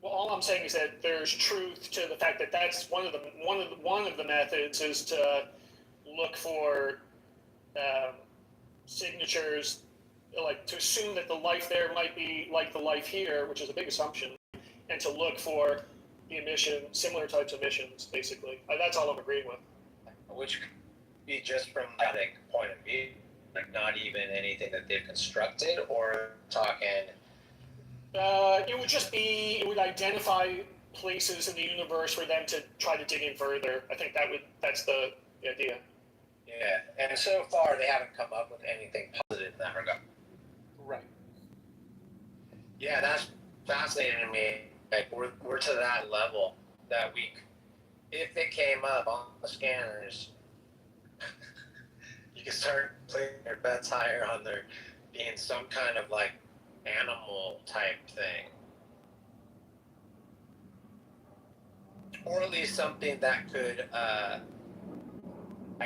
Well, all I'm saying is that there's truth to the fact that that's one of the methods is to look for signatures, like to assume that the life there might be like the life here, which is a big assumption, and to look for the similar types of emissions, basically. That's all I'm agreeing with. Which could be just from that point of view, like not even anything that they've constructed, or talking... It would identify places in the universe for them to try to dig in further. I think that's the idea. Yeah, and so far they haven't come up with anything positive in that regard. Right. Yeah, that's fascinating to me. Like we're to that level that if it came up on the scanners, you can start putting your bets higher on there being some kind of like animal type thing, or at least something that could, I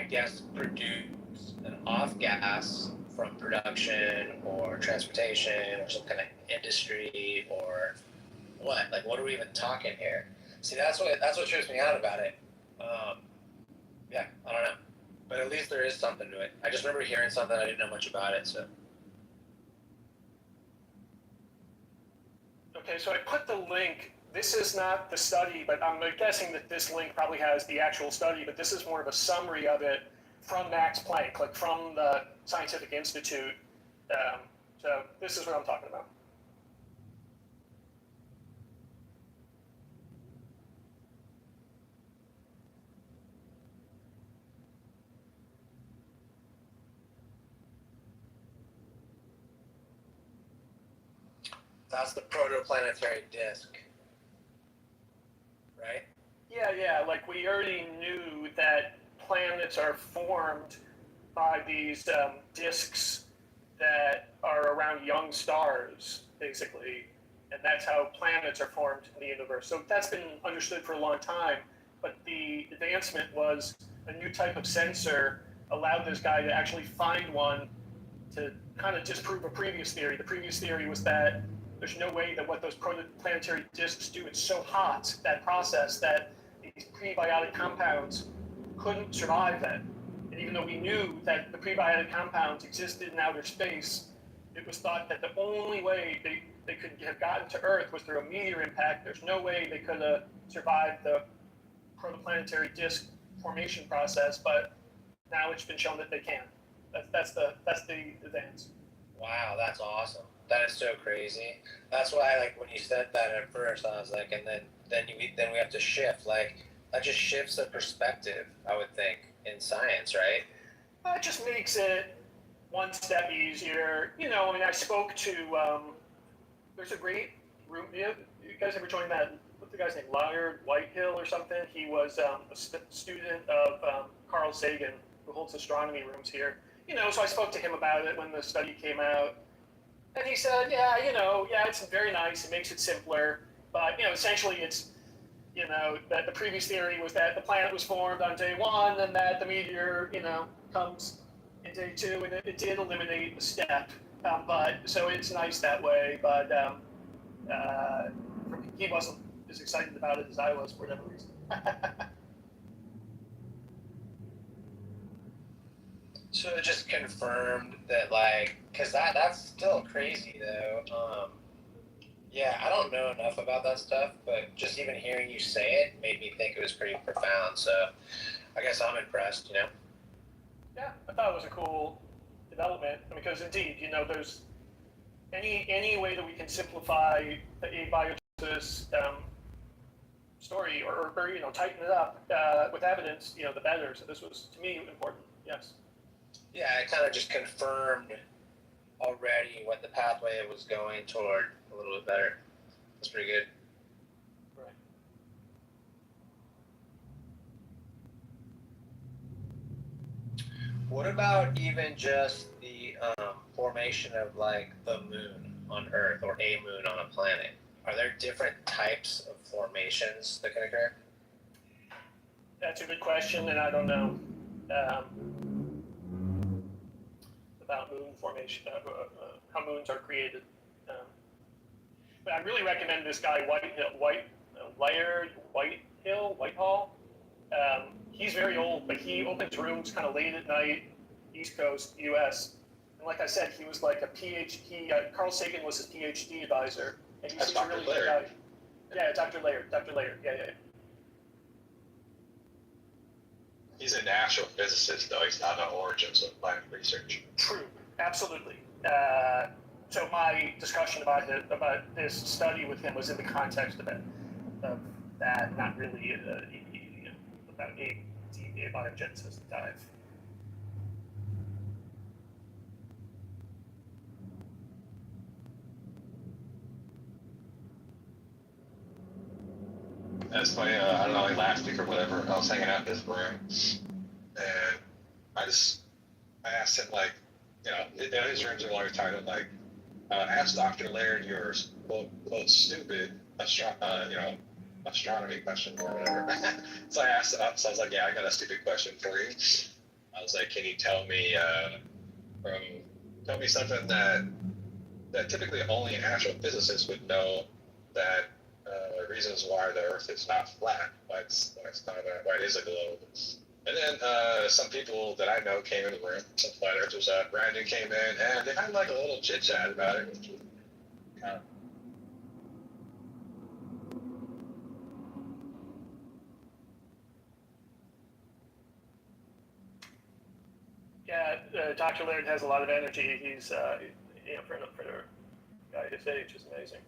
guess, produce an off gas from production or transportation or some kind of industry or what? Like, what are we even talking here? See, that's what trips me out about it. Yeah, I don't know, but at least there is something to it. I just remember hearing something, I didn't know much about it, so. Okay, so I put the link. This is not the study, but I'm guessing that this link probably has the actual study, but this is more of a summary of it from Max Planck, like from the Scientific Institute. So this is what I'm talking about. That's the protoplanetary disk, right? Yeah, like we already knew that planets are formed by these disks that are around young stars, basically, and that's how planets are formed in the universe. So that's been understood for a long time, but the advancement was a new type of sensor allowed this guy to actually find one to kind of disprove a previous theory. The previous theory was that there's no way that what those protoplanetary disks do, it's so hot, that process, that these prebiotic compounds couldn't survive that. And even though we knew that the prebiotic compounds existed in outer space, it was thought that the only way they could have gotten to Earth was through a meteor impact. There's no way they could have survived the protoplanetary disk formation process, but now it's been shown that they can. That's the advance. Wow, that's awesome. That is so crazy. That's why, like, when you said that at first, I was like, and then we have to shift. Like, that just shifts the perspective, I would think, in science, right? It just makes it one step easier. You know, I mean, I spoke to, there's a great room, you guys ever joined that, what's the guy's name, Leonard Whitehill or something? He was a student of Carl Sagan, who holds astronomy rooms here. You know, so I spoke to him about it when the study came out. And he said, yeah, you know, yeah, it's very nice, it makes it simpler, but, you know, essentially it's, you know, that the previous theory was that the planet was formed on day one and that the meteor, you know, comes in day two, and it did eliminate a step. But so it's nice that way, but he wasn't as excited about it as I was for whatever reason. So it just confirmed that, like, because that's still crazy, though. Yeah, I don't know enough about that stuff, but just even hearing you say it made me think it was pretty profound. So I guess I'm impressed, you know? Yeah, I thought it was a cool development, because indeed, you know, there's any way that we can simplify the abiogenesis story or you know, tighten it up with evidence, you know, the better. So this was, to me, important. Yes. Yeah, it kind of just confirmed already what the pathway was going toward a little bit better. That's pretty good. Right. What about even just the formation of, like, the moon on Earth or a moon on a planet? Are there different types of formations that can occur? That's a good question, and I don't know about moon formation, how moons are created. But I really recommend this guy Whitehall. He's very old, but he opens rooms kind of late at night, East Coast, U.S. And like I said, he was like a PhD. Carl Sagan was his PhD advisor, and he's a really good guy. Yeah, Dr. Laird. Yeah. He's an astrophysicist, though. He's not an origins of planet research. True, absolutely. So my discussion about this study with him was in the context of that, not really about abiogenesis dive. That's funny. I don't know, like last week or whatever, I was hanging out in his room, and I asked him, like, you know, his rooms are always titled, like, ask Dr. Laird your quote stupid astronomy question or whatever. So I was like, yeah, I got a stupid question for you. I was like, can you tell me something that typically only an astrophysicist would know, that reasons why the Earth is not flat, why it is a globe. And then some people that I know came in the room, some flat earthers. Brandon came in, and they had like a little chit chat about it, which was kind of. Yeah, Dr. Laird has a lot of energy. He's, you know, for a guy his age, is amazing.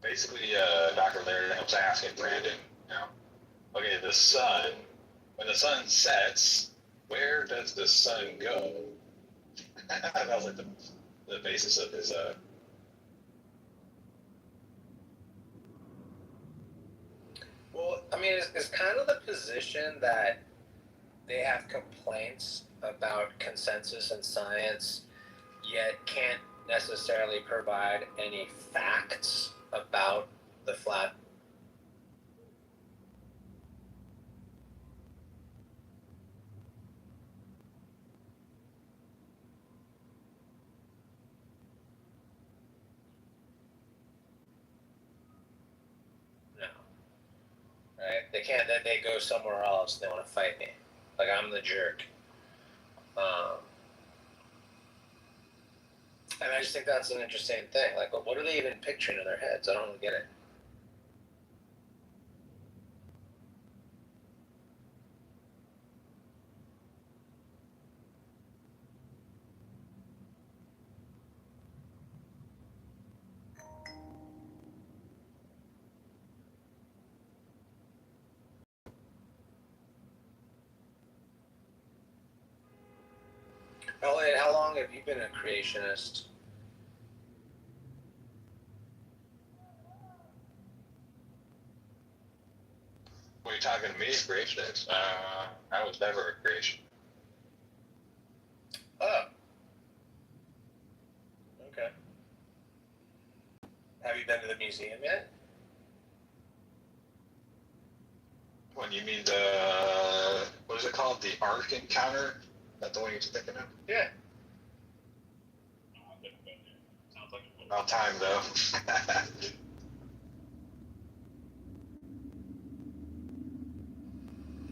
Basically, Dr. Laird was asking Brandon, you know, okay, the sun, when the sun sets, where does the sun go? That was like the basis of his. Well, I mean, it's kind of the position that they have complaints about consensus in science, yet can't necessarily provide any facts about the flat. No. Right? They can't, then they go somewhere else, they want to fight me. Like I'm the jerk. And I just think that's an interesting thing. Like, what are they even picturing in their heads? I don't get it. Elliot, how long have you been a creationist? When you're talking to me, creationist, I was never a creation. Oh. Okay. Have you been to the museum yet? When you mean the, what is it called? The Ark Encounter? Is that the one you're thinking of? Yeah. Sounds like about time, though.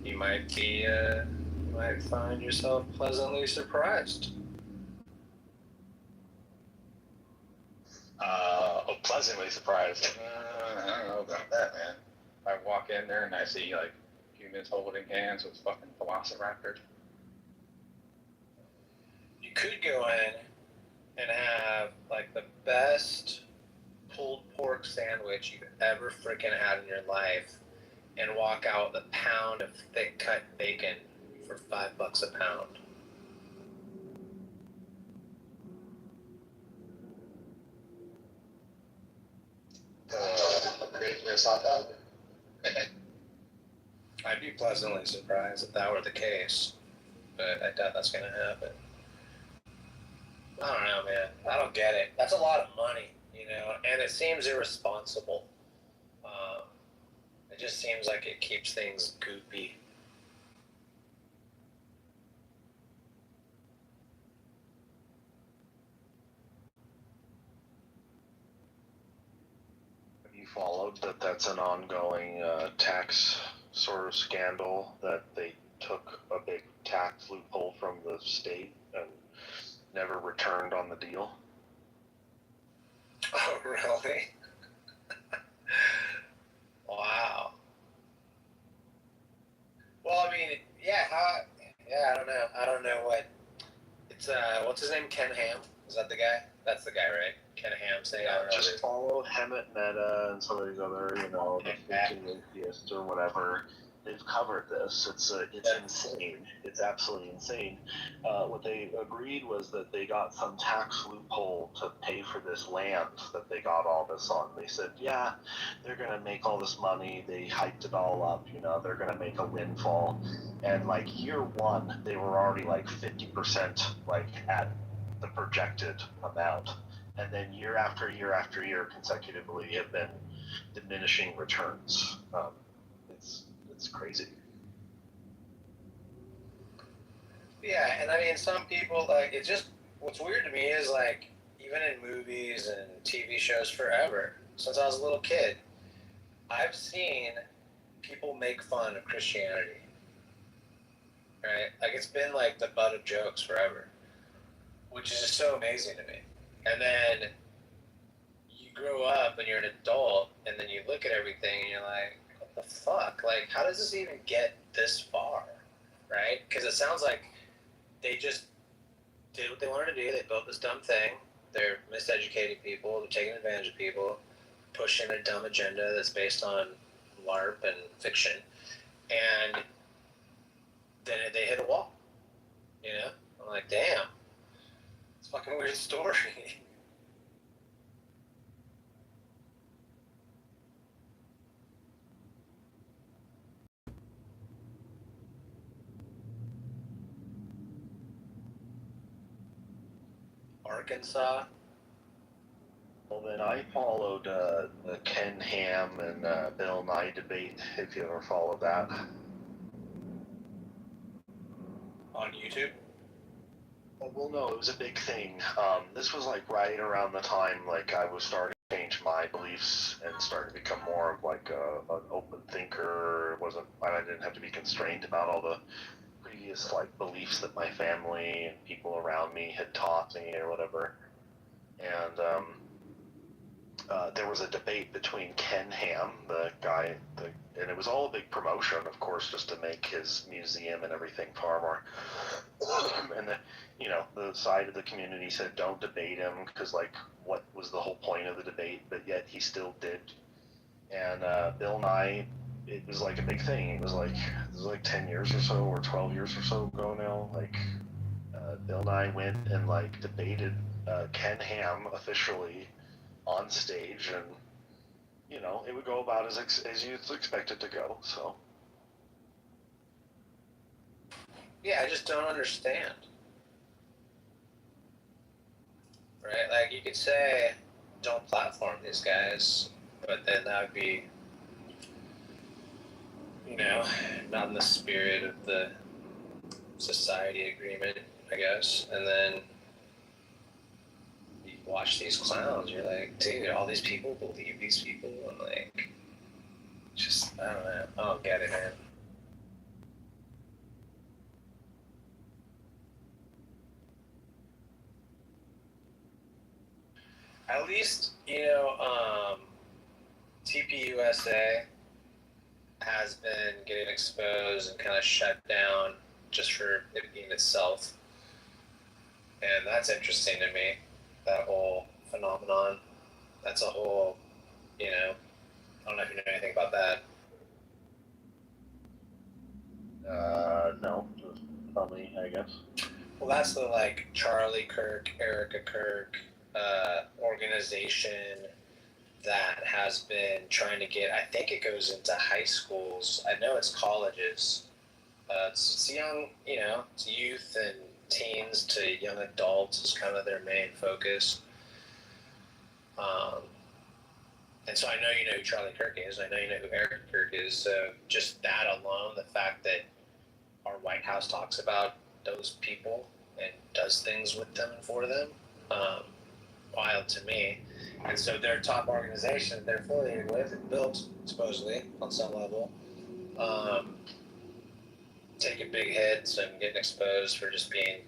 You might be, you might find yourself pleasantly surprised. Pleasantly surprised. I don't know about that, man. I walk in there and I see, like, humans holding hands with fucking velociraptors. You could go in and have, like, the best pulled pork sandwich you've ever freaking had in your life and walk out with a pound of thick cut bacon for $5 a pound. Creationist hot dog. I'd be pleasantly surprised if that were the case, but I doubt that's going to happen. I don't know, man. I don't get it. That's a lot of money, you know, and it seems irresponsible. It just seems like it keeps things goopy. Have you followed that that's an ongoing tax sort of scandal, that they took a big tax loophole from the state and never returned on the deal? Oh, really? Wow. Well, I mean, yeah, I don't know. I don't know what it's. What's his name? Ken Ham? Is that the guy? That's the guy, right? Ken Ham saying, I don't know. Just follow Hemet Meta and some of these other, you know, the thinking atheists or whatever. They've covered this. It's insane. It's absolutely insane. What they agreed was that they got some tax loophole to pay for this land that they got all this on. They said, yeah, they're gonna make all this money. They hyped it all up. You know, they're gonna make a windfall. And like year one, they were already like 50% like at the projected amount. And then year after year after year consecutively have been diminishing returns. It's crazy. Yeah, and I mean, some people, like, it's just, what's weird to me is, like, even in movies and TV shows forever, since I was a little kid, I've seen people make fun of Christianity, right? Like, it's been, like, the butt of jokes forever, which is just so amazing to me. And then you grow up and you're an adult, and then you look at everything and you're like, what the fuck? Like, how does this even get this far, right? Because it sounds like they just did what they wanted to do. They built this dumb thing. They're miseducating people. They're taking advantage of people, pushing a dumb agenda that's based on LARP and fiction. And then they hit a wall, you know? I'm like, damn, it's a fucking weird story. Arkansas. Well, then I followed the Ken Ham and Bill Nye debate, if you ever followed that. On YouTube? Oh, well, no, it was a big thing. This was like right around the time like I was starting to change my beliefs and starting to become more of like an open thinker. I didn't have to be constrained about all the previous like beliefs that my family and people around me had taught me or whatever. And there was a debate between Ken Ham, the guy, and it was all a big promotion, of course, just to make his museum and everything far more. And the side of the community said don't debate him because like what was the whole point of the debate? But yet he still did. And Bill Nye, it was like a big thing. It was like 10 years or so, or 12 years or so ago now. Like Bill Nye went and like debated Ken Ham officially on stage, and it would go about as you'd expect it to go. So Yeah, I just don't understand. Right? Like, you could say, don't platform these guys, but then that would be, not in the spirit of the society agreement, I guess. And then you watch these clowns, you're like, dude, all these people believe these people, and like, just, I don't know. I don't get it, man. At least, TPUSA has been getting exposed and kind of shut down just for it being itself. And that's interesting to me, that whole phenomenon. That's a whole, I don't know if you know anything about that. no, just tell me, I guess. Well, that's the like Charlie Kirk, Erica Kirk organization that has been trying to get, I think it goes into high schools. I know it's colleges. It's young, it's youth and teens to young adults is kind of their main focus. And so I know you know who Charlie Kirk is. I know you know who Eric Kirk is. So just that alone, the fact that our White House talks about those people and does things with them and for them, wild to me. And so their top organization they're affiliated with and built, supposedly, on some level, taking big hits and getting exposed for just being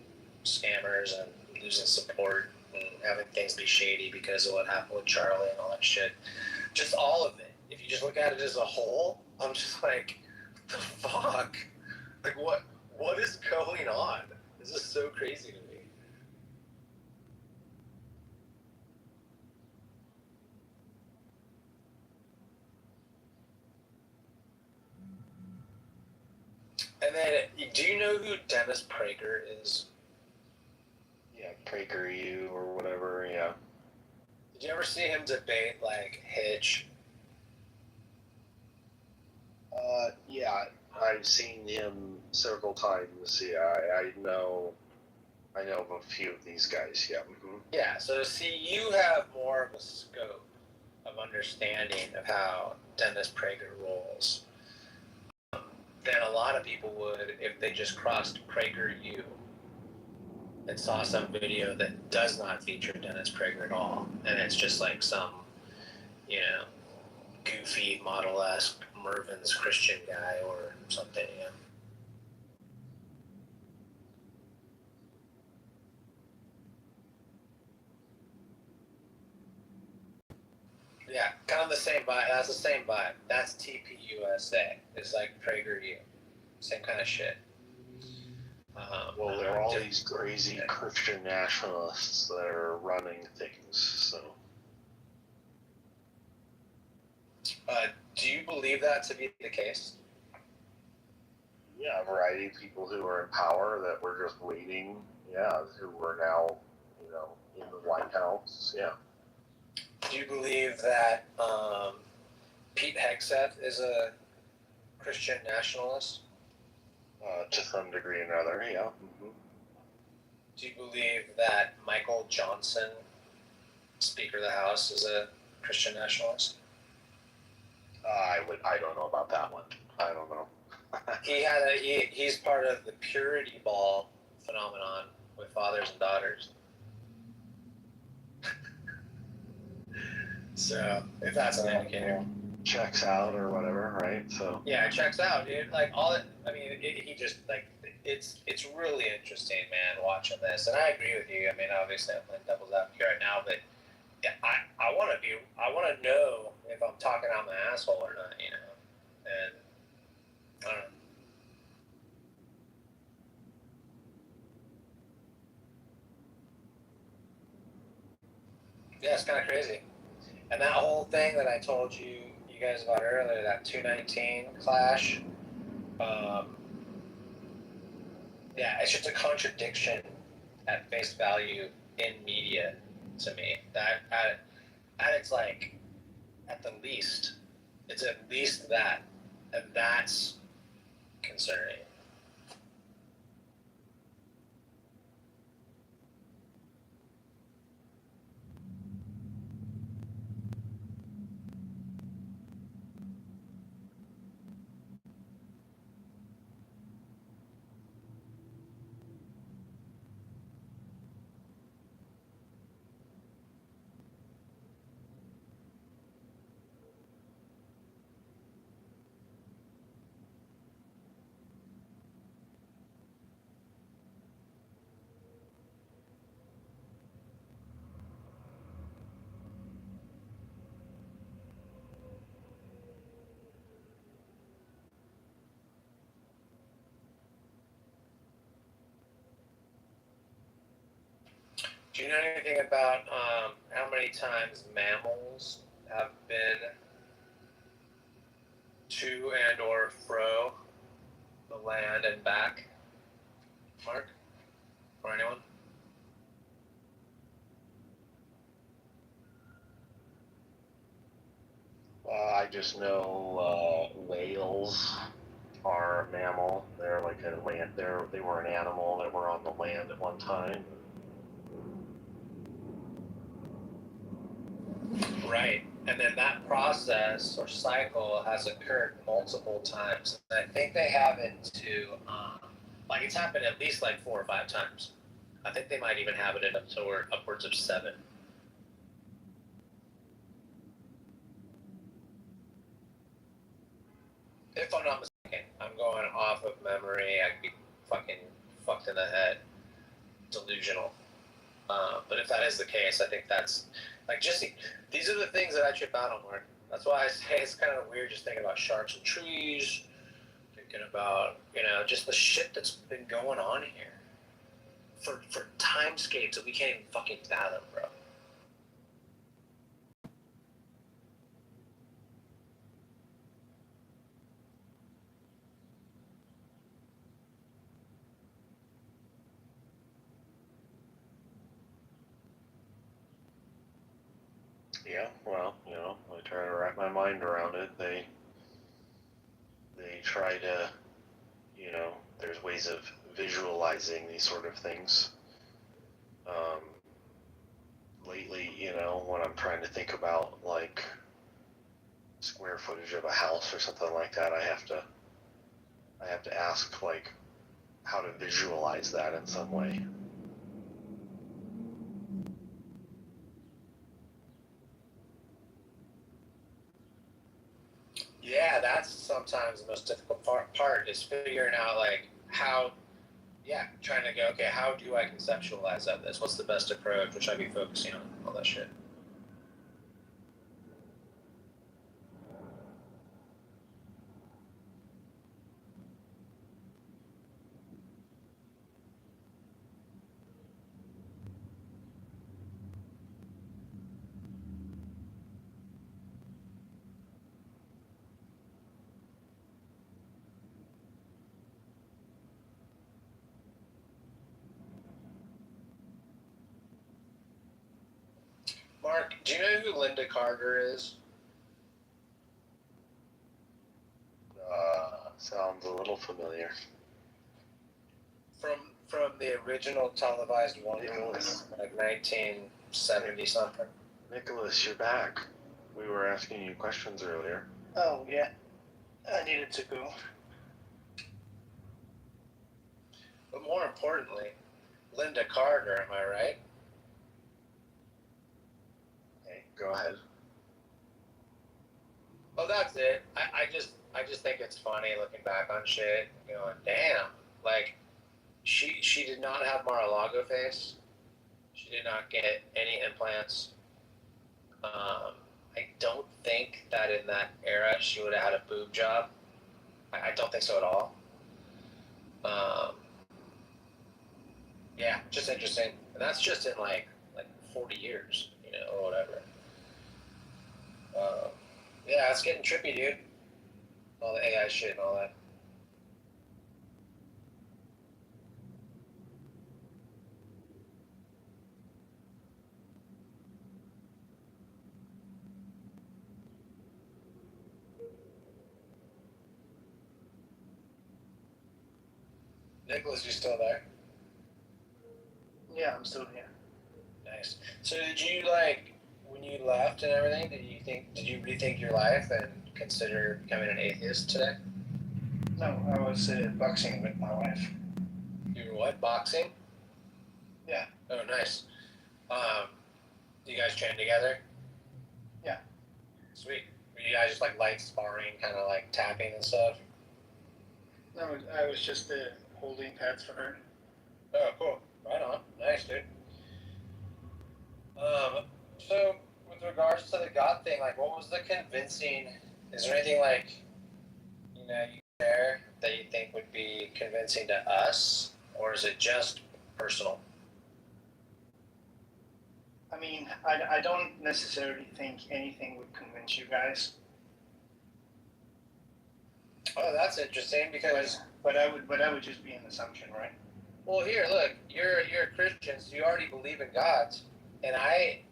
scammers and losing support and having things be shady because of what happened with Charlie and all that shit. Just all of it. If you just look at it as a whole, I'm just like, what the fuck? Like, what is going on? This is so crazy to me. And then, do you know who Dennis Prager is? Yeah, PragerU or whatever, yeah. Did you ever see him debate, like, Hitch? Yeah, I've seen him several times. Yeah, I know of a few of these guys, yeah. Mm-hmm. Yeah, so see, you have more of a scope of understanding of how Dennis Prager rolls than a lot of people would if they just crossed PragerU and saw some video that does not feature Dennis Prager at all. And it's just like some, goofy model-esque Mervin's Christian guy or something, Yeah, kind of the same vibe. That's the same vibe. That's TPUSA. It's like PragerU. Same kind of shit. Well, there are all these crazy Christian nationalists that are running things, so. Do you believe that to be the case? Yeah, a variety of people who are in power that were just waiting, who are now, in the White House, yeah. Do you believe that Pete Hegseth is a Christian nationalist? To some degree or another, yeah. Mm-hmm. Do you believe that Michael Johnson, Speaker of the House, is a Christian nationalist? I don't know about that one. I don't know. He's part of the purity ball phenomenon with fathers and daughters. So if that's an indicator, checks out or whatever, right? So yeah, it checks out, dude. Like all it, I mean, he just like it's really interesting, man, watching this. And I agree with you. I mean, obviously I'm playing devil's advocate right now, but yeah, I want to know if I'm talking out my asshole or not, you know. And I don't know. Yeah, it's kind of crazy. And that whole thing that I told you guys about earlier, that 219 clash, yeah, it's just a contradiction at face value in media to me. That at its like, at the least, it's at least that, and that's concerning. Do you know anything about how many times mammals have been to and or fro the land and back, Mark? Or anyone? I just know whales are a mammal. They're like a land. They were an animal that were on the land at one time. Right. And then that process or cycle has occurred multiple times. And I think they have it to, like it's happened at least like 4 or 5 times. I think they might even have it in up to upwards of 7. If I'm not mistaken, I'm going off of memory. I could be fucking fucked in the head, delusional. But if that is the case, I think that's like just these are the things that I trip out on, Mark. That's why I say it's kind of weird just thinking about sharks and trees, thinking about, you know, just the shit that's been going on here for timescapes that we can't even fucking fathom, bro. Yeah, well, you know, I try to wrap my mind around it. They try to, you know, there's ways of visualizing these sort of things. Lately, you know, when I'm trying to think about like square footage of a house or something like that, I have to ask like how to visualize that in some way. Yeah, that's sometimes the most difficult part is figuring out like how, yeah, trying to go, okay, how do I conceptualize this? What's the best approach? What should I be focusing on? All that shit. Mark, do you know who Linda Carter is? Sounds a little familiar. from the original televised one from like 1970 something. Nicholas, you're back. We were asking you questions earlier. Oh, yeah. I needed to go. But more importantly, Linda Carter, am I right? Okay, go ahead. Oh, that's it. I just think it's funny looking back on shit, going, damn, like she did not have Mar-a-Lago face. She did not get any implants. I don't think that in that era she would have had a boob job. I don't think so at all. Yeah, just interesting. And that's just in like 40 years, or whatever. Yeah, it's getting trippy, dude. All the AI shit and all that. Nicholas, you still there? Yeah, I'm still here. Nice. So did you when you left and everything? Did you rethink your life and consider becoming an atheist today? No, I was boxing with my wife. You were what? Boxing? Yeah. Oh, nice. Do you guys train together? Yeah. Sweet. Were you guys just light sparring, kind of tapping and stuff? No, I was just holding pads for her. Oh, cool. Right on. Nice, dude. So with regards to the God thing, what was the convincing? Is there anything you share that you think would be convincing to us, or is it just personal? I mean, I don't necessarily think anything would convince you guys. Oh, that's interesting because. But that would just be an assumption, right? Well, here, look, you're a Christian, so you already believe in God, and I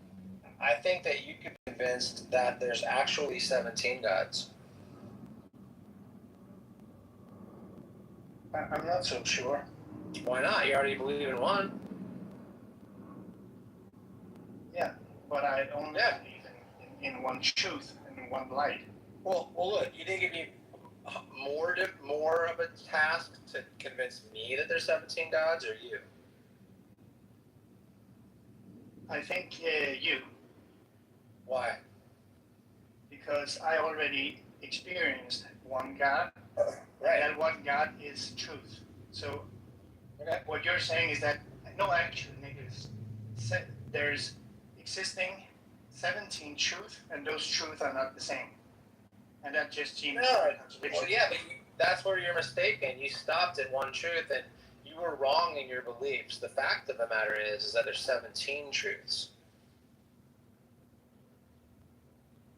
think that you could be convinced that there's actually 17 gods. I'm not so sure. Why not? You already believe in one. Yeah, but I only believe in one truth and in one light. Well, look, you think it'd be more of a task to convince me that there's 17 gods, or you? I think you. Why? Because I already experienced one God. Right. And that one God is truth. So what you're saying is that, no, actually, Nicholas, there's existing 17 truth, and those truths are not the same. And that just seems Well, yeah, but that's where you're mistaken. You stopped at one truth, and you were wrong in your beliefs. The fact of the matter is that there's 17 truths.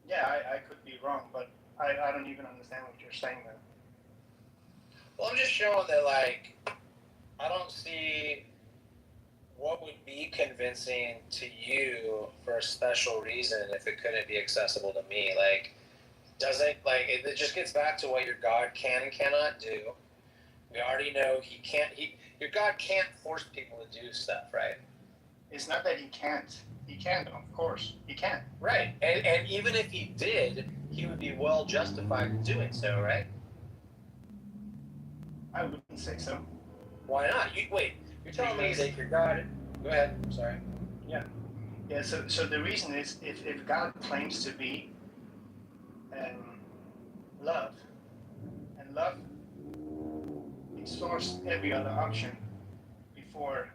Yeah, I could be wrong, but I don't even understand what you're saying there. Well, I'm just showing that, I don't see what would be convincing to you for a special reason if it couldn't be accessible to me. It just gets back to what your God can and cannot do. We already know your God can't force people to do stuff, right? It's not that he can't. He can, of course. He can. Right. And even if he did, he would be well justified in doing so, right? I wouldn't say so. Why not? You're telling me that your God... Go ahead. I'm sorry. Yeah. Yeah, so the reason is, if God claims to be love, and love ignores every other option before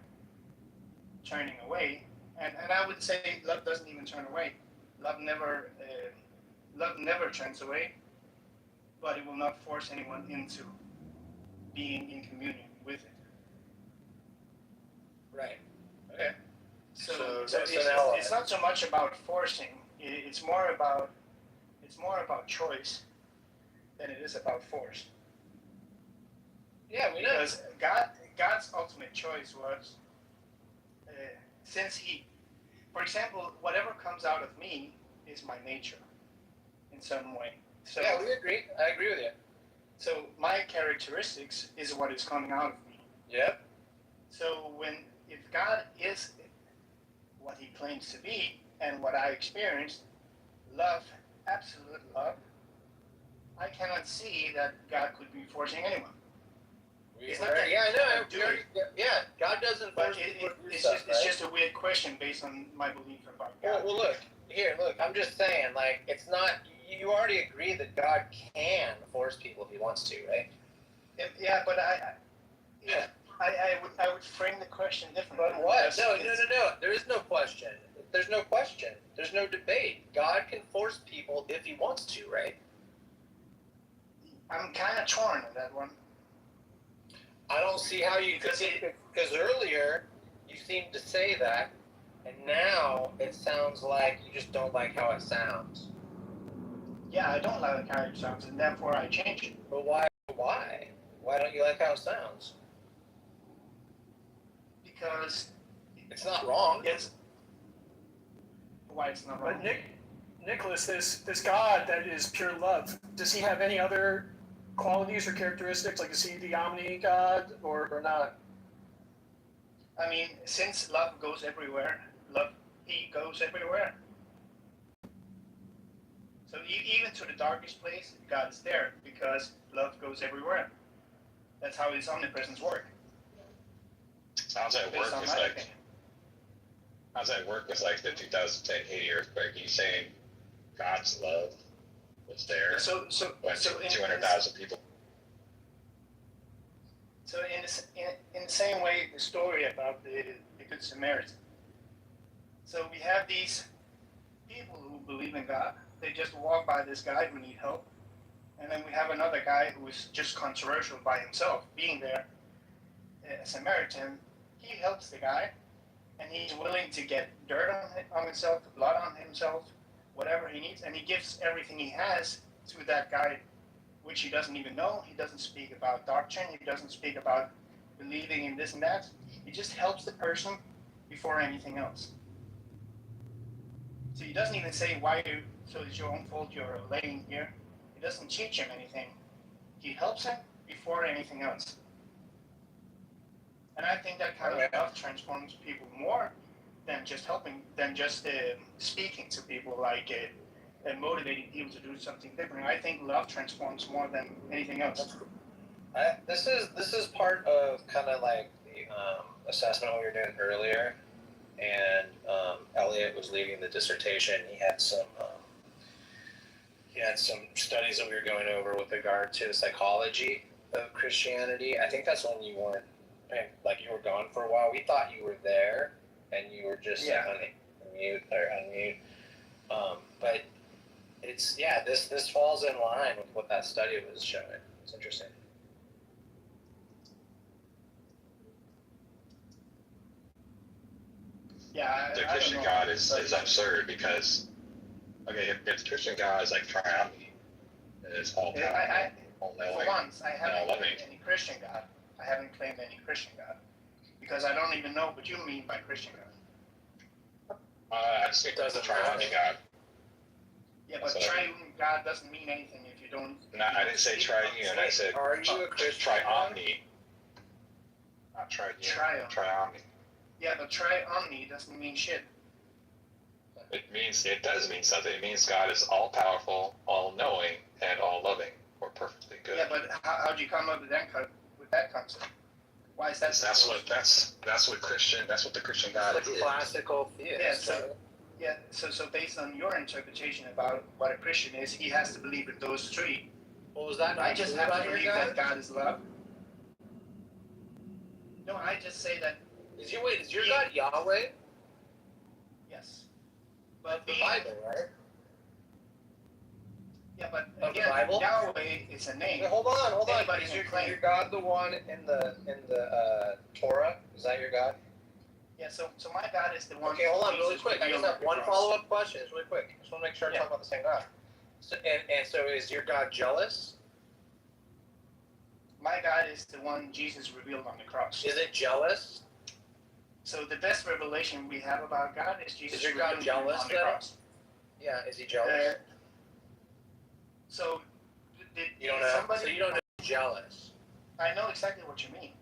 turning away, and I would say love doesn't even turn away. Love never turns away, but it will not force anyone into being in communion with it. Right. Okay. So it's not so much about forcing. It's more about choice than it is about force. Yeah, we know. Because God's ultimate choice was, for example, whatever comes out of me is my nature in some way. So, yeah, we agree. I agree with you. So my characteristics is what is coming out of me. Yep. So if God is what he claims to be and what I experienced, love, absolute love, I cannot see that God could be forcing anyone. It's not that Yeah, I know. do it, Yeah, God doesn't but force people to do it's stuff, it's right? just a weird question based on my belief about God. Well, look, I'm just saying, like, it's not, you already agree that God can force people if he wants to, right? Yeah, but I would frame the question differently. But what? No. There is no question. There's no question. There's no debate. God can force people if he wants to, right? I'm kind of torn on that one. I don't see how you could, because earlier you seemed to say that, and now it sounds like you just don't like how it sounds. Yeah, I don't like how it sounds, and therefore I change it. But why? Why don't you like how it sounds? Because it's not wrong. It's why it's not wrong. But Nicholas, this God that is pure love, does he have any other qualities or characteristics? Like, is he the omni God or not? I mean, since love goes everywhere, he goes everywhere. So even to the darkest place, God is there because love goes everywhere. That's how his omnipresence works. Sounds like work is like. How's that work with like the 2010 Haiti earthquake? Are you saying God's love was there? So 200,000 people. So in the same way, the story about the Good Samaritan. So we have these people who believe in God. They just walk by this guy who needs help, and then we have another guy who is just controversial by himself, being there. A Samaritan, he helps the guy, and he's willing to get dirt on himself, blood on himself, whatever he needs, and he gives everything he has to that guy, which he doesn't even know. He doesn't speak about doctrine. He doesn't speak about believing in this and that. He just helps the person before anything else. So he doesn't even say so it's your own fault you're laying here. He doesn't teach him anything. He helps him before anything else. And I think that kind of love transforms people more than just helping, than just speaking to people, like motivating people to do something different. I think love transforms more than anything else. This is part of kind of like the assessment we were doing earlier, and Elliot was leading the dissertation. He had some studies that we were going over with regard to the psychology of Christianity. I think that's when you weren't, like, you were gone for a while. We thought you were there, and you were just unmute. But it's this falls in line with what that study was showing. It's interesting. Yeah, the Christian God is absurd because, okay, if the Christian God is like triumphant, it's all powerful, all knowing, for once, I haven't loving. claimed any Christian God. I haven't claimed any Christian God because I don't even know what you mean by Christian God. I just think that's a triune God. Yeah, but triune God doesn't mean anything if you don't. No, I didn't say triune. I said Are you a Christian? Triomni. Not triune. Triomni. Yeah, but triomni doesn't mean shit. It does mean something. It means God is all powerful, all knowing, and all loving, or perfectly good. Yeah, but how do you come up with that concept? Why is that? That's what the Christian God is. Classical theist. So based on your interpretation about what a Christian is, he has to believe in those three. Well, was that I just have to believe that God is love. No, I just say that. Is your God Yahweh? Yes. But the Bible, right? Yeah, but of again, the Bible? Yahweh is a name. Wait, hold on. Anybody Is can your claim. God the one in the Torah? Is that your God? Yeah. So my God is the one. Okay, hold on, really quick. I just have one follow-up question. It's really quick. I just want to make sure I'm talking about the same God. So, and so, is your God jealous? My God is the one Jesus revealed on the cross. Is it jealous? So the best revelation we have about God is Jesus. Is your God jealous on the cross. Yeah, is he jealous? So you don't know. So you don't know he's jealous. I know exactly what you mean.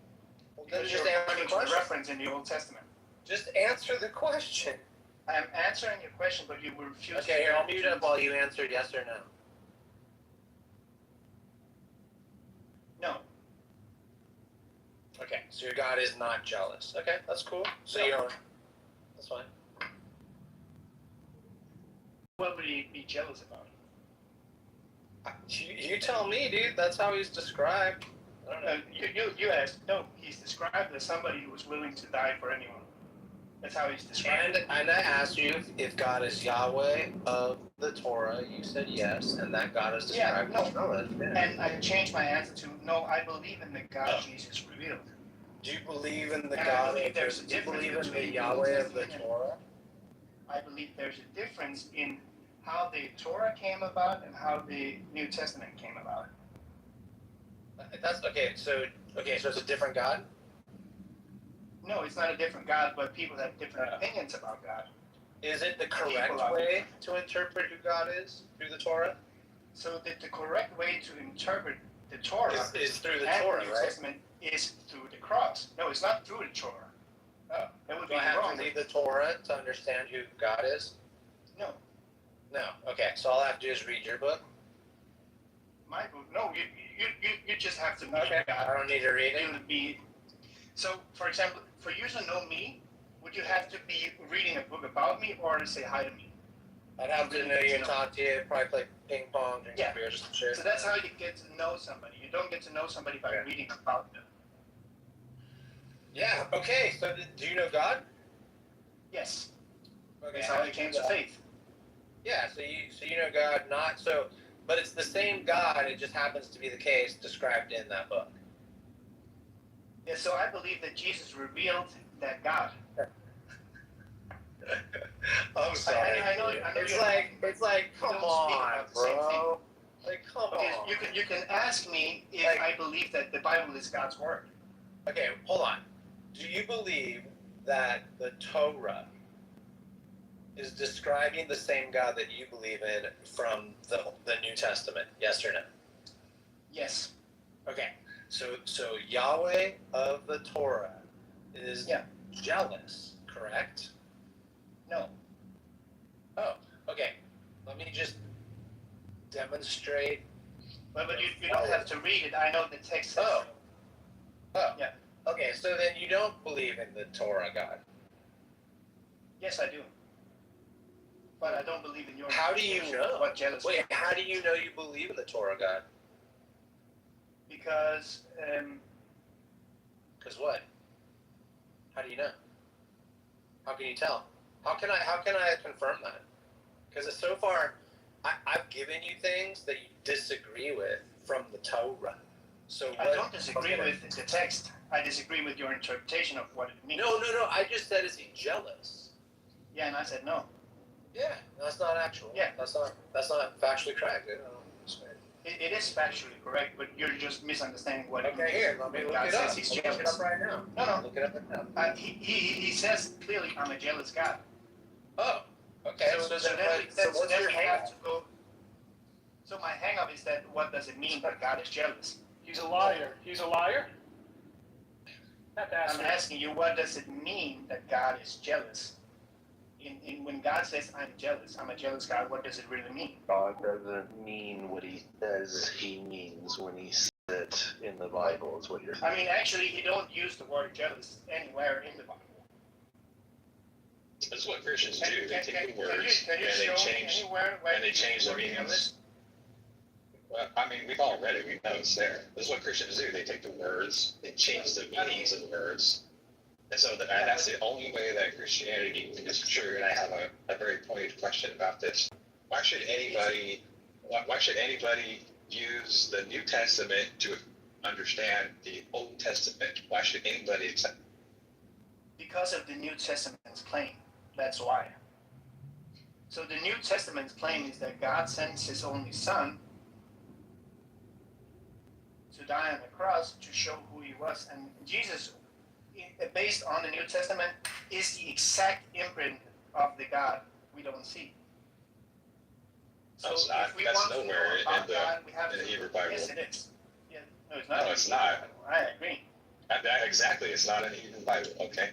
Well, then Because just you're answer the referring to a question. reference in the Old Testament. Just answer the question. I am answering your question, but you refuse to. Okay, here, I'll mute up while you answer yes or no. No. Okay, so your God is not jealous. Okay, that's cool. So No. you don't. That's fine. What would he be jealous about? You tell me, dude. That's how he's described. I don't know. You asked. No, he's described as somebody who was willing to die for anyone. That's how he's described. And I asked you if God is Yahweh of the Torah. You said yes, and that God is described as jealous. Yeah. And I changed my answer to no. I believe in the God Jesus revealed. Do you believe in the And God? I believe there's a Do you difference believe in the between Yahweh of the Testament Torah? I believe there's a difference in how the Torah came about and how the New Testament came about. That's okay. So it's a different God. No, it's not a different God, but people have different opinions about God. Is it the correct way to interpret who God is through the Torah? So the correct way to interpret the Torah is through the and Torah, the New right? Testament is through the cross. No, it's not through the Torah. Oh, that would do be I have wrong. to read the Torah to understand who God is? No. No. Okay, so all I have to do is read your book. My book. No, you just have to. Okay. God. I don't need to read it. You would be. So, for example, for you to know me, would you have to be reading a book about me or to say hi to me? I'd have to know you and talk to you, probably play ping pong, drink some beers and shit. So that's how you get to know somebody. You don't get to know somebody by reading about them. Yeah, okay, so do you know God? Yes. Okay, That's how you came to faith. Yeah, so you know God, but it's the same God, it just happens to be the case described in that book. Yeah, so I believe that Jesus revealed that God. I'm sorry. I know it's like, come on, bro. Like, come on. You can ask me if I believe that the Bible is God's word. Okay, hold on. Do you believe that the Torah is describing the same God that you believe in from the New Testament? Yes or no? Yes. Okay, so Yahweh of the Torah is jealous, correct? No. Oh, okay. Let me just demonstrate. But you don't have to read it. I know the text says Oh. Oh. Yeah. Okay, so then you don't believe in the Torah God. Yes, I do. But I don't believe in your. How do you know? What jealousy? Wait, how do you know you believe in the Torah God? Because. Because what? How do you know? How can you tell? How can I confirm that? Because so far, I've given you things that you disagree with from the Torah. So I don't disagree with the text. I disagree with your interpretation of what it means. No. I just said, is he jealous? Yeah, and I said no. Yeah, that's not actual. Yeah, that's not factually correct. It is factually correct, but you're just misunderstanding what. Okay, here, let me look God it says up. he's Look jealous. it up right now. No. Look it up right now. He says clearly, I'm a jealous God. Oh, okay. So what's your hang-up? So my hang-up is that what does it mean that God is jealous? He's a liar. He's a liar? I'm asking you, what does it mean that God is jealous? When God says, I'm jealous, I'm a jealous God, what does it really mean? God doesn't mean what he says he means when he says it in the Bible, is what you're saying. I mean, actually, he don't use the word jealous anywhere in the Bible. That's what Christians do. They take the words can you and show they change anywhere where and they change the meanings. Well, I mean, we've all read it. We know it's there. This is what Christians do. They take the words, they change the meanings of the words, and so that's the only way that Christianity is true. And I have a very pointed question about this. Why should anybody use the New Testament to understand the Old Testament? Why should anybody accept? Because of the New Testament's claim. That's why. So the New Testament's claim is that God sends his only Son to die on the cross to show who he was. And Jesus, based on the New Testament, is the exact imprint of the God we don't see. So if we want to know about God, we have to. in the Hebrew Bible. Yes, it is. Yeah, no, it's not. No, it's not. I agree. Exactly, it's not in the Hebrew Bible, okay?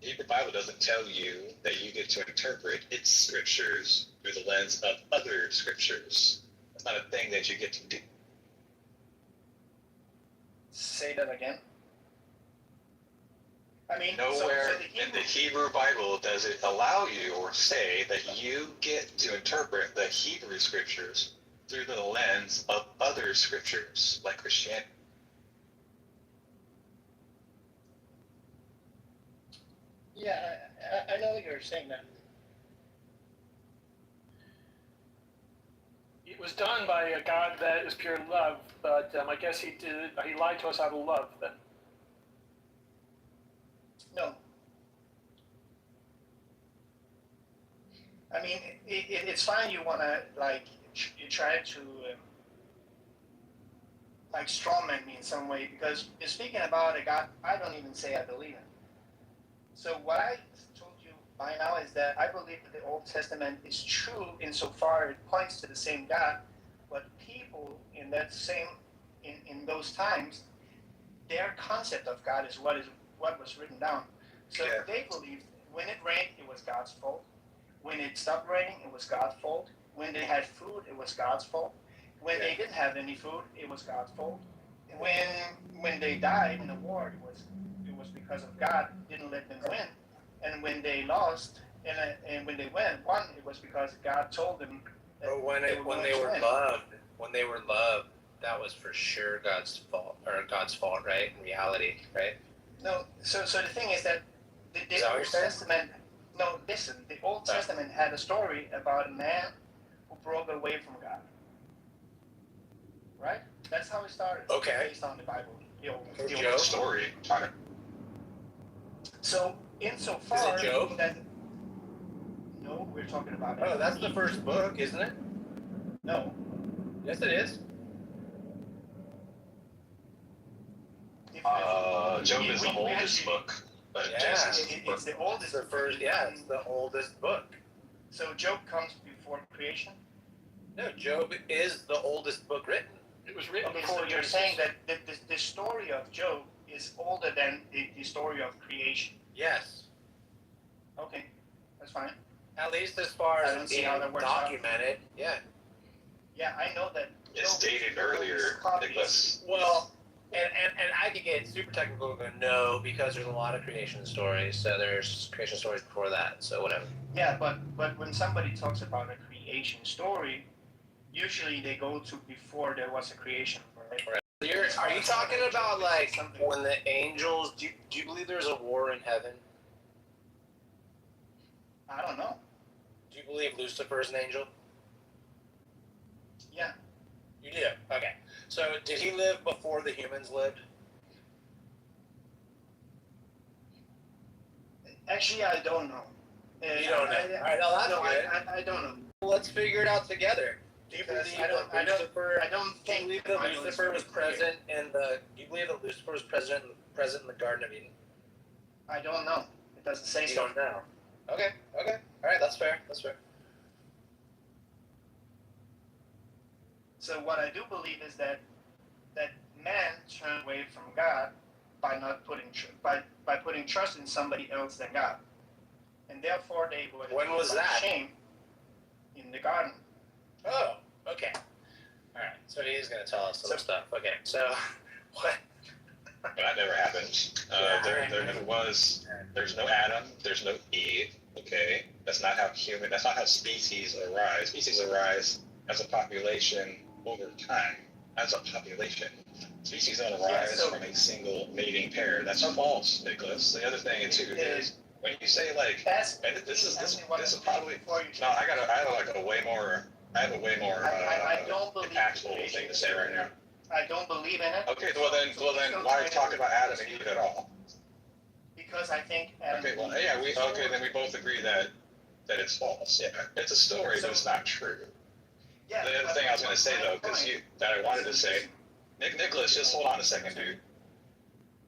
The Hebrew Bible doesn't tell you that you get to interpret its scriptures through the lens of other scriptures. That's not a thing that you get to do. Say that again. I mean, nowhere in the Hebrew Bible does it allow you or say that you get to interpret the Hebrew scriptures through the lens of other scriptures, like Christianity. Yeah, I know you're saying that. It was done by a God that is pure love, but I guess he lied to us out of love then. No. I mean, it's fine you want to, like, you try to, like, strawman me in some way, because you're speaking about a God I don't even say I believe in. So what I told you by now is that I believe that the Old Testament is true insofar it points to the same God, but people in that same, in those times, their concept of God is what was written down. So they believed when it rained, it was God's fault. When it stopped raining, it was God's fault. When they had food, it was God's fault. When they didn't have any food, it was God's fault. When they died in a war, it was because of God didn't let them win. And when they lost, and when they won, it was because God told them. But when they were loved, that was for sure God's fault, right? In reality, right? No. So the thing is that the Old Testament. No, listen. The Old Testament had a story about a man who broke away from God. Right? That's how it started. Okay. Based on the Bible. The Job story. So insofar Is it Job? that no, we're talking about. Oh, that's the first book, isn't it? No. Yes, it is. Job is the oldest book. But it's the oldest. It's the first. Yeah, it's the oldest book. So Job comes before creation. No, Job is the oldest book written. It was written Okay, before so you're Genesis. saying that the story of Job is older than the story of creation. Yes. Okay, that's fine. At least as far I as don't it's see being how that works documented. Yeah. Yeah, I know that. It's dated earlier, Nicholas. Well, and I could get super technical and go no, because there's a lot of creation stories. So there's creation stories before that. So whatever. Yeah, but when somebody talks about a creation story, usually they go to before there was a creation, right? Are you talking about like when the angels? Do you believe there's a war in heaven? I don't know. Do you believe Lucifer's an angel? Yeah. You do? Okay. So did he live before the humans lived? Actually, I don't know. You don't know. All right, now that's good. I don't know. Let's figure it out together. Do you believe I don't think. Do you believe that Lucifer was present in the? Do you believe that Lucifer was present in the Garden of Eden? I don't know. It doesn't say You so. don't know. Okay. All right, that's fair. So what I do believe is that man turned away from God by not putting by putting trust in somebody else than God, and therefore they were. When was that? Shame in the garden. Oh, okay. All right. So he is going to tell us some stuff. Okay. So what? That never happened. There never was. There's no Adam. There's no Eve. Okay, that's not how species arise. Species arise as a population over time. As a population, species don't arise from a single mating pair. That's false, Nicholas. The other thing too is when you say like, and this is probably no. I have a way more impactful thing to say right now. I don't believe in it. Okay, well then, why are you talking about Adam and Eve at all? Because I think Adam. Okay, well, yeah, then we both agree that it's false. Yeah, it's a story, but it's not true. Yeah. The other thing I was going to say though, that I wanted to say, Nicholas, just hold on a second, dude.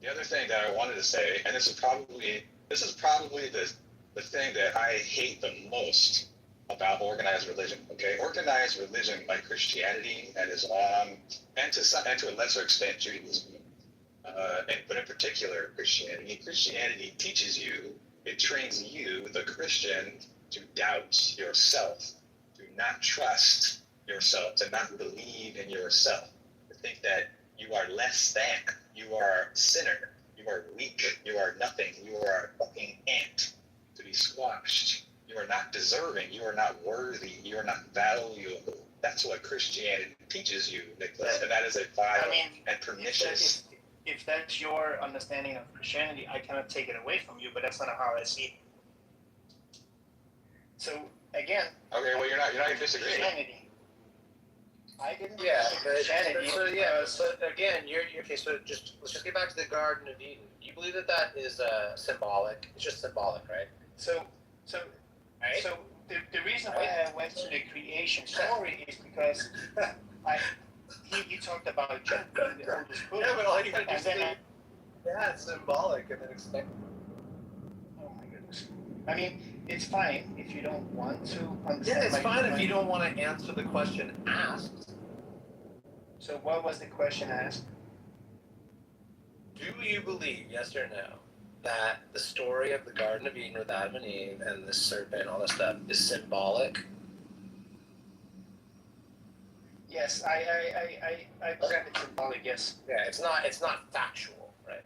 The other thing that I wanted to say, and this is probably the thing that I hate the most about organized religion. Okay, organized religion like Christianity and Islam, and to a lesser extent Judaism, but in particular Christianity. Christianity teaches you, it trains you, the Christian, to doubt yourself, to not trust yourself, to not believe in yourself, to think that you are less than, you are a sinner, you are weak, you are nothing, you are a fucking ant to be squashed. You are not deserving, you are not worthy, you are not valuable. That's what Christianity teaches you, Nicholas, and that is a vile and pernicious. If that's your understanding of Christianity, I cannot take it away from you, but that's not how I see it. So again, okay, well you're not gonna disagree. Christianity. I didn't. Yeah, Christianity. but again, you're okay. So let's just get back to the Garden of Eden. You believe that is symbolic? It's just symbolic, right? So the reason why I went to the creation story is because he talked about John being the oldest book. Yeah, but all you have to and do then is it's symbolic, and then expect. Oh my goodness. I mean, it's fine if you don't want to understand. Yeah, it's fine if you don't want to answer the question asked. So what was the question asked? Do you believe, yes or no, that the story of the Garden of Eden with Adam and Eve and the serpent and all that stuff is symbolic? Yes, I believe it's symbolic, yes. Yeah, it's not factual, right?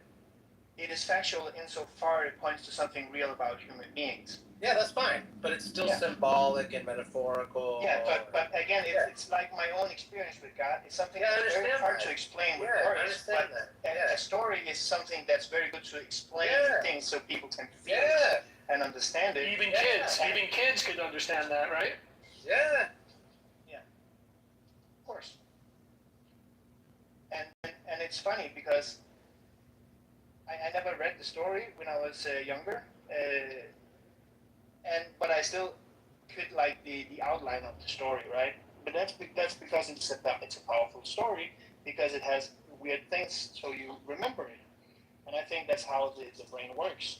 It is factual insofar it points to something real about human beings. Yeah, that's fine, but it's still symbolic and metaphorical. Yeah, but again, it's like my own experience with God. It's something that's very hard to explain with words. I understand that. A story is something that's very good to explain things so people can feel it and understand it. Even kids could understand that, right? Yeah. Of course. And it's funny because I never read the story when I was younger, but I still could like the outline of the story, right? But that's because it's a powerful story because it has weird things, so you remember it. And I think that's how the brain works.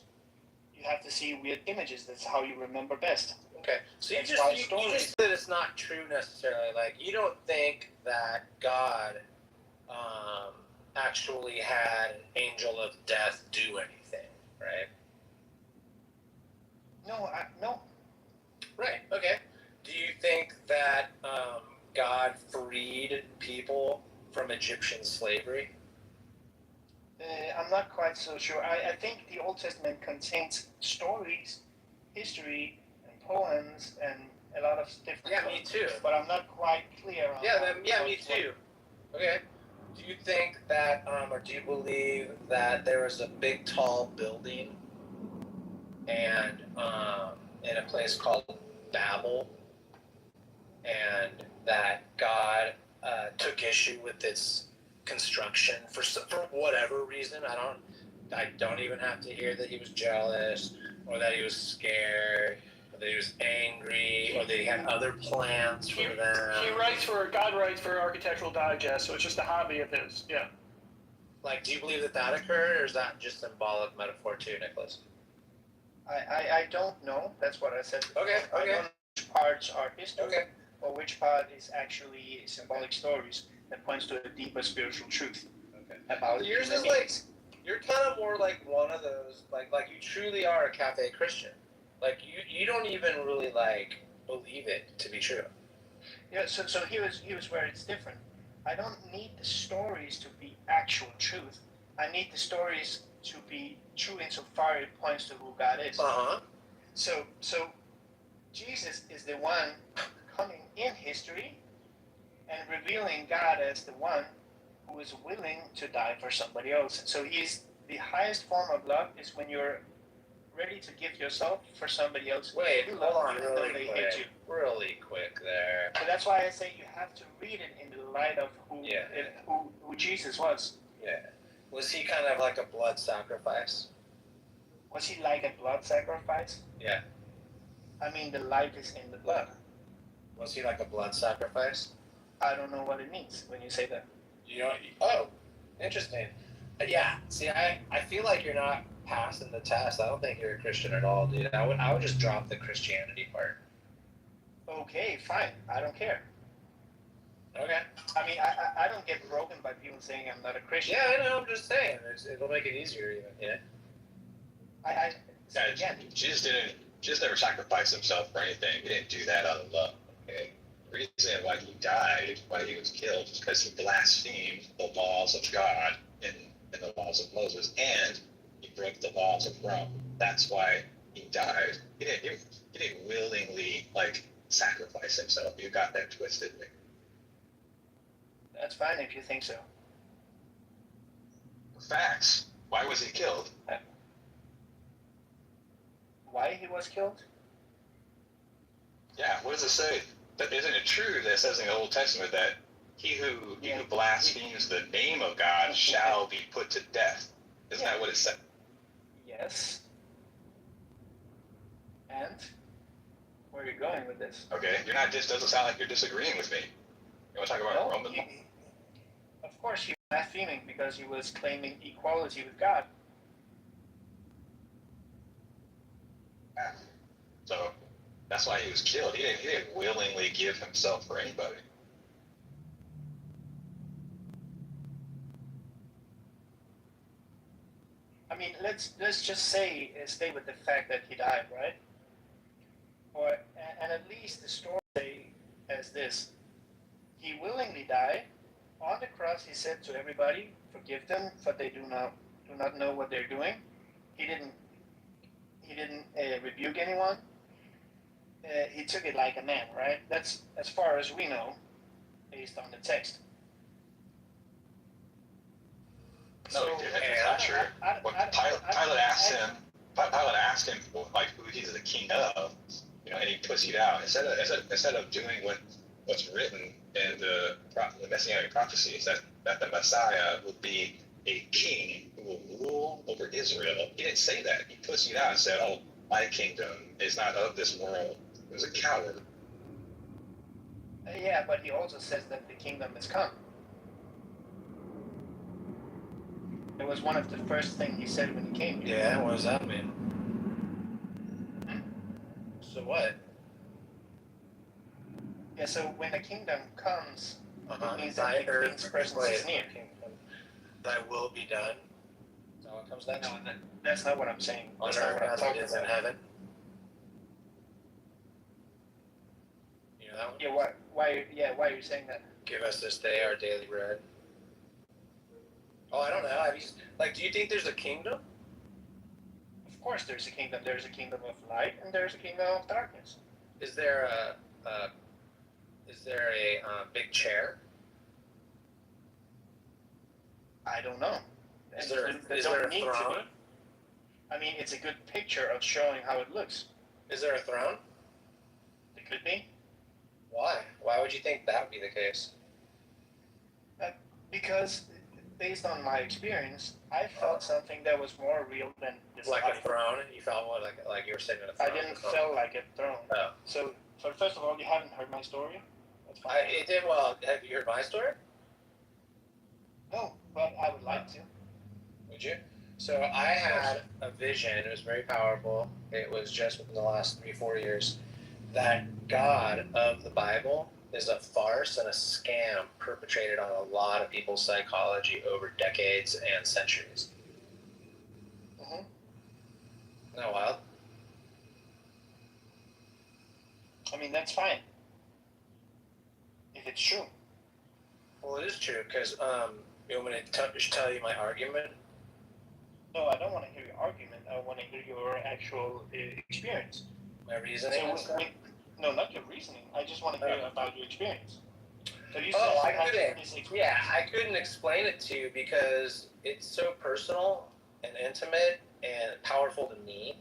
You have to see weird images. That's how you remember best. Okay, so you just said that it's not true necessarily. Like, you don't think that God actually had an angel of death do anything, right? No. Right, okay. Do you think that God freed people from Egyptian slavery? I'm not quite so sure. I think the Old Testament contains stories, history, and poems, and a lot of different. Yeah, me too. But I'm not quite clear on. Me too. Okay. Do you think that, or do you believe that there was a big, tall building, and in a place called Babel, and that God took issue with its construction for whatever reason? I don't even have to hear that he was jealous, or that he was scared, or that he was angry, or that he had other plans for them. God writes for Architectural Digest, so it's just a hobby of his. Yeah. Like, do you believe that occurred, or is that just symbolic metaphor too, Nicholas? I don't know. That's what I said. Okay. I don't know which parts are history, or which part is actually symbolic stories that points to a deeper spiritual truth. Okay. About yours is like, you're kind of more like one of those, like you truly are a cafe Christian. Like, you don't even really like believe it to be true. Yeah. So here's where it's different. I don't need the stories to be actual truth. I need the stories to be true insofar it points to who God is. So Jesus is the one coming in history and revealing God as the one who is willing to die for somebody else. So he's the highest form of love is when you're ready to give yourself for somebody else. Wait, hold on, really quick. Really quick there. So that's why I say you have to read it in the light of who Jesus was. Yeah. Was he kind of like a blood sacrifice? Was he like a blood sacrifice? Yeah. I mean, the life is in the blood. Was he like a blood sacrifice? I don't know what it means when you say that. You know? Oh, interesting. Yeah. See, I feel like you're not passing the test. I don't think you're a Christian at all, dude. I would just drop the Christianity part. Okay, fine. I don't care. Okay. I mean, I don't get broken by people saying I'm not a Christian. Yeah, I know. I'm just saying. It'll make it easier, even. Yeah. Jesus never sacrificed himself for anything. He didn't do that out of love. Okay. The reason why he died, why he was killed, is because he blasphemed the laws of God and the laws of Moses, and he broke the laws of Rome. That's why he died. He didn't willingly sacrifice himself. You got that twisted. That's fine if you think so. Facts. Why was he killed? Why he was killed? Yeah, what does it say? Isn't it true that it says in the Old Testament that he who blasphemes the name of God shall be put to death? Isn't that what it said? Yes. And where are you going with this? Okay, doesn't sound like you're disagreeing with me. You want to talk about Roman law? Of course, he was blaspheming because he was claiming equality with God. So that's why he was killed. He didn't willingly give himself for anybody. I mean, let's just stay with the fact that he died, right? And at least the story as this: he willingly died. On the cross, he said to everybody, "Forgive them, for they do not know what they're doing." He didn't rebuke anyone. He took it like a man, right? That's as far as we know, based on the text. No, he didn't. It's not true. Pilate asked him, who he's the king of, and he pussied out. Instead of doing what's written in the Messianic prophecies, that the Messiah would be a king who will rule over Israel. He didn't say that. He pussied out and said, "Oh, my kingdom is not of this world." He was a coward. Yeah, but he also says that the kingdom has come. It was one of the first things he said when he came here. Yeah, what does that mean? So what? Yeah, so when the kingdom comes, it means Thy that the king's presence is near. Thy will be done. Is that what comes next? No, that's not what I'm saying. On That's not earth what I'm as it talking is in about. heaven. You know that one? Yeah, why are you saying that? Give us this day our daily bread. Oh, I don't know. Do you think there's a kingdom? Of course there's a kingdom. There's a kingdom of light and there's a kingdom of darkness. Is there a big chair? I don't know. Is there a throne? I mean, it's a good picture of showing how it looks. Is there a throne? It could be. Why? Why would you think that would be the case? Because based on my experience, I felt something that was more real than this Like life. a throne? You felt what? Like you were sitting in a throne? I didn't feel like a throne. Oh. So first of all, you haven't heard my story. That's fine. It did well. Have you heard my story? No, but I would like to. Would you? So I had a vision. It was very powerful. It was just within the last 3-4 years that God of the Bible is a farce and a scam perpetrated on a lot of people's psychology over decades and centuries. Mm-hmm. Isn't that wild? I mean, that's fine. If it's true. Well, it is true, because you want me to tell you my argument? No, I don't want to hear your argument. I want to hear your actual experience. My reasoning? No, not your reasoning. I just want to hear about your experience. So you I couldn't explain it to you because it's so personal and intimate and powerful to me.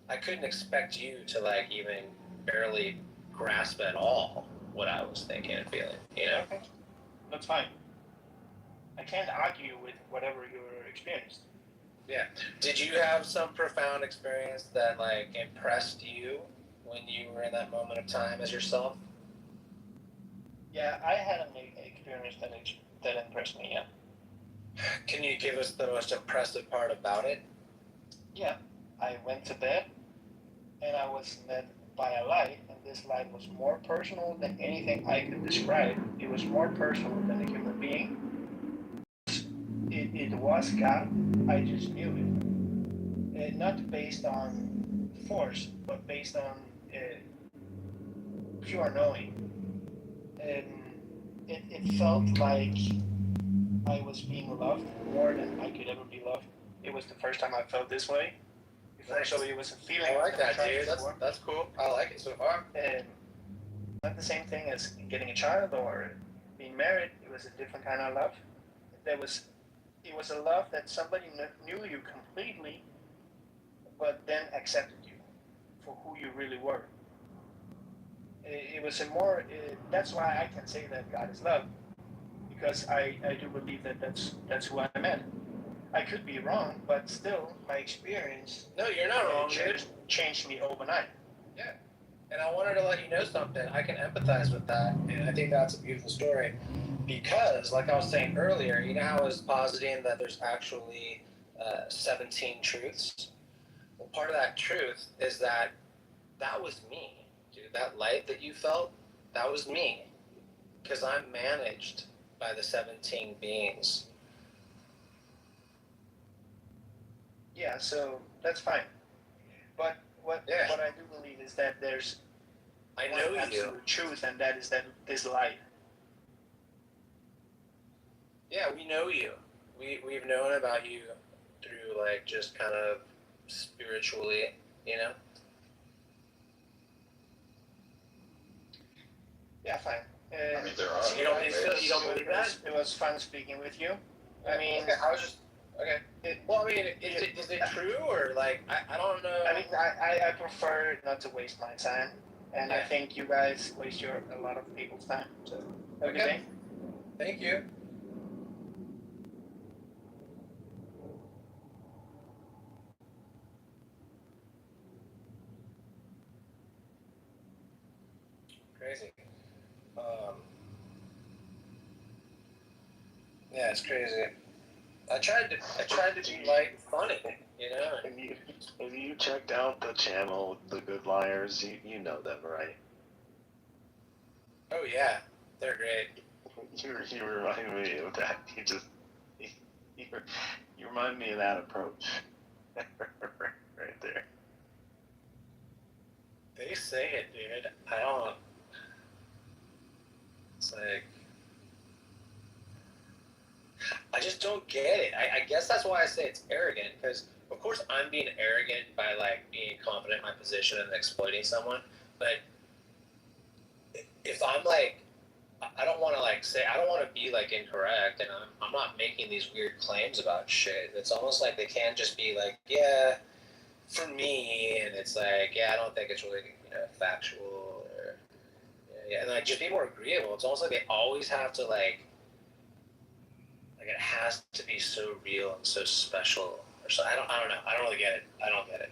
I couldn't expect you to even barely grasp at all what I was thinking and feeling, Okay. That's fine. I can't argue with whatever you experienced. Yeah. Did you have some profound experience that impressed you when you were in that moment of time as yourself? Yeah, I had an experience that impressed me, yeah. Can you give us the most impressive part about it? Yeah. I went to bed and I was met by a light, and this light was more personal than anything I could describe. It was more personal than a human being. It was God. I just knew it. Not based on force, but based on pure knowing. It felt like I was being loved more than I could ever be loved. It was the first time I felt this way. Actually, it was a feeling. I like I've never that, tried dude. before. That's cool. I like it so far. And not the same thing as getting a child or being married. It was a different kind of love. It was a love that somebody knew you completely, but then accepted you for who you really were. It was a more. That's why I can say that God is love, because I do believe that that's who I met. I could be wrong, but still, my experience. No, you're not wrong, dude. Changed me overnight. Yeah. And I wanted to let you know something. I can empathize with that, and I think that's a beautiful story. Because, like I was saying earlier, you know how I was positing that there's actually 17 truths? Well, part of that truth is that was me, dude. That light that you felt, that was me. Because I'm managed by the 17 beings. Yeah, so that's fine. But what I do believe is that there's one absolute truth, and that is that this light. Yeah, we know you. We've known about you through like just kind of spiritually, you know? Yeah, fine. I mean, there are. You don't believe that? It was fun speaking with you. I mean, okay, I was just okay. Well, I mean, is it true or like I don't know? I mean, I prefer not to waste my time, and I think you guys waste a lot of people's time. So have a good day. Thank you. Crazy. Yeah, it's crazy. I tried to be light and funny, you know. Have you checked out the channel, The Good Liars? You know them, right? Oh yeah, they're great. You remind me of that. You remind me of that approach. Right there. They say it, dude. I don't. It's like I just don't get it. I guess that's why I say it's arrogant, because of course I'm being arrogant by like being confident in my position and exploiting someone. But if I'm like, I don't want to like say, I don't want to be like incorrect, and I'm not making these weird claims about shit. It's almost like they can't just be like, yeah, for me, and it's like, yeah, I don't think it's really factual or and like just be more agreeable. It's almost like they always have to like it has to be so real and so special or so. I don't know. I don't really get it. I don't get it.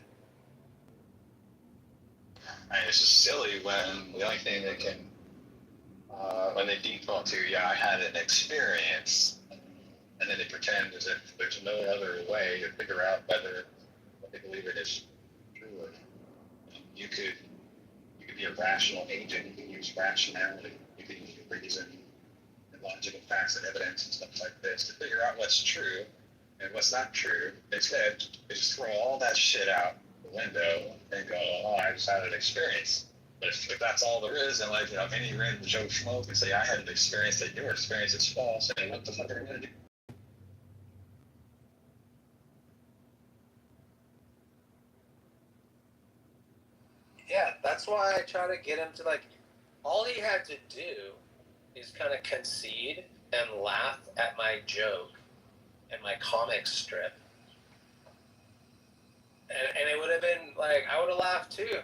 I mean, it's just silly when the only thing they can, when they default to, I had an experience, and then they pretend as if there's no other way to figure out whether what they believe it is true. Or you could be a rational agent. You can use rationality. You can use reason and logical facts and evidence and stuff like this to figure out what's true and what's not true. Instead, they just throw all that shit out the window and go, "Oh, I just had an experience." But if that's all there is, then like any random Joe Schmo can say, "I had an experience that your experience is false," and what the fuck are they gonna do? Yeah, that's why I try to get him to like. All he had to do is kind of concede and laugh at my joke and my comic strip, and it would have been like I would have laughed too,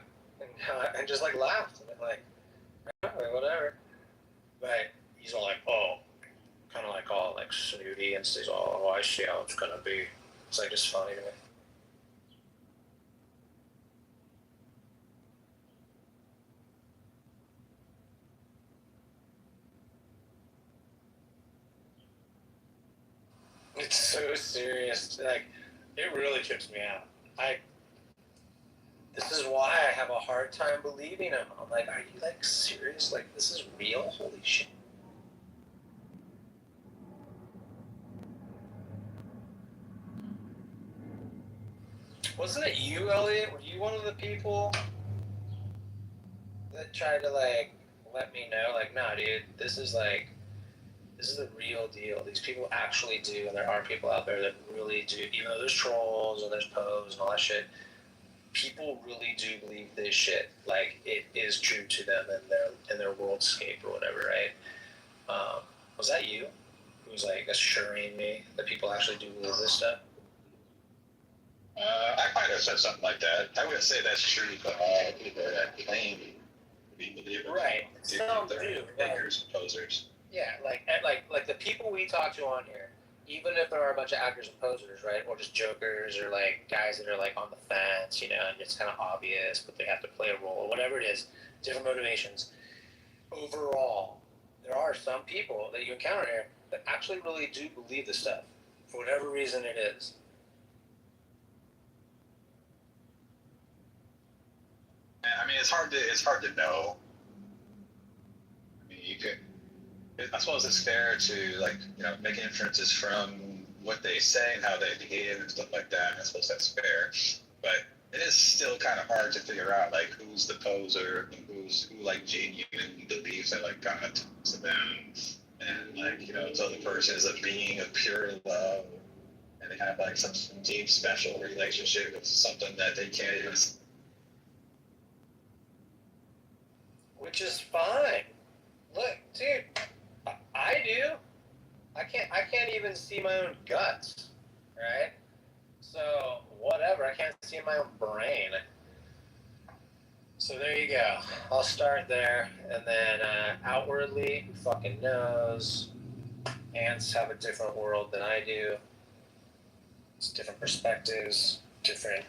and just like laughed and been like, oh, whatever. But he's all like, oh, kind of like all like snooty and says, oh, I see how it's gonna be. It's like just funny to me. It's so serious. Like, it really trips me out. This is why I have a hard time believing him. I'm like, are you like serious? Like, this is real? Holy shit. Wasn't it you, Elliot? Were you one of the people that tried to like let me know, like, nah, dude, this is the real deal. These people actually do, and there are people out there that really do, even though there's trolls and there's posts and all that shit, people really do believe this shit. Like, it is true to them in their worldscape or whatever, right? Was that you who was like assuring me that people actually do believe this stuff? I might have said something like that. I wouldn't say that's true for all people that claim to be believers. Right. Some do. Fakers and posers. Yeah, like the people we talk to on here, even if there are a bunch of actors and posers, right, or just jokers, or like guys that are like on the fence, you know, and it's kind of obvious, but they have to play a role, whatever it is, different motivations. Overall, there are some people that you encounter here that actually really do believe this stuff, for whatever reason it is. I mean, it's hard to know. I mean, you could. I suppose it's fair to like make inferences from what they say and how they behave and stuff like that. I suppose that's fair, but it is still kind of hard to figure out like who's the poser and who like genuinely believes that like God talks to them, and like so the person is a being of pure love, and they have like some deep special relationship with something that they can't even. Which is fine. Look, dude, I do. I can't even see my own guts, right? So whatever. I can't see my own brain. So there you go. I'll start there, and then outwardly, who fucking knows? Ants have a different world than I do. It's different perspectives, different,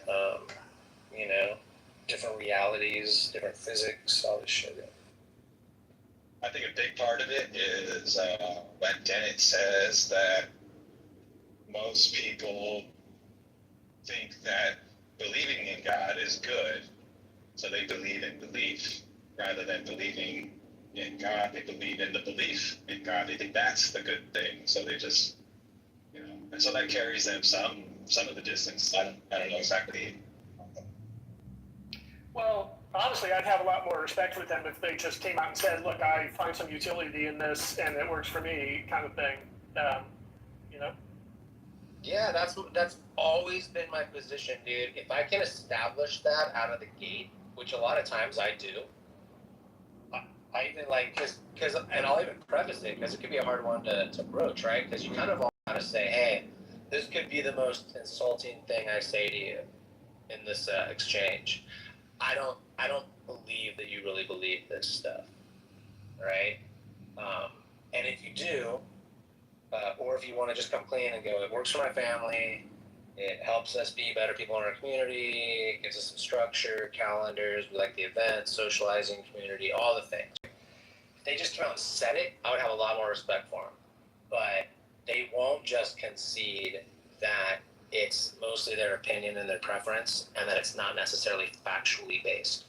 different realities, different physics, all this shit. I think a big part of it is when Dennett says that most people think that believing in God is good, so they believe in belief rather than believing in God. They believe in the belief in God. They think that's the good thing, so they just, and so that carries them some of the distance. I don't know exactly. Well, honestly, I'd have a lot more respect for them if they just came out and said, look, I find some utility in this and it works for me, kind of thing. Yeah, that's always been my position, dude. If I can establish that out of the gate, which a lot of times I do, I even like, and I'll even preface it, because it could be a hard one to broach, right? Because you kind of want to say, hey, this could be the most insulting thing I say to you in this exchange. I don't believe that you really believe this stuff, right? And if you do, or if you want to just come clean and go, it works for my family, it helps us be better people in our community, it gives us some structure, calendars, we like the events, socializing community, all the things. If they just came out and said it, I would have a lot more respect for them. But they won't just concede that it's mostly their opinion and their preference, and that it's not necessarily factually based.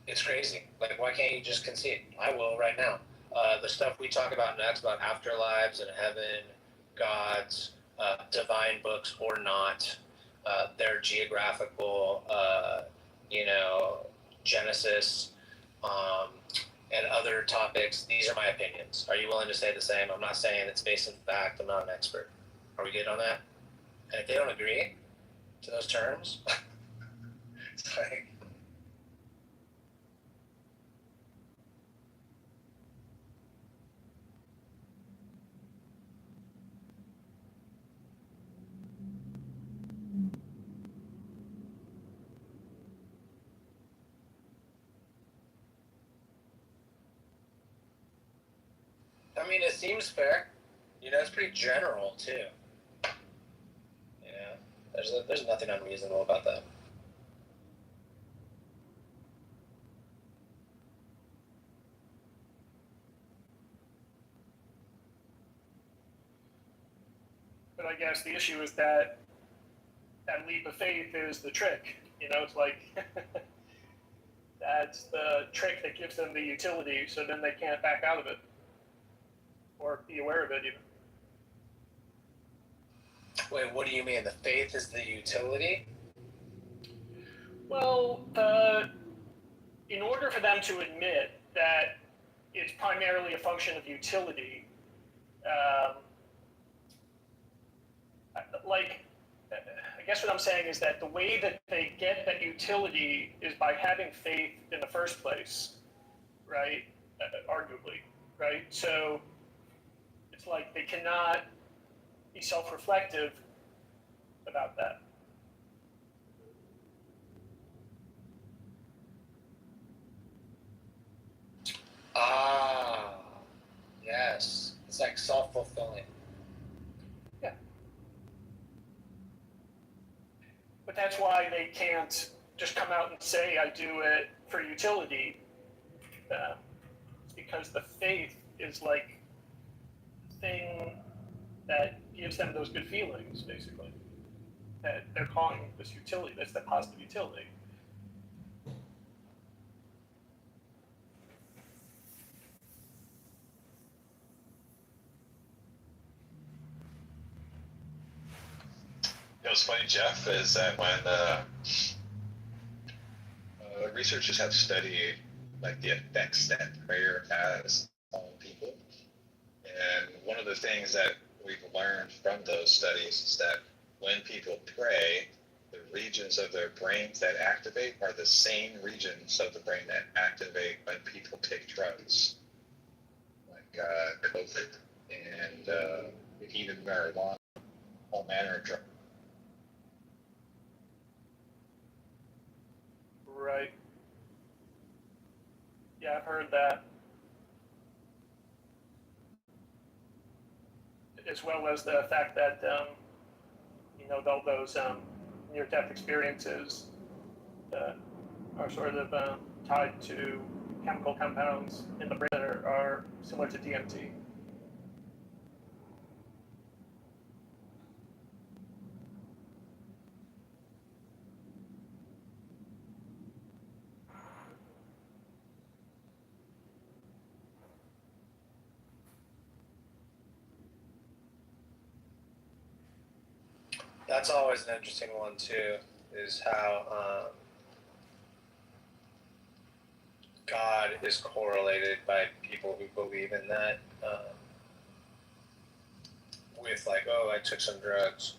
It's crazy. Like, why can't you just concede? I will right now. The stuff we talk about next about afterlives and heaven, gods, divine books or not, their geographical, Genesis, and other topics. These are my opinions. Are you willing to say the same? I'm not saying it's based in fact. I'm not an expert. Are we good on that? And if they don't agree to those terms, it's like, I mean, it seems fair. It's pretty general too. Yeah, there's nothing unreasonable about that. But I guess the issue is that leap of faith is the trick. You know, it's like that's the trick that gives them the utility, so then they can't back out of it or be aware of it even. Wait, what do you mean? The faith is the utility? Well, in order for them to admit that it's primarily a function of utility, I guess what I'm saying is that the way that they get that utility is by having faith in the first place, right? Arguably, right? So it's like they cannot be self-reflective about that. Ah, yes. It's like self-fulfilling. Yeah. But that's why they can't just come out and say, I do it for utility. It's because the faith is like the thing that gives them those good feelings, basically. That they're calling this utility, that's the positive utility. You know, what's funny, Jeff, is that when researchers have studied like the effects that prayer has on people, and one of the things that we've learned from those studies is that when people pray, the regions of their brains that activate are the same regions of the brain that activate when people take drugs, like COVID and even marijuana, all manner of drugs. Right. Yeah, I've heard that. As well as the fact that, all those near-death experiences are sort of tied to chemical compounds in the brain that are similar to DMT. That's always an interesting one too, is how God is correlated by people who believe in that with like, oh, I took some drugs,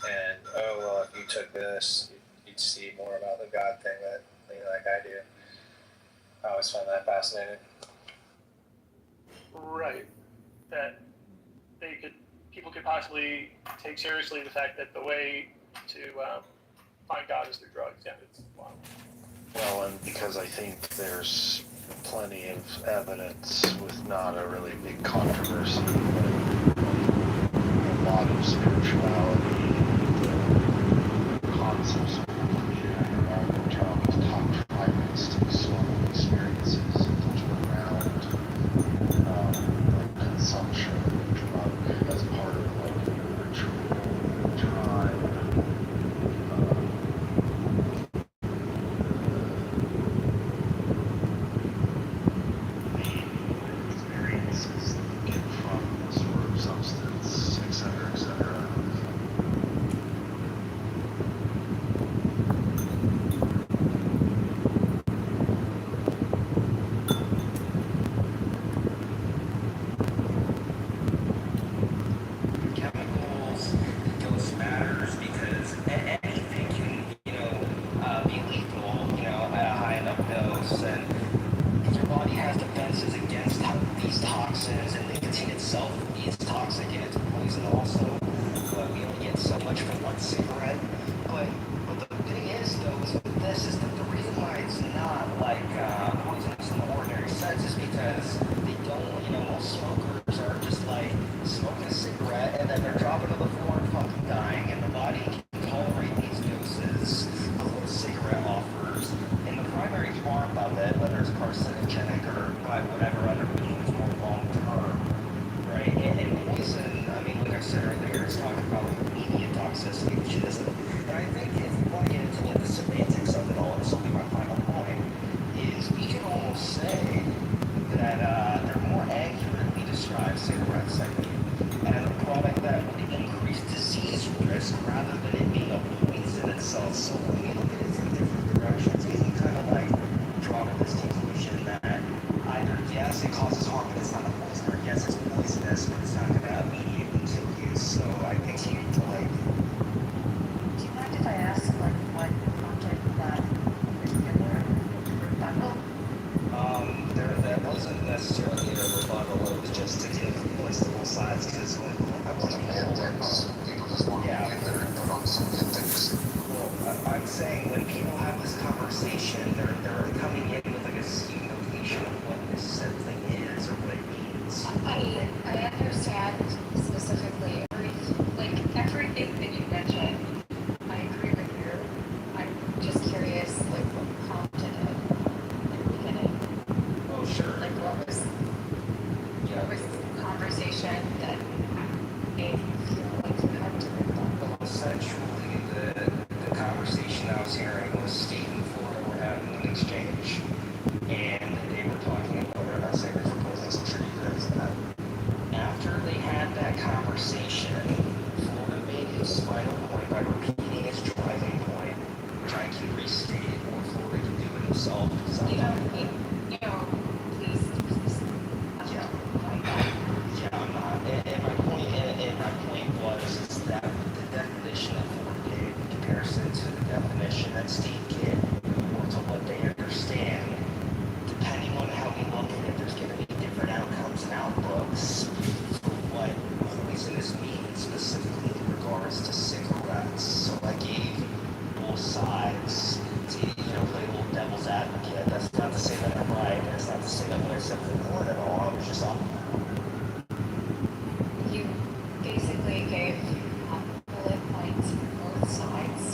and oh, well, if you took this, you'd see more about the God thing that like I do. I always find that fascinating. Right. That people could possibly take seriously the fact that the way to find God is through drugs. Yeah, it's wow. Well, and because I think there's plenty of evidence with not a really big controversy, but a lot of spirituality, the concepts of religion, all the top tribalistic sort of experiences, which were around consumption of drug as part of like a ritual tribe. Experiences that you get from this sort of substance, et cetera, et cetera. Chemicals, those matters, because anything can, be lethal, at a high enough dose, and your body has defenses against these toxins, and nicotine itself is toxic and it's poison also, but we only get so much from one cigarette. But the thing is, though, is with this, is that the reason why it's not like poisonous in the ordinary sense is because they don't, most smokers are just like smoking a cigarette and then they're dropping to the floor and fucking dying, and the body can tolerate these doses of what a cigarette offers. And the primary harm of it, whether it's carcinogenic or by whatever other means, more long term, right? And poison, I mean, like I said earlier, it's about media toxicity, which isn't. And I think if we want to get into like the semantics of it all, and this will be my final point, is we can almost say that they're more accurately described cigarettes, I think, and a product that would increase disease risk rather than it being a poison itself. So when we look at it from different directions, we can kind of like draw to this conclusion that either yes, it causes harm, but it's not a poison, or yes, it's poisonous, but it's not going to immediately kill you. So I think you need to like. Do you mind if I ask, like, what prompted that particular rebuttal? That wasn't necessarily a rebuttal. It was just to give points to both sides because when I want to people just want to believe their input on something. Well, I'm saying when people have this conversation, they're coming in with like a skewed notation of what this said thing is or what it means. I understand specifically everything that you mentioned. I agree with you. I'm just curious, like, what prompted it in the beginning. Oh, sure. Like, what was the conversation that made you feel like you had to rebut? Well, essentially, the conversation I was hearing was Steve and Florida were having an exchange, and they were talking about whether or not cigarettes were poisonous. I'm sure you realize that. After they had that conversation, Florida made his final point by repeating his driving point, trying to restate what Florida could do it himself. You know, please. Yeah. Yeah, I'm not. And my point was is that the definition that Florida gave in comparison to the definition that Steve gave, or to what they understand, depending on how we look at it, there's going to be different outcomes and outlooks for what poisonous means, specifically in regards to cigarettes. So I gave both sides to, play a little devil's advocate. That's not to say that I'm right. That's not to say that what I said was wrong at all. I was just off. You basically gave bullet points for both sides.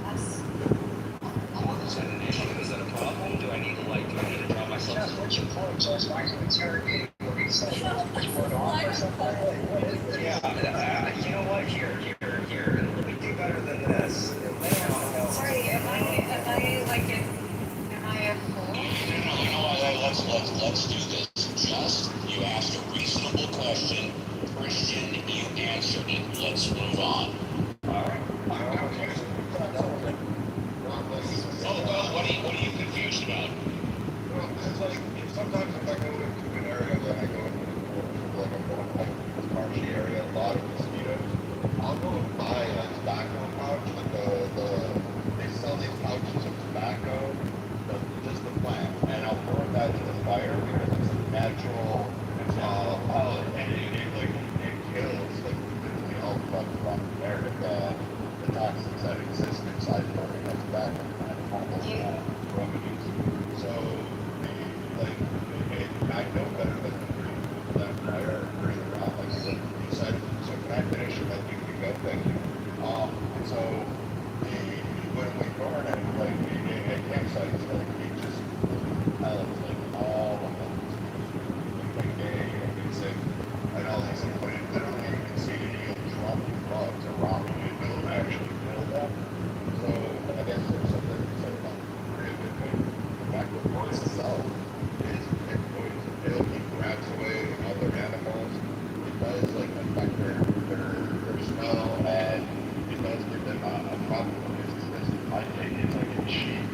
That's Is that an issue? Is that a problem? Do I need to draw myself? Just what's your point? So it's like interrogating what he said. Which one off or something? What is this? Yeah, you know what? Here. Let me do better than this. sorry, am I a fool? Let's do this. Just, you asked a reasonable question. Christian, you answered it. Let's move on. Alright. Oh, well, what are you confused about? Well, it's like, sometimes if I go into an area that I go into like I'm going like this marshy area, a lot of mosquitoes, I'll go and buy a tobacco pouch, they sell these pouches of tobacco, just the plant, and I'll burn that in the fire because it's a natural pellet, and it kills like literally all the bugs around there, the toxins that exist inside burning a tobacco plant, all those remedies. So, I know better than to bring that fire or bring it around, like you said, so can I finish and then you can go, thank you. So, when we burn it, at campsites, it just pellets, all of them, it's sick, and all these things, but literally you can see it drop bugs around the window and actually kill them. So, I guess there's something to say about tobacco poison itself. It'll keep rats away and other animals. It does affect their smell, and it does give them a problem. I think it's a cheap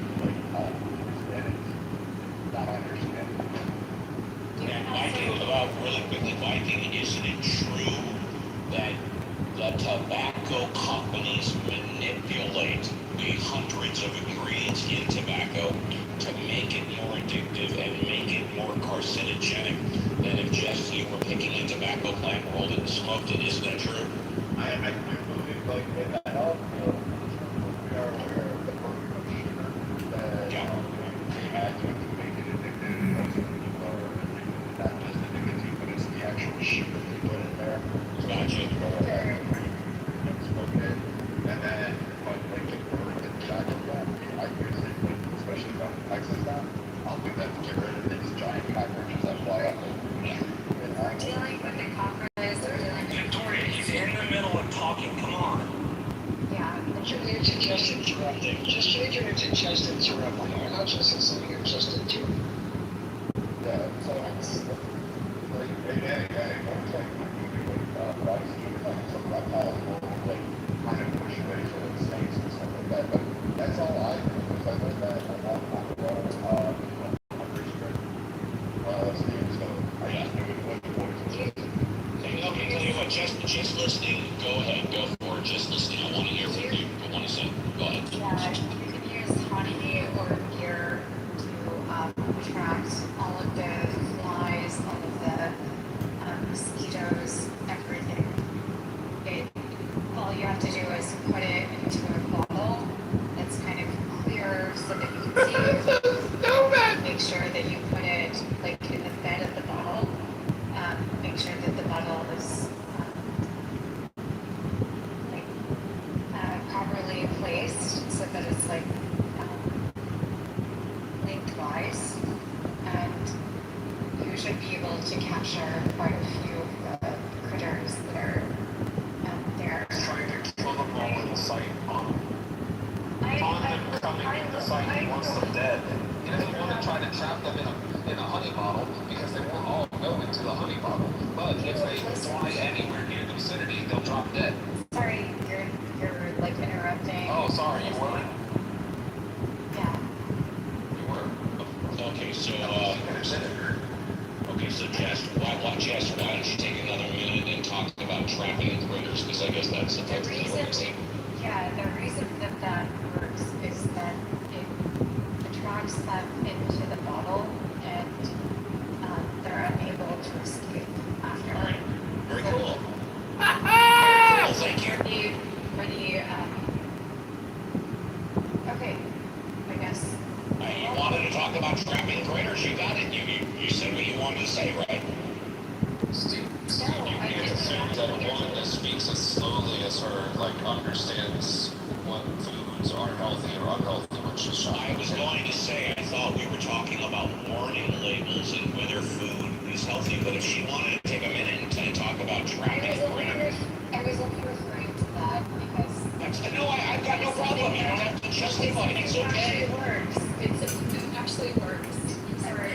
and it's not understandable. And Viking, really quickly, Viking, isn't it true that the tobacco companies manipulate the hundreds of ingredients in tobacco to make it more addictive and make it more carcinogenic than if just you were picking a tobacco plant, rolled it and smoked it? Isn't that true? I do believe in that all we are aware of the burden of sugar that we imagine to make it addictive. Most people are addicted to not just the nicotine, but it's the actual sugar they put in there. So Gotcha. you go ahead and smoke it, and then the burn the tobacco plant. I use it, especially if I'm in Texas now. I'll do that to get rid of these giant cockroaches that fly up. We're dealing with the cockroaches, we're dealing with thing. Just change it to just interrupt. Not just listening, you're just interrupt. Yeah, so, like, again, one thing what I see is like some reptiles will, like, kind of push away from snakes and stuff like that, but that's all I do, because I learned that a long time ago, I'm pretty strict, Steve, so I just do it with the boys. Okay, tell you what, just listening, go ahead, go for it, just listening, I want to hear from you, I want to say, go ahead. Yeah, you can use honey or gear to attract all of the flies, all of the mosquitoes, everything. All you have to do is put it into a bottle that's kind of clear so that you can see. Make sure that you put it like in the bed of the bottle. Make sure that the bottle is properly placed so that it's like lengthwise, and you should be able to capture quite a few of the critters that are there. Trying to kill them all in the sight on them coming in the sight, he wants them dead. He doesn't want to try to trap them in a honey bottle because they won't all go into the honey bottle. But if they fly anywhere near the vicinity, they'll drop dead. Sorry, you're like interrupting. Oh, sorry, you weren't? Yeah. You were. Okay, so Jess, why don't you take another minute and talk about trapping critters, because I guess that's The reason that works is that it attracts them into the bottle, and they're unable to escape after. All right. Very cool. Well, thank you. Okay, I guess. You wanted to talk about trapping critters, you got it. You said what you wanted to say, right? Steve, you can assume that a woman that speaks as slowly as her, like, understands what foods are healthy or unhealthy when she's shopping. I was going to say, I thought we were talking about warning labels and whether food is healthy, but if she wanted to take a minute and talk about trapping critters. I was only referring to that because... I've got no problem. You don't have to justify it. It's okay. It works. It actually works. Sorry.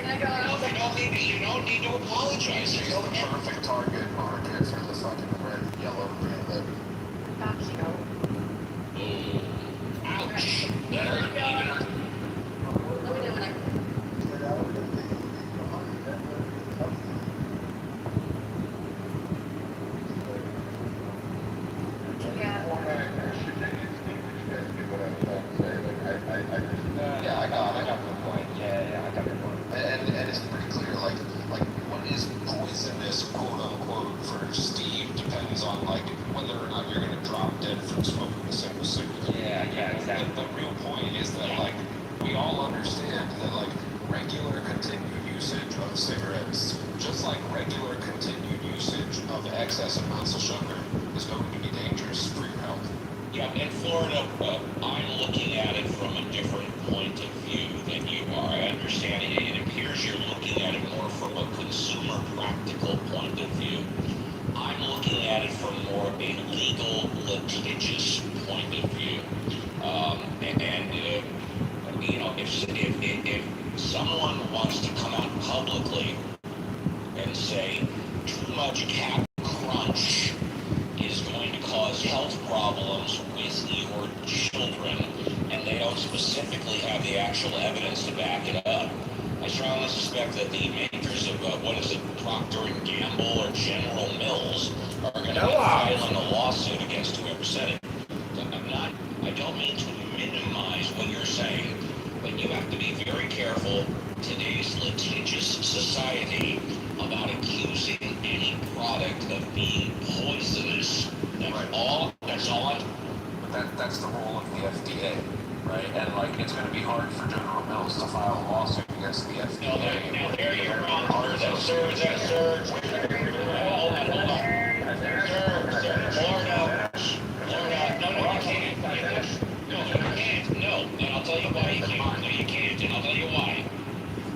You don't need to apologize. She's the perfect target market for the fucking red, yellow, green lip. Not cute. Ouch. That hurt me. Let me know when I... Yeah, I got the point. Yeah, I got your point. And it's pretty clear, like what is poisonous, quote unquote, for Steve depends on like whether or not you're gonna drop dead from smoking a single cigarette. Yeah, exactly. The real point is that like we all understand that like regular continued usage of cigarettes, just like regular continued usage of excess amounts of sugar, is going to be dangerous for your health. Yeah, in Florida, I'm looking at it from a different point of view than you are. I understand it. It appears you're looking at it more from a consumer practical point of view. I'm looking at it from more of a legal, litigious point of view. You know, if someone wants to come out publicly and say too much Cap Crunch is going to cause health problems with your children, and they don't specifically have the actual evidence to back it up, I strongly suspect that the makers of, Procter & Gamble or General Mills are going to be filing a lawsuit against whoever said it. I don't mean to minimize what you're saying, but you have to be very careful today's litigious society about accusing any product of being poisonous. That's all. But that's the role of the FDA, right? And like it's going to be hard for General Mills to file a lawsuit against the FDA. No, there you're wrong. Sir. Hold on. Sir, Florida. No, you can't. No, you can't. No, and I'll tell you why you can't. No, you can't, and I'll tell you why.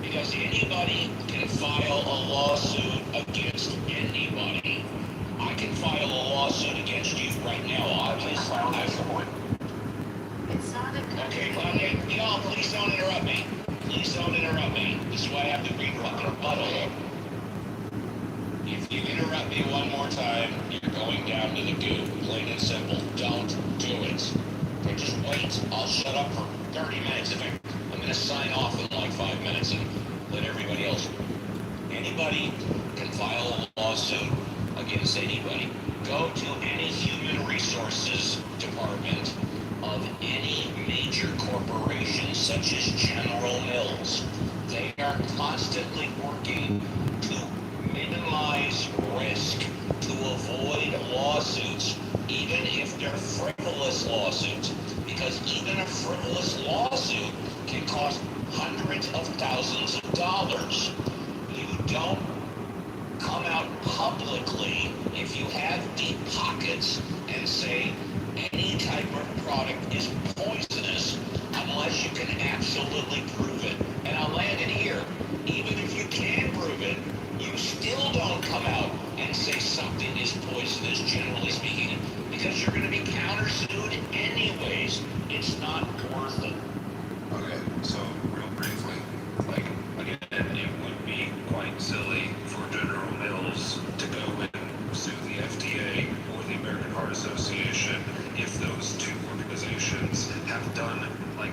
Because anybody can file a lawsuit against anybody. I can file a lawsuit against you right now. It's not a is why I have to read fucking rebuttal. If you interrupt me one more time, you're going down to the goo. Plain and simple. Don't do it. Okay, just wait. I'll shut up for 30 minutes. I'm going to sign off in like 5 minutes and let everybody else. Anybody can file a lawsuit against anybody. Go to any human resources department of any major corporation such as General Mills. They are constantly working to minimize risk, to avoid lawsuits, even if they're frivolous lawsuits, because even a frivolous lawsuit can cost hundreds of thousands of dollars. You don't come out publicly if you have deep pockets and say any type of product is poisonous unless you can absolutely prove it. And I'll land it here. Even if you can prove it, you still don't come out and say something is poisonous, generally speaking, because you're going to be countersued anyways. It's not worth it. Okay, so real briefly, like, again, it would be quite silly for General Mills to go and sue the FDA or the American Heart Association if those two organizations have done like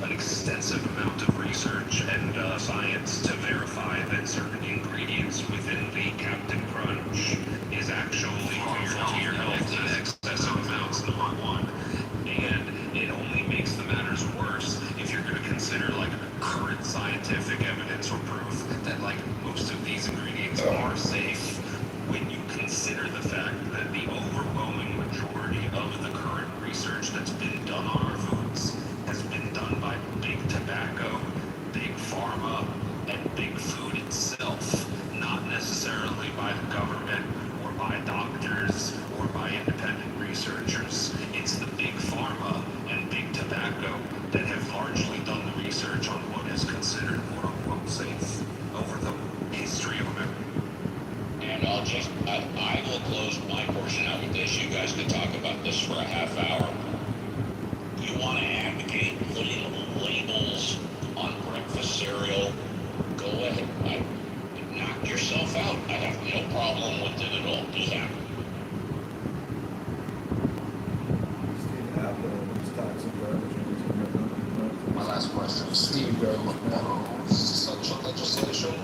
an extensive amount of research and science to verify that certain ingredients within the Captain Crunch is actually harmful to your health in excessive amounts, number one. And it only makes the matters worse if you're going to consider like current scientific evidence or proof that like most of these ingredients are safe, when you consider the fact that the overwhelming majority of the current research that's been done on our foods has been done by big tobacco, big pharma, and big food itself, not necessarily by the government or by doctors or by independent researchers. It's the big pharma and big tobacco that have largely done the research on what is considered quote-unquote safe over the history of America. And I will close my portion out with this. You guys can talk about this for a half hour. You want to advocate putting labels on breakfast cereal? Go ahead. Knock yourself out. I have no problem with it at all. Be happy. My last question, Steve, such legislation?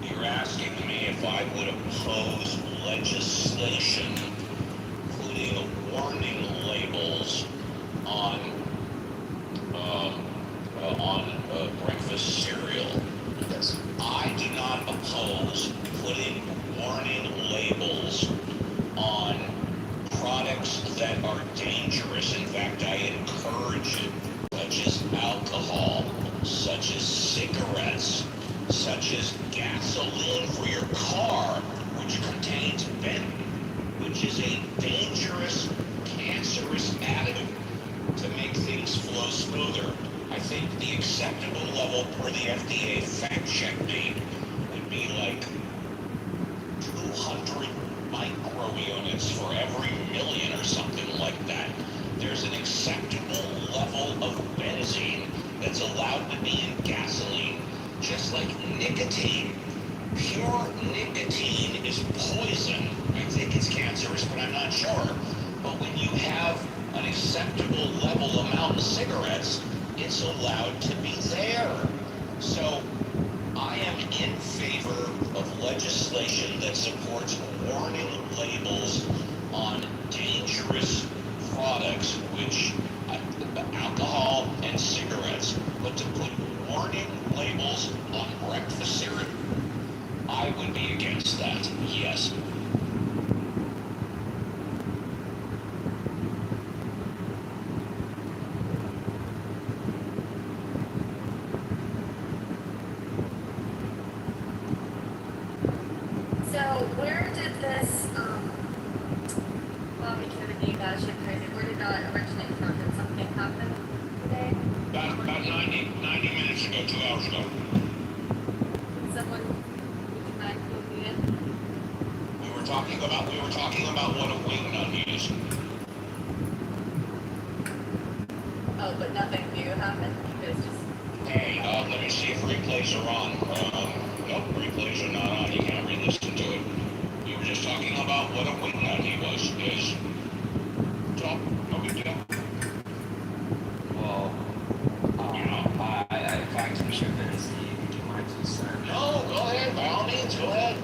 You're asking me if I would oppose legislation including warning labels on breakfast cereal. Yes. I do not oppose putting warning labels on products that are dangerous. In fact, I encourage it, such as alcohol, such as cigarettes, such as gasoline for your car, which contains benzene, which is a dangerous, cancerous additive to make things flow smoother. I think the acceptable level per the FDA fact-check me would be like 200 microunits for every million or something like that. There's an acceptable level of benzene that's allowed to be in gasoline, just like nicotine. Pure nicotine is poison. I think it's cancerous, but I'm not sure. But when you have an acceptable level amount in cigarettes, it's allowed to be there. So I am in favor of legislation that supports warning labels on dangerous products, which alcohol and cigarettes. But to put warning labels on breakfast cereal, I would be against that, yes. So where did this, well, we could have named that shit crazy. Where did that originate from? Did something happen today? About 90 minutes ago, 2 hours ago. Someone, would you mind moving in? We were talking about what a wing nut is. Oh, but nothing new happened. You guys just. Hey, let me see if replays are on. Nope, replays are not on. You can't re-listen to it. We were just talking about what a wingnut he was. Is. So, no big deal. Well, in fact, I'm sure that Steve, do you mind to start? No, go ahead. By all means, go ahead.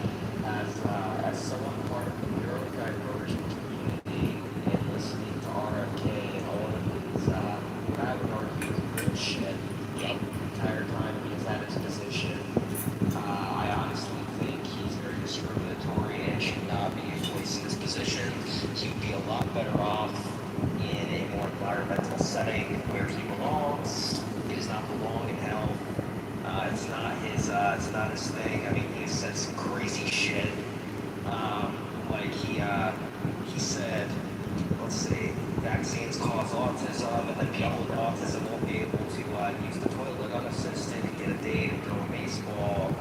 As someone part of the neurodivergent community and listening to RFK and all of these, what I would argue is bullshit. Yep. The entire time he has had his position, I honestly think he's very discriminatory and should not be placed in this position. He would be a lot better off in a more environmental setting where he belongs. He does not belong in health. It's not his thing. I mean, he said some crazy shit. Like he said, let's see, vaccines cause autism, and then people with autism won't be able to use the toilet unassisted and get a date and go to baseball.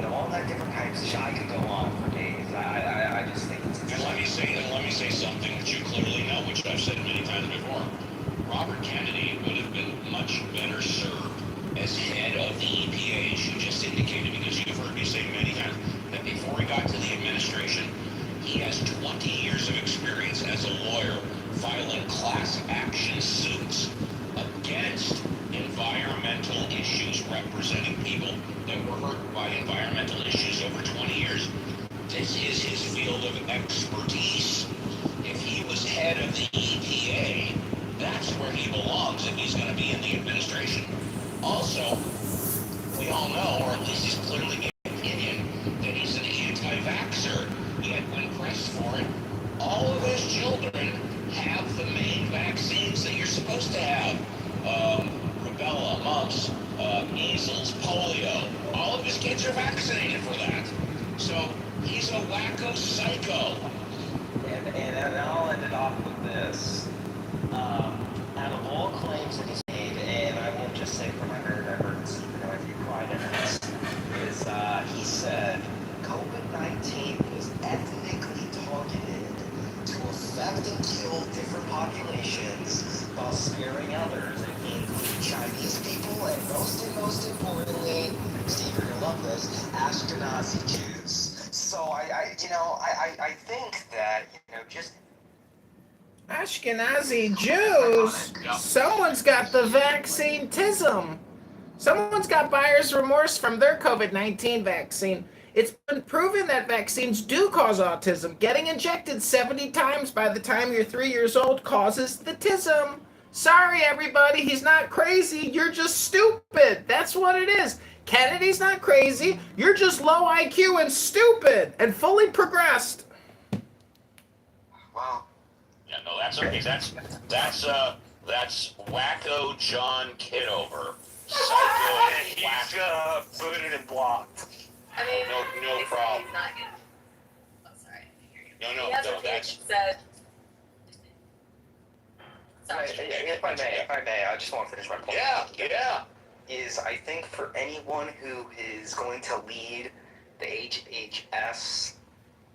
All that different types of shit. I could go on for days. I just think it's. And let me say something that you clearly know, which I've said many times before. Robert Kennedy would have been much better served as head of the EPA, as you just indicated, because you've heard me say many times that before he got to the administration, he has 20 years of experience as a lawyer filing class action suits against environmental issues, representing people that were hurt by environmental issues over 20 years. This is his field of expertise. If he was head of the EPA, that's where he belongs if he's going to be in the administration. Also, we all know, or at least he's clearly the opinion, that he's an anti-vaxxer, yet when pressed for it, all of his children have the main vaccines that you're supposed to have. Rubella, mumps, measles, polio. All of his kids are vaccinated for that. So he's a wacko psycho. And I'll end it off with this. Out of all claims that he's made, and I won't just say for my neurodivergence, if you cried in this, is he said COVID-19 was ethnically targeted to affect and kill different populations while sparing others, including Chinese people and most importantly, Steve, you're gonna love this, Ashkenazi Jews. So I think that, just Ashkenazi Jews? Someone's got the vaccine-tism. Someone's got buyer's remorse from their COVID-19 vaccine. It's been proven that vaccines do cause autism. Getting injected 70 times by the time you're 3 years old causes the tism. Sorry, everybody, he's not crazy. You're just stupid. That's what it is. Kennedy's not crazy. You're just low IQ and stupid and fully progressed. Wow. Yeah, no, that's okay. That's wacko John Kitover. Psycho He's wacko. gonna put it in blocked. I mean, No problem. He's not gonna. Oh, sorry. No, that's. Said. Sorry, if I may, I just want to finish my point. Yeah. Is I think for anyone who is going to lead the HHS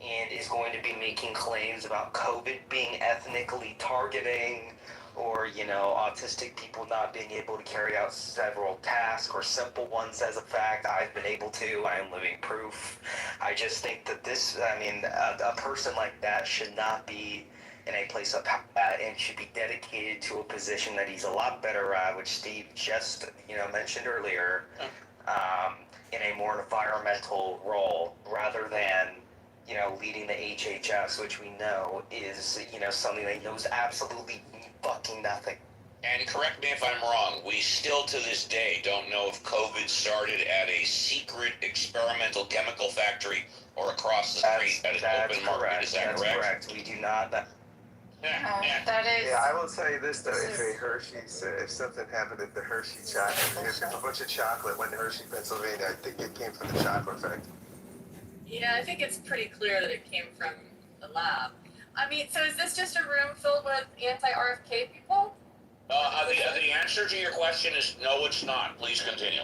and is going to be making claims about COVID being ethnically targeting or, autistic people not being able to carry out several tasks or simple ones as a fact, I've been able to. I am living proof. I just think that a person like that should not be in a place of power and should be dedicated to a position that he's a lot better at, which Steve just, mentioned earlier, in a more environmental role rather than, leading the HHS, which we know is, something that knows absolutely fucking nothing. And correct me if I'm wrong, we still to this day don't know if COVID started at a secret experimental chemical factory or across the street at an open market. Is that That's correct. We do not. That is. Yeah, I will tell you this though: if a Hershey's, if something happened at the Hershey chocolate, if a bunch of chocolate went to Hershey, Pennsylvania, I think it came from the chocolate factory. Yeah, I think it's pretty clear that it came from the lab. I mean, so is this just a room filled with anti-RFK people? The answer to your question is no, it's not. Please continue.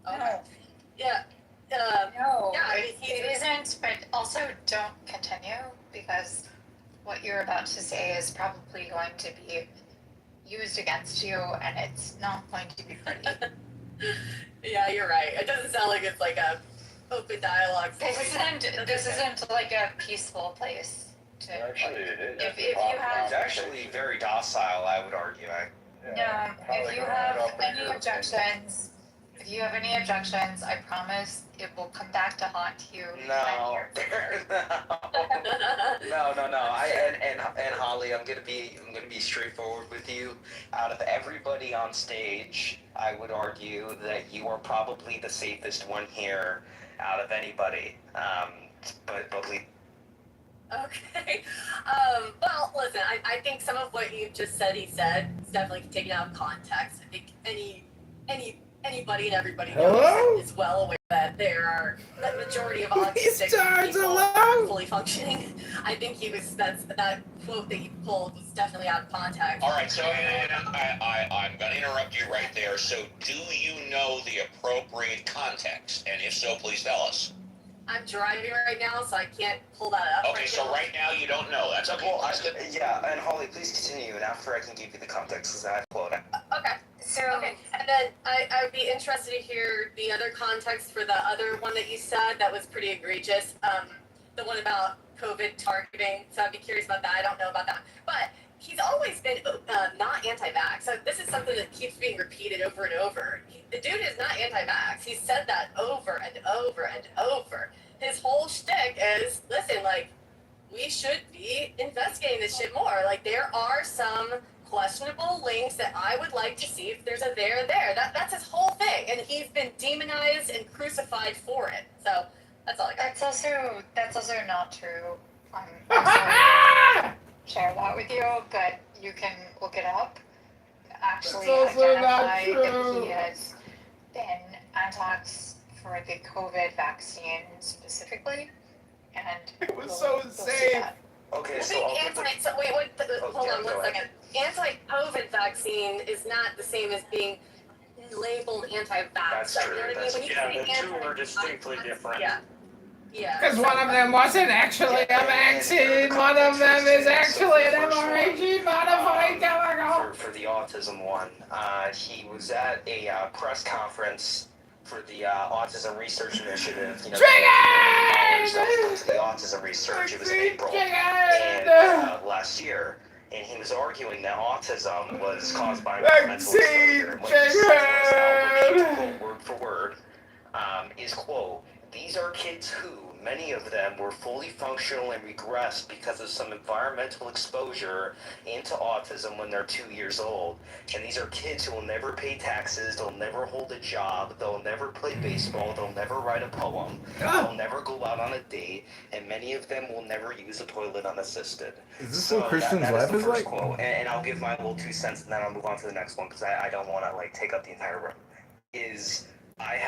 Okay. Yeah. No, yeah, I mean, it isn't, but also don't continue because what you're about to say is probably going to be used against you, and it's not going to be pretty. Yeah, you're right. It doesn't sound like it's like a open dialogue. This isn't like a peaceful place to. Actually, it is. If you have. It's actually very docile, I would argue. If you have any objections, I promise it will come back to haunt you. No, no. And Holly, I'm gonna be straightforward with you. Out of everybody on stage, I would argue that you are probably the safest one here out of anybody. But Okay. Well, listen, I think some of what you just said, he said, is definitely taken out of context. I think anybody and everybody knows is well aware that the majority of autistic people are fully functioning. I think that quote that you pulled was definitely out of context. All right, so I'm going to interrupt you right there. So do you know the appropriate context? And if so, please tell us. I'm driving right now, so I can't pull that up. Okay, so right now you don't know. That's okay. Well, yeah, and Holly, please continue, and after I can give you the context, because I have quoted. Okay. Okay, and then I would be interested to hear the other context for the other one that you said that was pretty egregious. The one about COVID targeting. So I'd be curious about that. I don't know about that, but he's always been not anti-vax. So this is something that keeps being repeated over and over. The dude is not anti-vax. He's said that over and over and over. His whole shtick is, listen, like, we should be investigating this shit more. Like, there are some questionable links that I would like to see if there's a there. That's his whole thing, and he's been demonized and crucified for it. So that's all I got. That's also not true. I'm sorry to share that with you, but you can look it up. Actually, That's also not identify true. that he has been anti-vax for the COVID vaccine specifically, and it was so insane. Okay, hold on 1 second. Anti-COVID vaccine is not the same as being labeled anti-vax. That's true. You know what I mean? When you say The two are distinctly different. Yeah. Yeah. Because one of them wasn't actually a vaccine, one of them is actually an mRNA modified chemical. For the autism one, he was at a press conference for the Autism Research Initiative. You know, the autism research. It was in April and last year, and he was arguing that autism was caused by mental exposure. And what he said was, word for word, is quote, "These are kids who, many of them, were fully functional and regressed because of some environmental exposure into autism when they're 2 years old. And these are kids who will never pay taxes, they'll never hold a job, they'll never play baseball, they'll never write a poem, they'll never go out on a date, and many of them will never use a toilet unassisted." Is this what Christian's life is like? Quote. And I'll give my little 2 cents and then I'll move on to the next one because I don't want to like take up the entire room. I have